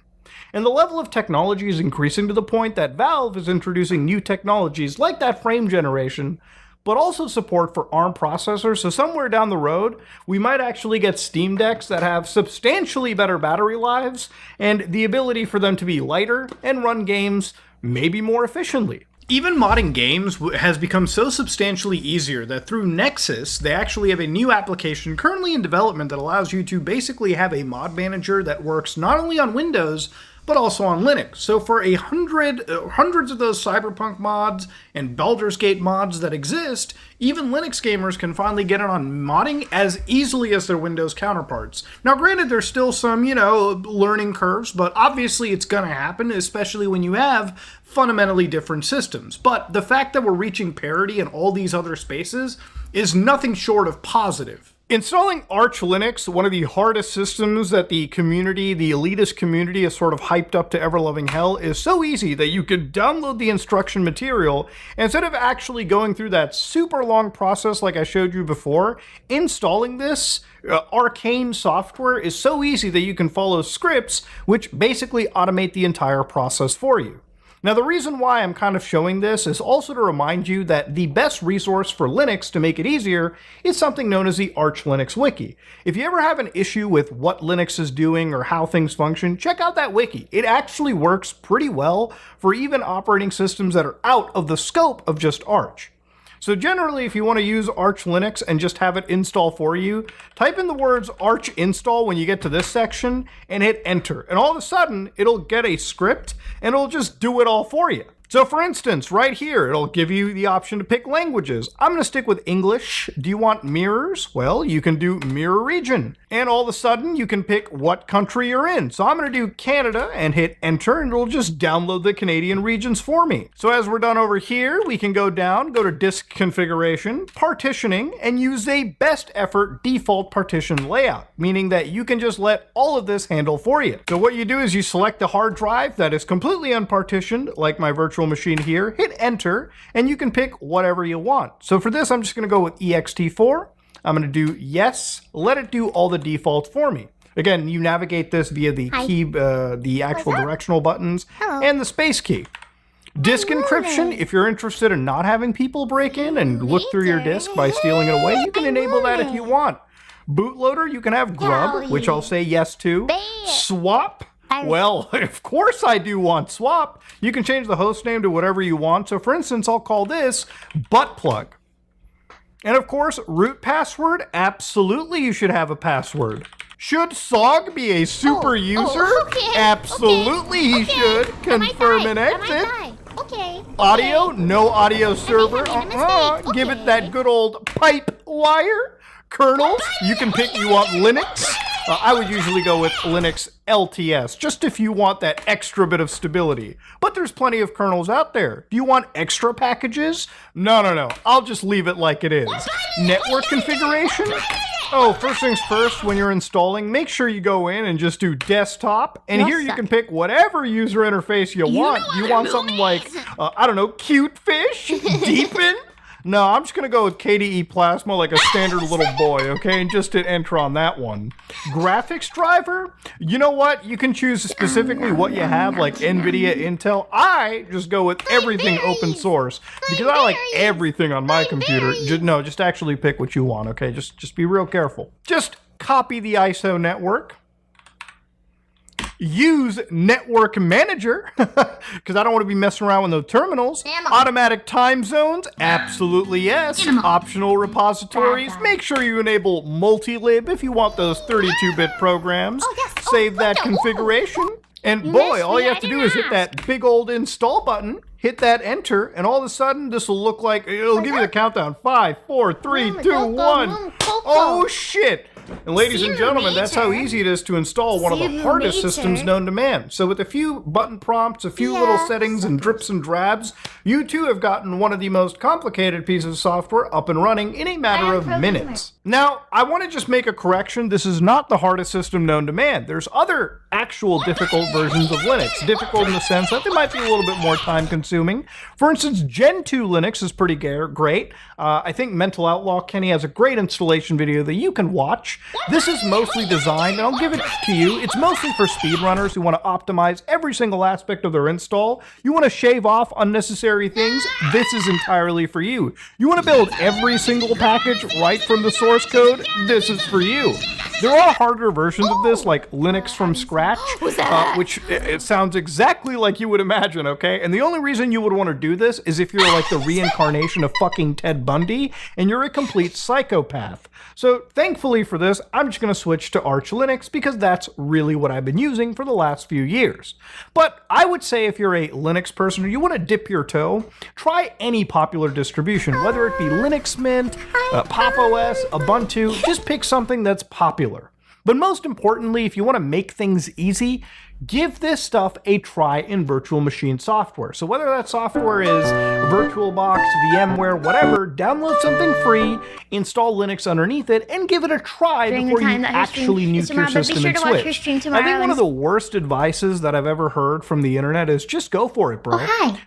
And the level of technology is increasing to the point that Valve is introducing new technologies like that frame generation, but also support for ARM processors, so somewhere down the road, we might actually get Steam Decks that have substantially better battery lives, and the ability for them to be lighter and run games maybe more efficiently. Even modding games has become so substantially easier that through Nexus, they actually have a new application currently in development that allows you to basically have a mod manager that works not only on Windows, but also on Linux. So for hundreds of those Cyberpunk mods and Baldur's Gate mods that exist, even Linux gamers can finally get it on modding as easily as their Windows counterparts. Now granted, there's still some, learning curves, but obviously it's gonna happen, especially when you have fundamentally different systems. But the fact that we're reaching parity in all these other spaces is nothing short of positive. Installing Arch Linux, one of the hardest systems that the community, the elitist community, is sort of hyped up to ever-loving hell, is so easy that you could download the instruction material, and instead of actually going through that super long process like I showed you before, installing this arcane software is so easy that you can follow scripts which basically automate the entire process for you. Now, the reason why I'm kind of showing this is also to remind you that the best resource for Linux to make it easier is something known as the Arch Linux Wiki. If you ever have an issue with what Linux is doing or how things function, check out that wiki. It actually works pretty well for even operating systems that are out of the scope of just Arch. So generally, if you want to use Arch Linux and just have it install for you, type in the words Arch install when you get to this section and hit enter. And all of a sudden, it'll get a script and it'll just do it all for you. So for instance, right here, it'll give you the option to pick languages. I'm going to stick with English. Do you want mirrors? Well, you can do mirror region. And all of a sudden, you can pick what country you're in. So I'm going to do Canada and hit enter, and it'll just download the Canadian regions for me. So as we're done over here, we can go down, go to disk configuration, partitioning, and use a best effort default partition layout, meaning that you can just let all of this handle for you. So what you do is you select the hard drive that is completely unpartitioned, like my virtual machine here, hit enter, and you can pick whatever you want. So for this, I'm just going to go with ext4. I'm going to do yes, let it do all the defaults for me. Again, you navigate this via the key, the actual directional buttons, and the space key. Disk encryption, if you're interested in not having people break in and look through your disk by stealing it away, you can enable that if you want. Bootloader, you can have grub, which I'll say yes to. Swap, well, of course I do want swap. You can change the host name to whatever you want. So for instance, I'll call this butt plug. And of course, root password, absolutely you should have a password. Should Sog be a super user? Absolutely he should. Confirm and exit. Audio, no audio server. Give it that good old pipe wire. Kernels, you can pick, you want Linux. I would usually go with Linux LTS, just if you want that extra bit of stability. But there's plenty of kernels out there. Do you want extra packages? No. I'll just leave it like it is. Network configuration? Oh, first things first, when you're installing, make sure you go in and just do desktop. And here you can pick whatever user interface you want. You want something like, I don't know, cute fish, deepen. No, I'm just going to go with KDE Plasma like a standard little boy, okay? And just hit enter on that one. Graphics driver? You know what? You can choose specifically what you have, like NVIDIA, Intel. I just go with everything open source because I like everything on my computer. Just actually pick what you want, okay? Just be real careful. Just copy the ISO network. Use Network Manager, because I don't want to be messing around with no terminals. Automatic time zones, absolutely yes. Optional repositories, make sure you enable multi-lib if you want those 32-bit programs. Save that configuration. And boy, all you have to do is hit that big old install button, hit that enter, and all of a sudden this will look like, it'll give you the countdown. 5, 4, 3, 2, 1. Oh shit. And ladies and gentlemen, that's how easy it is to install one of the hardest systems known to man. So with a few button prompts, a few little settings and drips and drabs, you too have gotten one of the most complicated pieces of software up and running in a matter of minutes. Now, I want to just make a correction. This is not the hardest system known to man. There's other actual difficult versions of Linux. Difficult in the sense that they might be a little bit more time consuming. For instance, Gen 2 Linux is pretty great. I think Mental Outlaw Kenny has a great installation video that you can watch. This is mostly designed, and I'll give it to you, it's mostly for speedrunners who want to optimize every single aspect of their install. You want to shave off unnecessary things, this is entirely for you. You want to build every single package right from the source code, this is for you. There are harder versions of this, like Linux from scratch, which it sounds exactly like you would imagine, okay? And the only reason you would want to do this is if you're like the reincarnation of fucking Ted Bundy, and you're a complete psychopath. So thankfully for this, I'm just going to switch to Arch Linux because that's really what I've been using for the last few years. But I would say if you're a Linux person or you want to dip your toe, try any popular distribution, whether it be Linux Mint, Pop! OS, Ubuntu, just pick something that's popular. But most importantly, if you want to make things easy, give this stuff a try in virtual machine software. So whether that software is VirtualBox, VMware, whatever, download something free, install Linux underneath it, and give it a try before you actually nuke your system and switch. I think one of the worst advices that I've ever heard from the internet is just go for it, bro.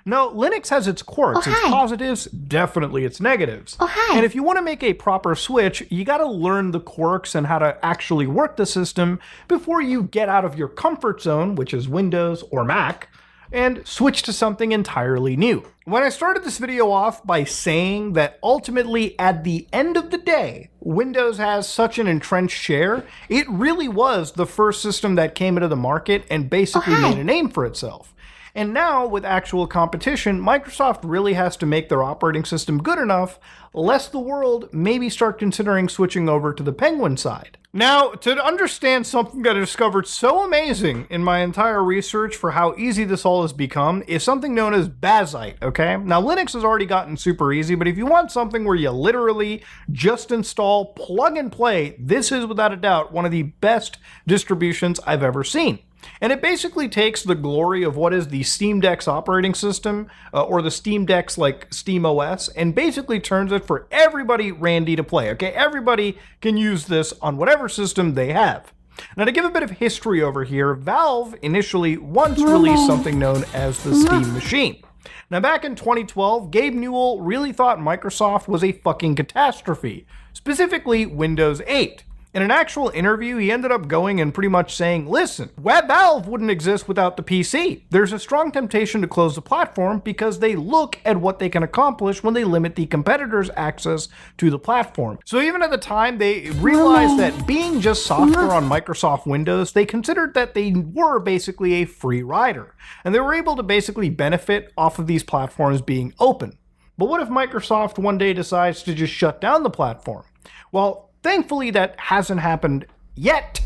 No, Linux has its quirks, its positives, definitely its negatives. And if you want to make a proper switch, you got to learn the quirks and how to actually work the system before you get out of your comfort zone, which is Windows or Mac, and switch to something entirely new. When I started this video off by saying that ultimately at the end of the day, Windows has such an entrenched share, it really was the first system that came into the market and basically made a name for itself. And now, with actual competition, Microsoft really has to make their operating system good enough, lest the world maybe start considering switching over to the Penguin side. Now, to understand something that I discovered so amazing in my entire research for how easy this all has become is something known as Bazite, okay? Now, Linux has already gotten super easy, but if you want something where you literally just install, plug and play, this is without a doubt one of the best distributions I've ever seen. And it basically takes the glory of what is the Steam Deck's operating system, or the Steam Deck's like Steam OS, and basically turns it for everybody randy to play, okay? Everybody can use this on whatever system they have. Now, to give a bit of history over here, Valve initially once released something known as the Steam Machine. Now, back in 2012, Gabe Newell really thought Microsoft was a fucking catastrophe, specifically Windows 8. In an actual interview, he ended up going and pretty much saying, listen, Valve wouldn't exist without the PC. There's a strong temptation to close the platform because they look at what they can accomplish when they limit the competitors' access to the platform. So even at the time, they realized that being just software on Microsoft Windows, they considered that they were basically a free rider. And they were able to basically benefit off of these platforms being open. But what if Microsoft one day decides to just shut down the platform? Well, thankfully, that hasn't happened yet.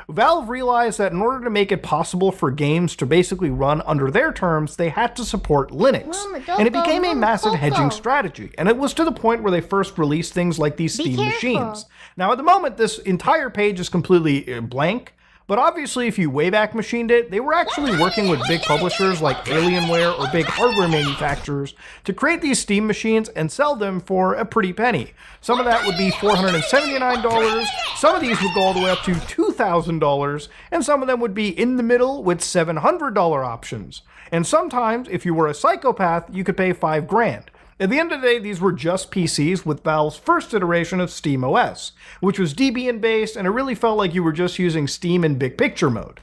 Valve realized that in order to make it possible for games to basically run under their terms, they had to support Linux. And it became a massive hedging strategy. And it was to the point where they first released things like these Steam machines. Now, at the moment, this entire page is completely blank. But obviously, if you Wayback Machined it, they were actually working with big publishers like Alienware or big hardware manufacturers to create these Steam machines and sell them for a pretty penny. Some of that would be $479, some of these would go all the way up to $2,000, and some of them would be in the middle with $700 options. And sometimes, if you were a psychopath, you could pay $5,000. At the end of the day, these were just PCs with Valve's first iteration of SteamOS, which was Debian based, and it really felt like you were just using Steam in big picture mode.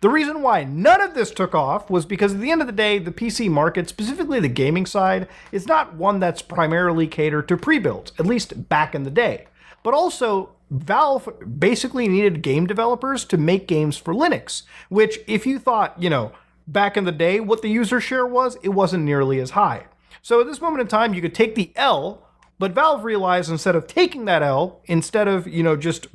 The reason why none of this took off was because at the end of the day, the PC market, specifically the gaming side, is not one that's primarily catered to pre-builds, at least back in the day. But also, Valve basically needed game developers to make games for Linux, which if you thought, back in the day what the user share was, it wasn't nearly as high. So at this moment in time, you could take the L, but Valve realized instead of taking that L, instead of, just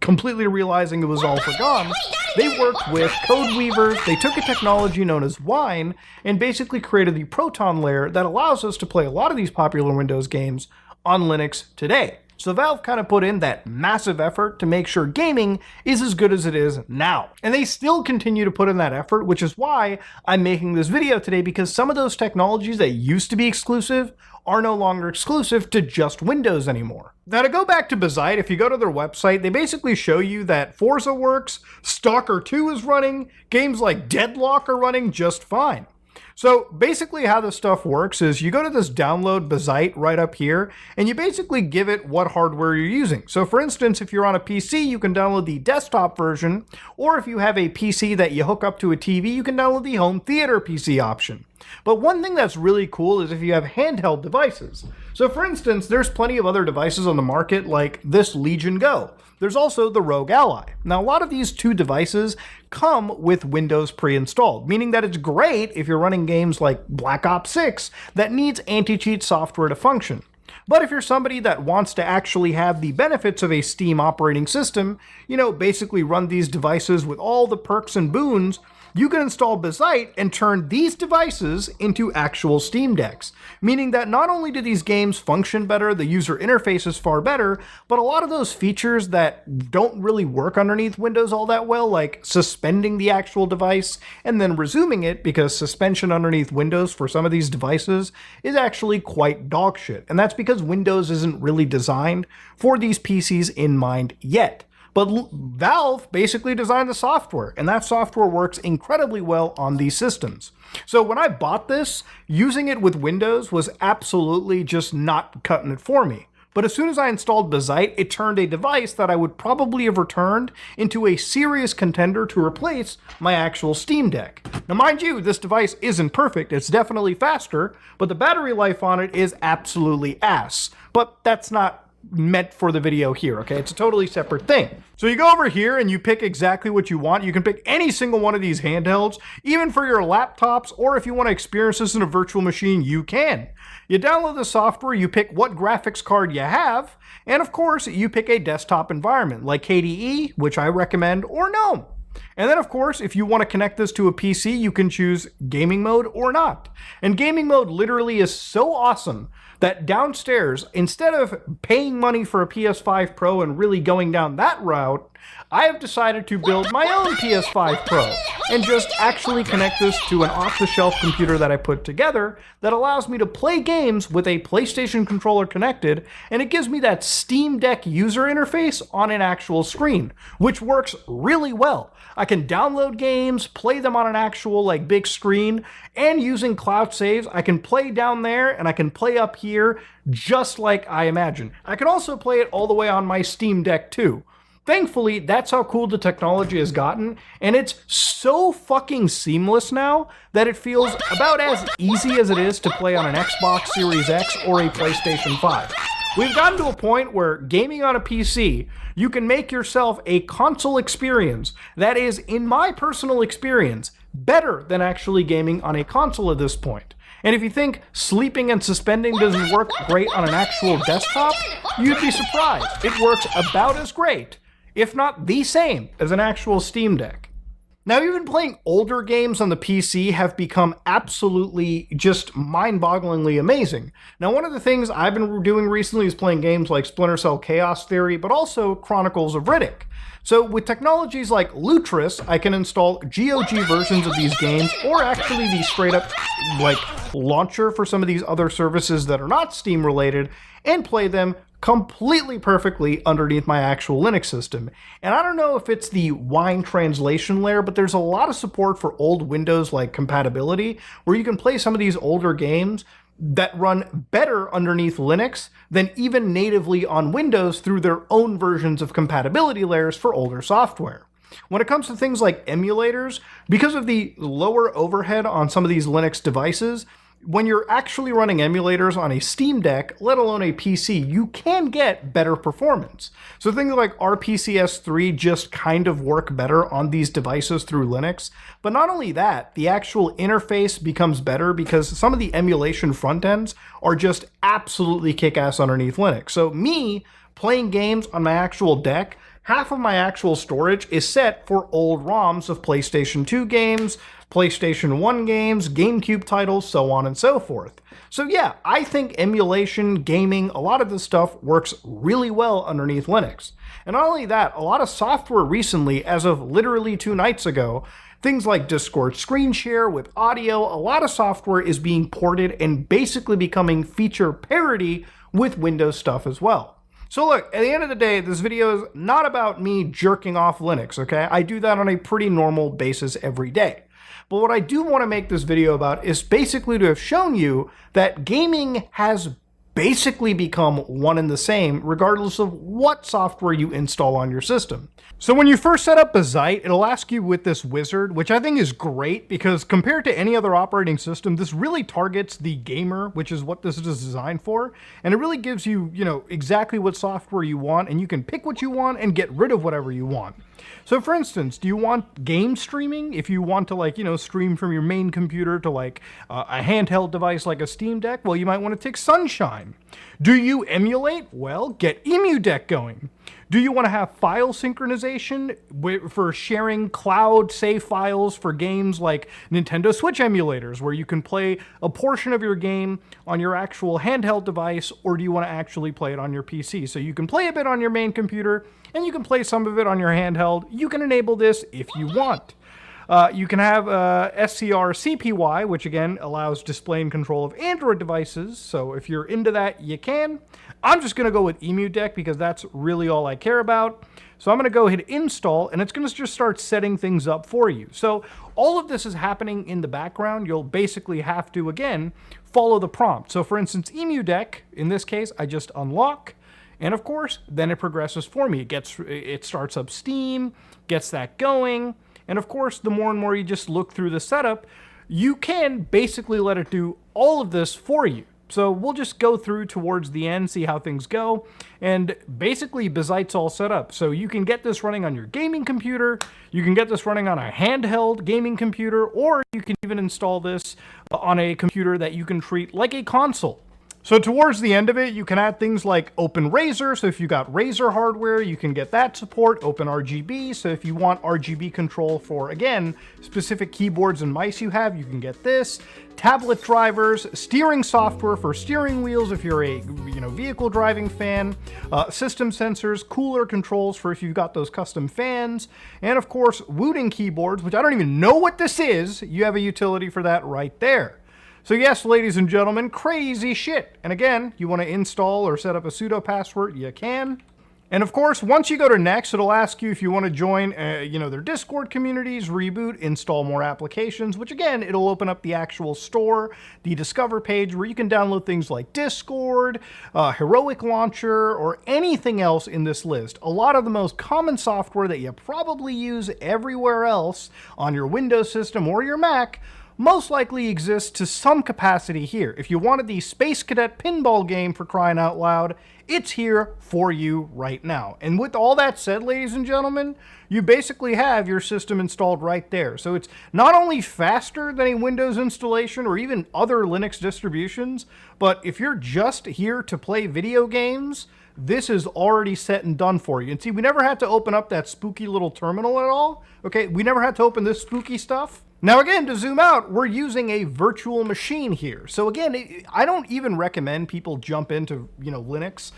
completely realizing it was all forgone, they worked with code weavers, they took a technology known as Wine, and basically created the Proton layer that allows us to play a lot of these popular Windows games on Linux today. So Valve kind of put in that massive effort to make sure gaming is as good as it is now. And they still continue to put in that effort, which is why I'm making this video today, because some of those technologies that used to be exclusive are no longer exclusive to just Windows anymore. Now to go back to Bazite, if you go to their website, they basically show you that Forza works, Stalker 2 is running, games like Deadlock are running just fine. So basically how this stuff works is you go to this download Bazite right up here, and you basically give it what hardware you're using. So for instance, if you're on a PC, you can download the desktop version, or if you have a PC that you hook up to a TV, you can download the home theater PC option. But one thing that's really cool is if you have handheld devices. So for instance, there's plenty of other devices on the market like this Legion Go. There's also the Rogue Ally. Now, a lot of these two devices come with Windows pre-installed, meaning that it's great if you're running games like Black Ops 6 that needs anti-cheat software to function. But if you're somebody that wants to actually have the benefits of a Steam operating system, basically run these devices with all the perks and boons, you can install Bazite and turn these devices into actual Steam Decks, meaning that not only do these games function better, the user interface is far better, but a lot of those features that don't really work underneath Windows all that well, like suspending the actual device and then resuming it, because suspension underneath Windows for some of these devices is actually quite dog shit. And that's because Windows isn't really designed for these PCs in mind yet. But Valve basically designed the software, and that software works incredibly well on these systems. So when I bought this, using it with Windows was absolutely just not cutting it for me. But as soon as I installed Bazite, it turned a device that I would probably have returned into a serious contender to replace my actual Steam Deck. Now mind you, this device isn't perfect, it's definitely faster, but the battery life on it is absolutely ass. But that's not meant for the video here, okay? It's a totally separate thing. So you go over here and you pick exactly what you want. You can pick any single one of these handhelds, even for your laptops, or if you want to experience this in a virtual machine, you can. You download the software, you pick what graphics card you have, and of course, you pick a desktop environment like KDE, which I recommend, or GNOME. And then of course, if you want to connect this to a PC, you can choose gaming mode or not. And gaming mode literally is so awesome that downstairs, instead of paying money for a PS5 Pro and really going down that route, I have decided to build my own PS5 Pro and just actually connect this to an off-the-shelf computer that I put together that allows me to play games with a PlayStation controller connected, and it gives me that Steam Deck user interface on an actual screen, which works really well. I can download games, play them on an actual big screen, and using cloud saves, I can play down there and I can play up here just like I imagine. I can also play it all the way on my Steam Deck too. Thankfully, that's how cool the technology has gotten, and it's so fucking seamless now that it feels about as easy as it is to play on an Xbox Series X or a PlayStation 5. We've gotten to a point where gaming on a PC, you can make yourself a console experience that is, in my personal experience, better than actually gaming on a console at this point. And if you think sleeping and suspending doesn't work great on an actual desktop, you'd be surprised. It works about as great, if not the same, as an actual Steam Deck. Now, even playing older games on the PC have become absolutely just mind-bogglingly amazing. Now, one of the things I've been doing recently is playing games like Splinter Cell Chaos Theory, but also Chronicles of Riddick. So with technologies like Lutris, I can install GOG versions of these games, or actually the straight-up launcher for some of these other services that are not Steam related, and play them completely perfectly underneath my actual Linux system. And I don't know if it's the Wine translation layer, but there's a lot of support for old Windows like compatibility, where you can play some of these older games that run better underneath Linux than even natively on Windows through their own versions of compatibility layers for older software. When it comes to things like emulators, because of the lower overhead on some of these Linux devices, when you're actually running emulators on a Steam Deck, let alone a PC, you can get better performance. So things like RPCS3 just kind of work better on these devices through Linux. But not only that, the actual interface becomes better because some of the emulation front ends are just absolutely kick-ass underneath Linux. So me playing games on my actual deck, half of my actual storage is set for old ROMs of PlayStation 2 games, PlayStation 1 games, GameCube titles, so on and so forth. So yeah, I think emulation, gaming, a lot of this stuff works really well underneath Linux. And not only that, a lot of software recently, as of literally 2 nights ago, things like Discord Screen Share with audio, a lot of software is being ported and basically becoming feature parity with Windows stuff as well. So look, at the end of the day, this video is not about me jerking off Linux, okay? I do that on a pretty normal basis every day. But what I do want to make this video about is basically to have shown you that gaming has basically become one and the same regardless of what software you install on your system. So when you first set up a site, it'll ask you with this wizard, which I think is great because compared to any other operating system, this really targets the gamer, which is what this is designed for. And it really gives you, exactly what software you want, and you can pick what you want and get rid of whatever you want. So for instance, do you want game streaming? If you want to stream from your main computer to a handheld device like a Steam Deck, well, you might want to take Sunshine. Do you emulate? Well, get EmuDeck going. Do you want to have file synchronization for sharing cloud save files for games like Nintendo Switch emulators, where you can play a portion of your game on your actual handheld device, or do you want to actually play it on your PC? So you can play a bit on your main computer, and you can play some of it on your handheld. You can enable this if you want. You can have SCR CPY, which again allows display and control of Android devices. So if you're into that, you can. I'm just going to go with EmuDeck because that's really all I care about. So I'm going to go hit install, and it's going to just start setting things up for you. So all of this is happening in the background. You'll basically have to, again, follow the prompt. So for instance, EmuDeck, in this case, I just unlock. And of course, then it progresses for me. It starts up Steam, gets that going. And of course, the more and more you just look through the setup, you can basically let it do all of this for you. So we'll just go through towards the end, see how things go. And basically, Bezite's all set up. So you can get this running on your gaming computer, you can get this running on a handheld gaming computer, or you can even install this on a computer that you can treat like a console. So towards the end of it, you can add things like OpenRazor. So if you got Razer hardware, you can get that support. OpenRGB. So if you want RGB control for, again, specific keyboards and mice you have, you can get this. Tablet drivers, steering software for steering wheels if you're a vehicle driving fan, system sensors, cooler controls for if you've got those custom fans, and of course, Wooting keyboards, which I don't even know what this is. You have a utility for that right there. So yes, ladies and gentlemen, crazy shit. And again, you want to install or set up a sudo password, you can. And of course, once you go to next, it'll ask you if you want to join, their Discord communities, reboot, install more applications, which again, it'll open up the actual store, the Discover page where you can download things like Discord, Heroic Launcher, or anything else in this list. A lot of the most common software that you probably use everywhere else on your Windows system or your Mac most likely exists to some capacity here. If you wanted the Space Cadet pinball game, for crying out loud, it's here for you right now. And with all that said, ladies and gentlemen, you basically have your system installed right there. So it's not only faster than a Windows installation or even other Linux distributions, but if you're just here to play video games, this is already set and done for you. And see, we never had to open up that spooky little terminal at all. Okay, we never had to open this spooky stuff. Now again, to zoom out, we're using a virtual machine here. So again, I don't even recommend people jump into, Linux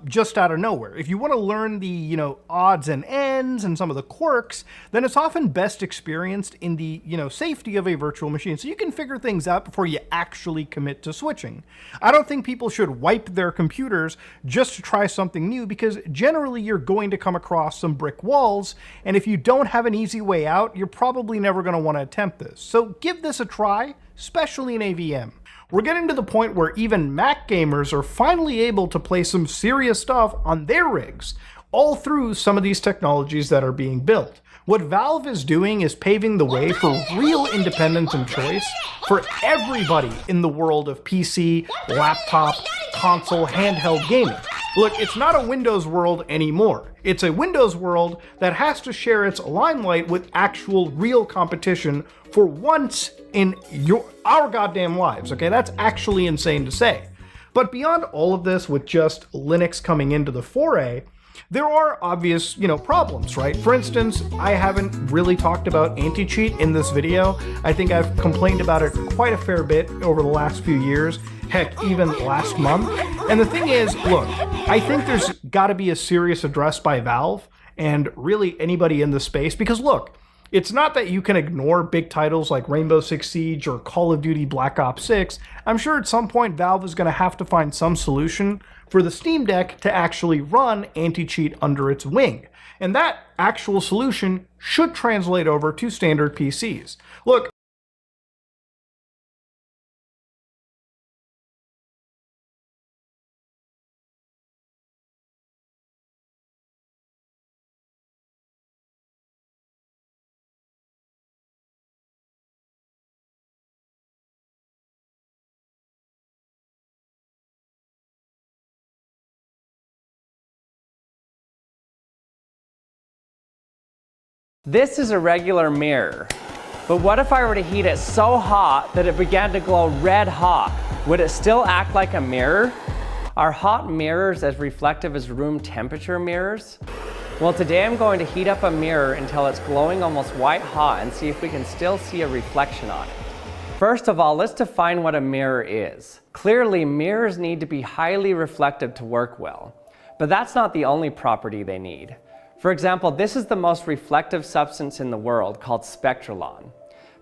just out of nowhere. If you want to learn the, odds and ends and some of the quirks, then it's often best experienced in the, safety of a virtual machine. So you can figure things out before you actually commit to switching. I don't think people should wipe their computers just to try something new, because generally you're going to come across some brick walls. And if you don't have an easy way out, you're probably never going to want to attempt this. So give this a try, especially in AVM. We're getting to the point where even Mac gamers are finally able to play some serious stuff on their rigs, all through some of these technologies that are being built. What Valve is doing is paving the way for real independence and choice for everybody in the world of PC, laptop, console, handheld gaming. Look, it's not a Windows world anymore. It's a Windows world that has to share its limelight with actual real competition for once in our goddamn lives, okay? That's actually insane to say. But beyond all of this, with just Linux coming into the foray, there are obvious, problems, right? For instance, I haven't really talked about anti-cheat in this video. I think I've complained about it quite a fair bit over the last few years, heck, even last month. And the thing is, look, I think there's got to be a serious address by Valve and really anybody in the space, because look, it's not that you can ignore big titles like Rainbow Six Siege or Call of Duty Black Ops 6. I'm sure at some point Valve is going to have to find some solution for the Steam Deck to actually run anti-cheat under its wing. And that actual solution should translate over to standard PCs. Look, this is a regular mirror, but what if I were to heat it so hot that it began to glow red hot? Would it still act like a mirror? Are hot mirrors as reflective as room temperature mirrors? Well, today I'm going to heat up a mirror until it's glowing almost white hot and see if we can still see a reflection on it. First of all, let's define what a mirror is. Clearly, mirrors need to be highly reflective to work well, but that's not the only property they need. For example, this is the most reflective substance in the world, called spectralon.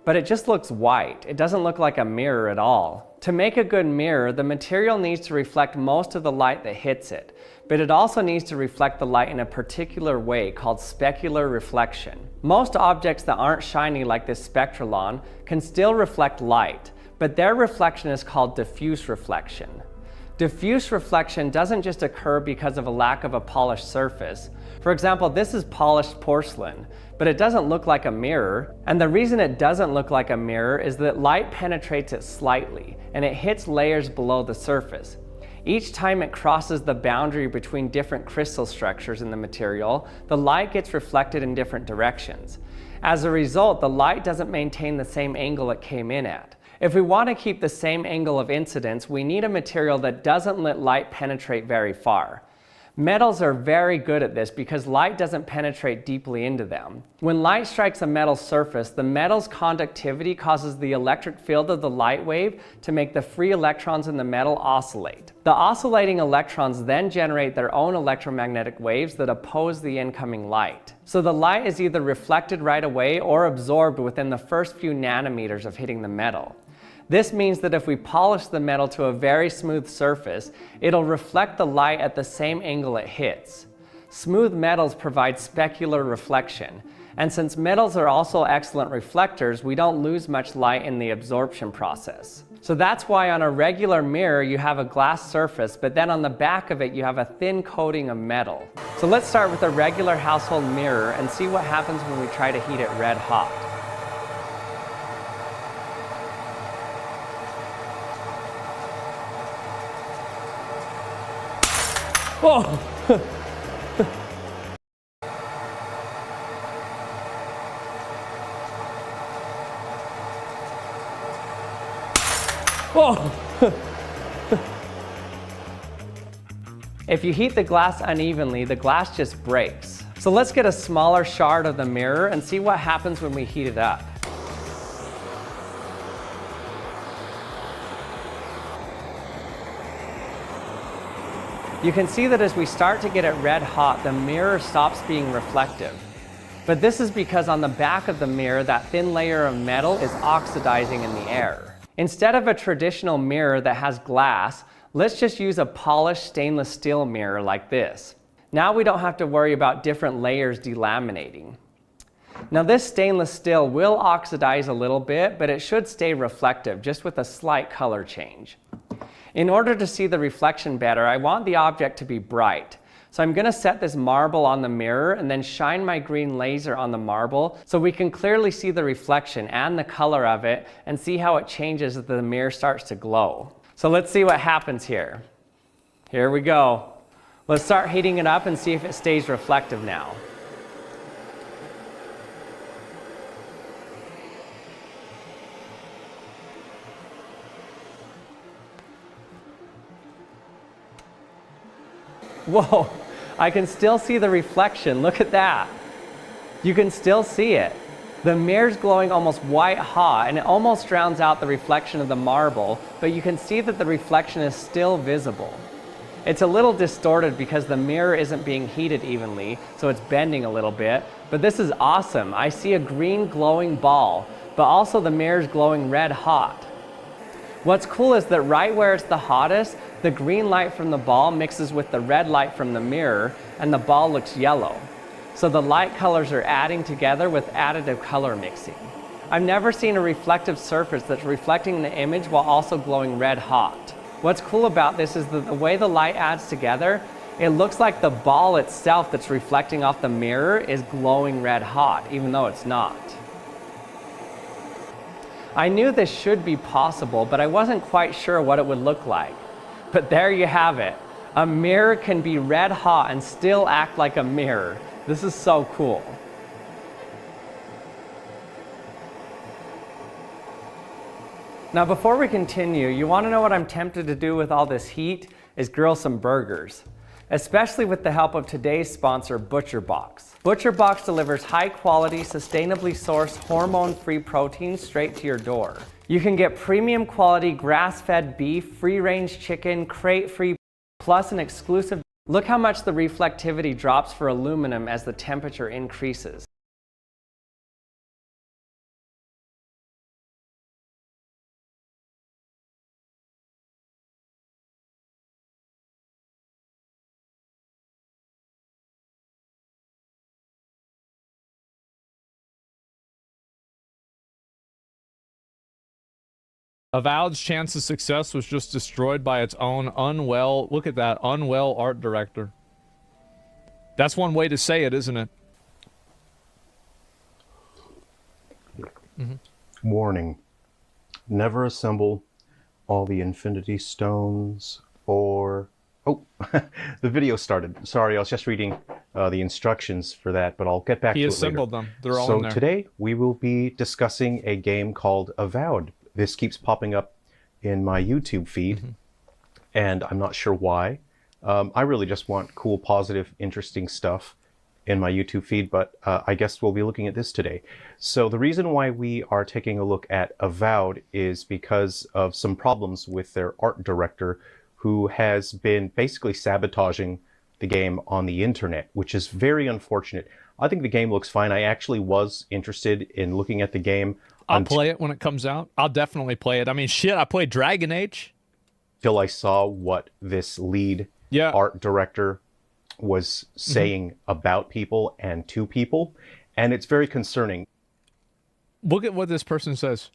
But it just looks white. It doesn't look like a mirror at all. To make a good mirror, the material needs to reflect most of the light that hits it, but it also needs to reflect the light in a particular way called specular reflection. Most objects that aren't shiny like this spectralon can still reflect light, but their reflection is called diffuse reflection. Diffuse reflection doesn't just occur because of a lack of a polished surface. For example, this is polished porcelain, but it doesn't look like a mirror. And the reason it doesn't look like a mirror is that light penetrates it slightly, and it hits layers below the surface. Each time it crosses the boundary between different crystal structures in the material, the light gets reflected in different directions. As a result, the light doesn't maintain the same angle it came in at. If we want to keep the same angle of incidence, we need a material that doesn't let light penetrate very far. Metals are very good at this because light doesn't penetrate deeply into them. When light strikes a metal surface, the metal's conductivity causes the electric field of the light wave to make the free electrons in the metal oscillate. The oscillating electrons then generate their own electromagnetic waves that oppose the incoming light. So the light is either reflected right away or absorbed within the first few nanometers of hitting the metal. This means that if we polish the metal to a very smooth surface, it'll reflect the light at the same angle it hits. Smooth metals provide specular reflection. And since metals are also excellent reflectors, we don't lose much light in the absorption process. So that's why on a regular mirror you have a glass surface, but then on the back of it you have a thin coating of metal. So let's start with a regular household mirror and see what happens when we try to heat it red hot. Oh! Oh! If you heat the glass unevenly, the glass just breaks. So let's get a smaller shard of the mirror and see what happens when we heat it up. You can see that as we start to get it red hot, the mirror stops being reflective. But this is because on the back of the mirror, that thin layer of metal is oxidizing in the air. Instead of a traditional mirror that has glass, let's just use a polished stainless steel mirror like this. Now we don't have to worry about different layers delaminating. Now this stainless steel will oxidize a little bit, but it should stay reflective, just with a slight color change. In order to see the reflection better, I want the object to be bright. So I'm going to set this marble on the mirror and then shine my green laser on the marble so we can clearly see the reflection and the color of it and see how it changes as the mirror starts to glow. So let's see what happens here. Here we go. Let's start heating it up and see if it stays reflective now. Whoa, I can still see the reflection. Look at that. You can still see it. The mirror's glowing almost white hot and it almost drowns out the reflection of the marble, but you can see that the reflection is still visible. It's a little distorted because the mirror isn't being heated evenly, so it's bending a little bit, but this is awesome. I see a green glowing ball, but also the mirror's glowing red hot. What's cool is that right where it's the hottest, the green light from the ball mixes with the red light from the mirror and the ball looks yellow. So the light colors are adding together with additive color mixing. I've never seen a reflective surface that's reflecting the image while also glowing red hot. What's cool about this is that the way the light adds together, it looks like the ball itself that's reflecting off the mirror is glowing red hot, even though it's not. I knew this should be possible, but I wasn't quite sure what it would look like. But there you have it. A mirror can be red hot and still act like a mirror. This is so cool. Now before we continue, you want to know what I'm tempted to do with all this heat? Is grill some burgers. Especially with the help of today's sponsor, ButcherBox. ButcherBox delivers high-quality, sustainably sourced, hormone-free protein straight to your door. You can get premium quality grass-fed beef, free-range chicken, crate-free, plus an exclusive. Look how much the reflectivity drops for aluminum as the temperature increases. Avowed's chance of success was just destroyed by its own unwell, look at that, unwell art director. That's one way to say it, isn't it? Warning. Never assemble all the infinity stones or... Oh, the video started. Sorry, I was just reading the instructions for that, but I'll get back to it later. He assembled them. They're all in there. So today we will be discussing a game called Avowed. This keeps popping up in my YouTube feed, and I'm not sure why. I really just want cool, positive, interesting stuff in my YouTube feed, but I guess we'll be looking at this today. So the reason why we are taking a look at Avowed is because of some problems with their art director, who has been basically sabotaging the game on the internet, which is very unfortunate. I think the game looks fine. I actually was interested in looking at the game. I'll play it when it comes out. I'll definitely play it. I mean, shit, I played Dragon Age. Till I saw what this lead art director was saying about people and to people, and it's very concerning. Look at what this person says.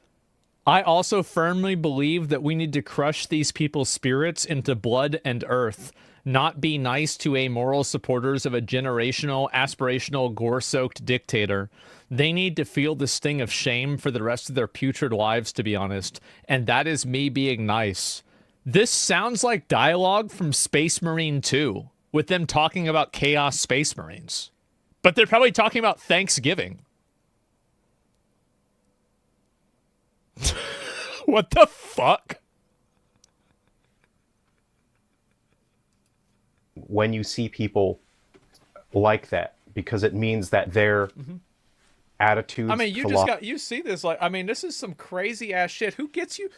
I also firmly believe that we need to crush these people's spirits into blood and earth, not be nice to amoral supporters of a generational, aspirational, gore-soaked dictator. They need to feel the sting of shame for the rest of their putrid lives, to be honest, and that is me being nice. This sounds like dialogue from Space Marine 2, with them talking about Chaos Space Marines. But they're probably talking about Thanksgiving. What the fuck? When you see people like that, because it means that their attitudes, I mean, you see this, like, I mean, this is some crazy ass shit. Who gets you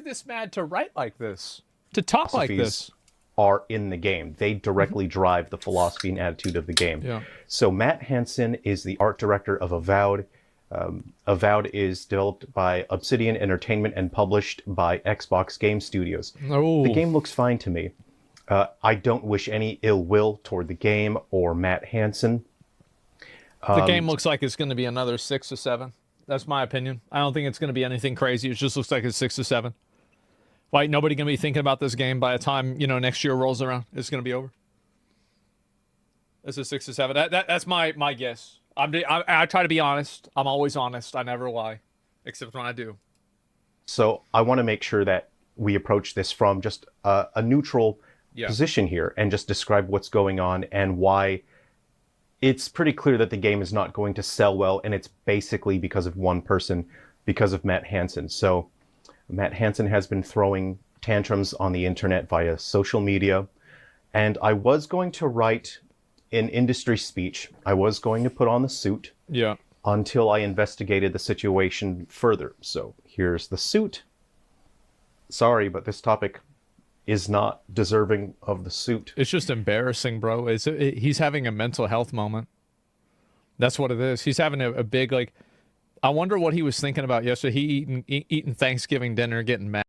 this mad to write like this? To talk like this? Are in the game. They directly drive the philosophy and attitude of the game. Yeah. So Matt Hansen is the art director of Avowed. Avowed is developed by Obsidian Entertainment and published by Xbox Game Studios. Oh. The game looks fine to me. I don't wish any ill will toward the game or Matt Hansen. The game looks like it's going to be another 6 or 7. That's my opinion. I don't think it's going to be anything crazy. It just looks like it's 6 or 7. Like, nobody going to be thinking about this game by the time, next year rolls around. It's going to be over. This is 6 or 7. That's my guess. I try to be honest. I'm always honest. I never lie. Except when I do. So I want to make sure that we approach this from just a neutral position here and just describe what's going on and why it's pretty clear that the game is not going to sell well, and it's basically because of one person, because of Matt Hansen. So Matt Hansen has been throwing tantrums on the internet via social media, and I was going to write an industry speech. I was going to put on the suit until I investigated the situation further. So here's the suit. Sorry, but this topic is not deserving of the suit. It's just embarrassing, bro. He's having a mental health moment. That's what it is. He's having a big, like, I wonder what he was thinking about yesterday. He eating Thanksgiving dinner, getting mad.